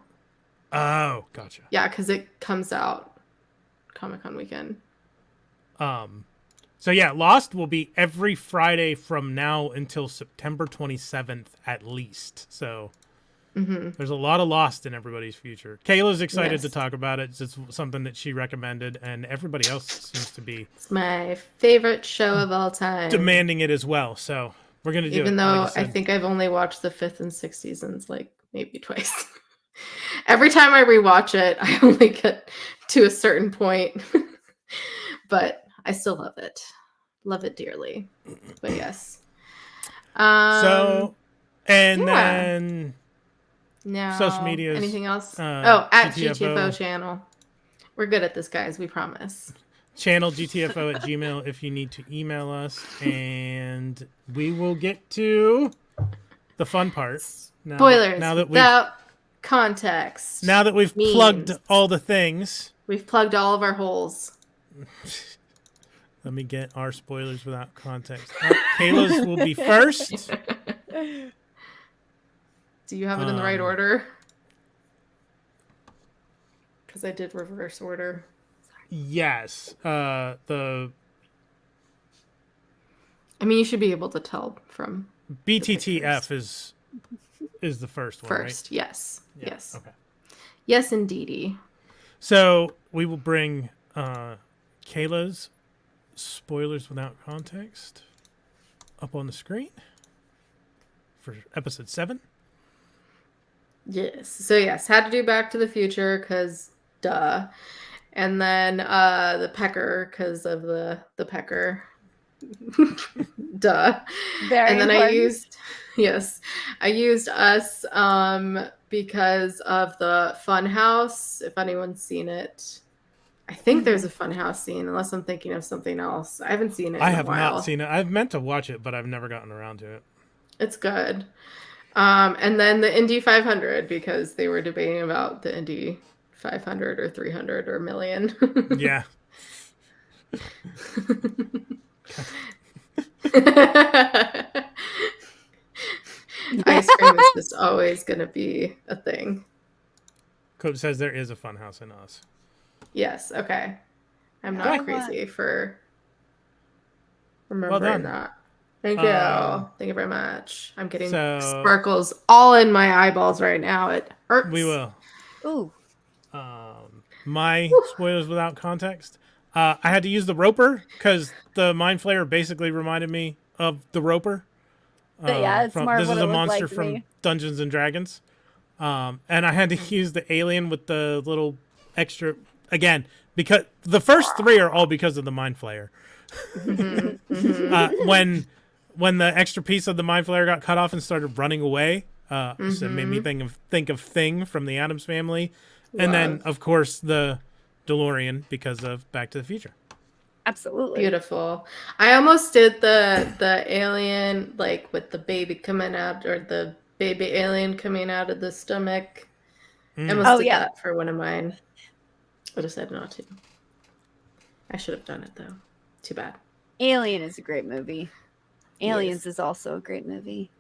Oh, gotcha. Yeah, because it comes out Comic-Con weekend. So yeah, Lost will be every Friday from now until September 27th at least. So there's a lot of Lost in everybody's future. Kayla's excited to talk about it. It's something that she recommended, and everybody else seems to be. It's my favorite show of all time. Demanding it as well. So we're going to do it. Even though I think I've only watched the 5th and 6th seasons like maybe twice. Every time I rewatch it, I only get to a certain point. But I still love it. Love it dearly. But yes. Then... No. Social media. Anything else? At GTFO channel. We're good at this, guys. We promise. Channel GTFO@gmail if you need to email us, and we will get to the fun part. Spoilers. Without context. Now that we've plugged all the things. We've plugged all of our holes. Let me get our spoilers without context. Kayla's will be first. Do you have it in the right order? Because I did reverse order. Yes. I mean, you should be able to tell from BTTF is the first one, first, right? yes. Yeah. Yes. Okay. Yes, indeedy. So we will bring Kayla's spoilers without context up on the screen for episode 7. Yes. So yes, had to do Back to the Future because duh. And then the Pecker because of the Pecker. Duh. Very and then important. I used Us because of the Funhouse. If anyone's seen it, I think there's a Funhouse scene, unless I'm thinking of something else. I haven't seen it in I a have while. not seen it. I've meant to watch it, but I've never gotten around to it. It's good. And then the Indy 500 because they were debating about the Indy 500 or 300 or million. Yeah. Ice cream is just always going to be a thing. Cope says there is a Funhouse in Us. Yes, okay. I'm not crazy for remembering that. Thank you. Thank you very much. I'm getting sparkles all in my eyeballs right now. It hurts. We will. Ooh. My spoilers without context. I had to use the Roper because the Mind Flayer basically reminded me of the Roper. Yeah, it's more this what is it a looked monster like to from me. Dungeons and Dragons. And I had to use the alien with the little extra again because the first 3 are all because of the Mind Flayer. When the extra piece of the Mind Flayer got cut off and started running away, so it made me think of Thing from the Addams Family, and then of course the DeLorean because of Back to the Future. Absolutely. Beautiful. I almost did the alien like with the baby coming out or the baby alien coming out of the stomach. I almost did that for one of mine. I decided not to. I should have done it though. Too bad. Alien is a great movie. Aliens is also a great movie.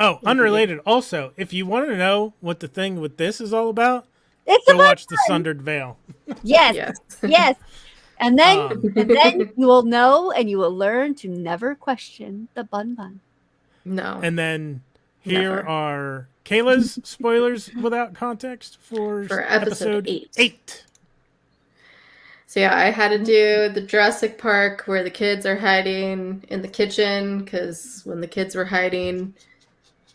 Oh, unrelated. Also, if you want to know what the thing with this is all about, go watch The Sundered Veil. Yes. Yes. And then you will know and you will learn to never question the bun bun. No. And then here are Kayla's spoilers without context for episode 8. So yeah, I had to do the Jurassic Park where the kids are hiding in the kitchen because when the kids were hiding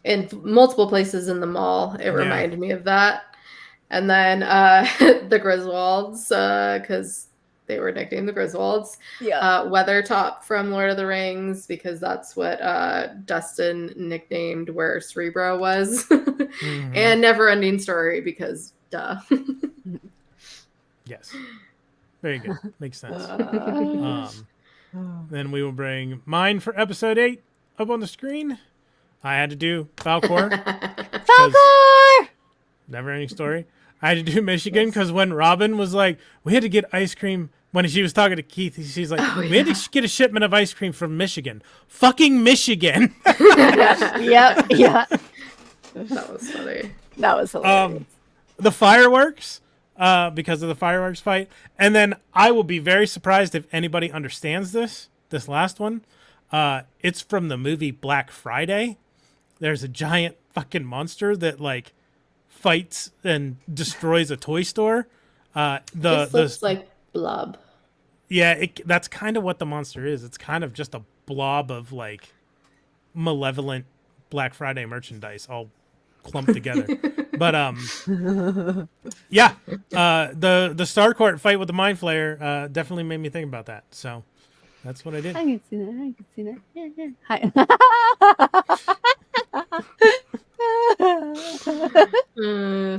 in multiple places in the mall, it reminded me of that. And then the Griswolds because they were nicknamed the Griswolds. Yeah. Weathertop from Lord of the Rings because that's what Dustin nicknamed where Cerebro was. And Neverending Story because duh. Yes. Very good. Makes sense. Then we will bring mine for episode 8 up on the screen. I had to do Falcor. Falcor! Never-ending Story. I had to do Michigan because when Robin was like, we had to get ice cream. When she was talking to Keith, she's like, we had to get a shipment of ice cream from Michigan. Fucking Michigan. Yeah. That was funny. That was hilarious. The fireworks. Because of the fireworks fight. And then I will be very surprised if anybody understands this last one. It's from the movie Black Friday. There's a giant fucking monster that like fights and destroys a toy store. This looks like Blob. Yeah, that's kind of what the monster is. It's kind of just a blob of like malevolent Black Friday merchandise all clumped together. But the Starcourt fight with the Mind Flayer definitely made me think about that. So that's what I did. I can see that. Yeah. Hi.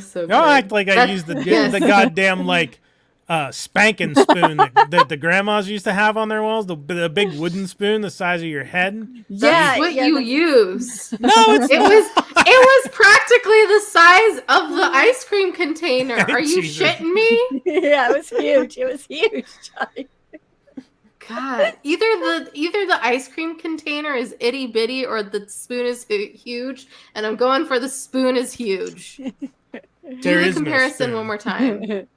So Don't act like I used the goddamn like spanking spoon that the grandmas used to have on their walls, the big wooden spoon the size of your head. That's what you use. No, it was practically the size of the ice cream container. Are you shitting me? Yeah, it was huge. It was huge, Johnny. God, either the ice cream container is itty bitty or the spoon is huge, and I'm going for the spoon is huge. Do the comparison one more time.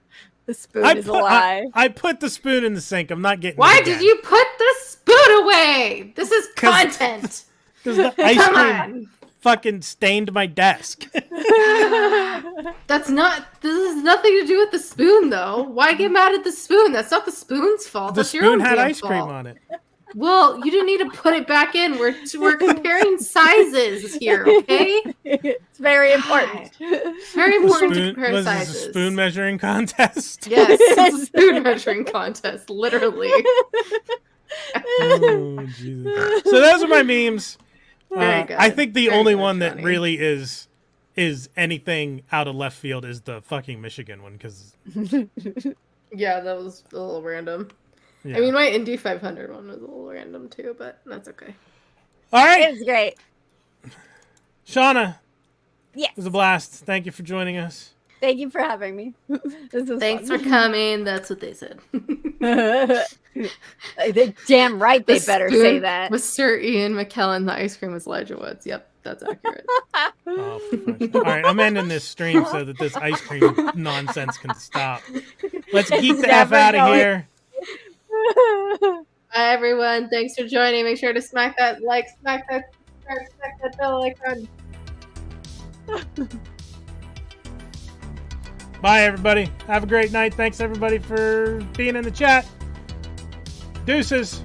The spoon is a lie. I put the spoon in the sink. I'm not getting. Why did you put the spoon it away. This is content. Because the ice cream fucking stained my desk. This has nothing to do with the spoon, though. Why get mad at the spoon? That's not the spoon's fault. The That's your spoon own had damn ice cream fault. on it. Well, you didn't need to put it back in. We're comparing sizes here, okay? It's very important. It's very important to compare Was sizes. this a spoon measuring contest? Yes, it's a spoon measuring contest, literally. Oh, Jesus. So those are my memes. Very good. I think the Very only good, one Johnny. that really is anything out of left field is the fucking Michigan one, because Yeah, that was a little random. yeah. I mean, my Indy 500 one was a little random too, but that's okay. All right, It was great. Shauna, Yes. it was a blast. Thank you for joining us. Thank you for having me. This was Thanks fun. for coming. That's what they said. They damn right they better say that. Mr. Ian McKellen, the ice cream was Elijah Woods. Yep, that's accurate. Oh, all right, I'm ending this stream so that this ice cream nonsense can stop. Let's geek the F Never out of going. here. Bye, everyone. Thanks for joining. Make sure to smack that bell icon. Bye, everybody. Have a great night. Thanks, everybody, for being in the chat. Deuces.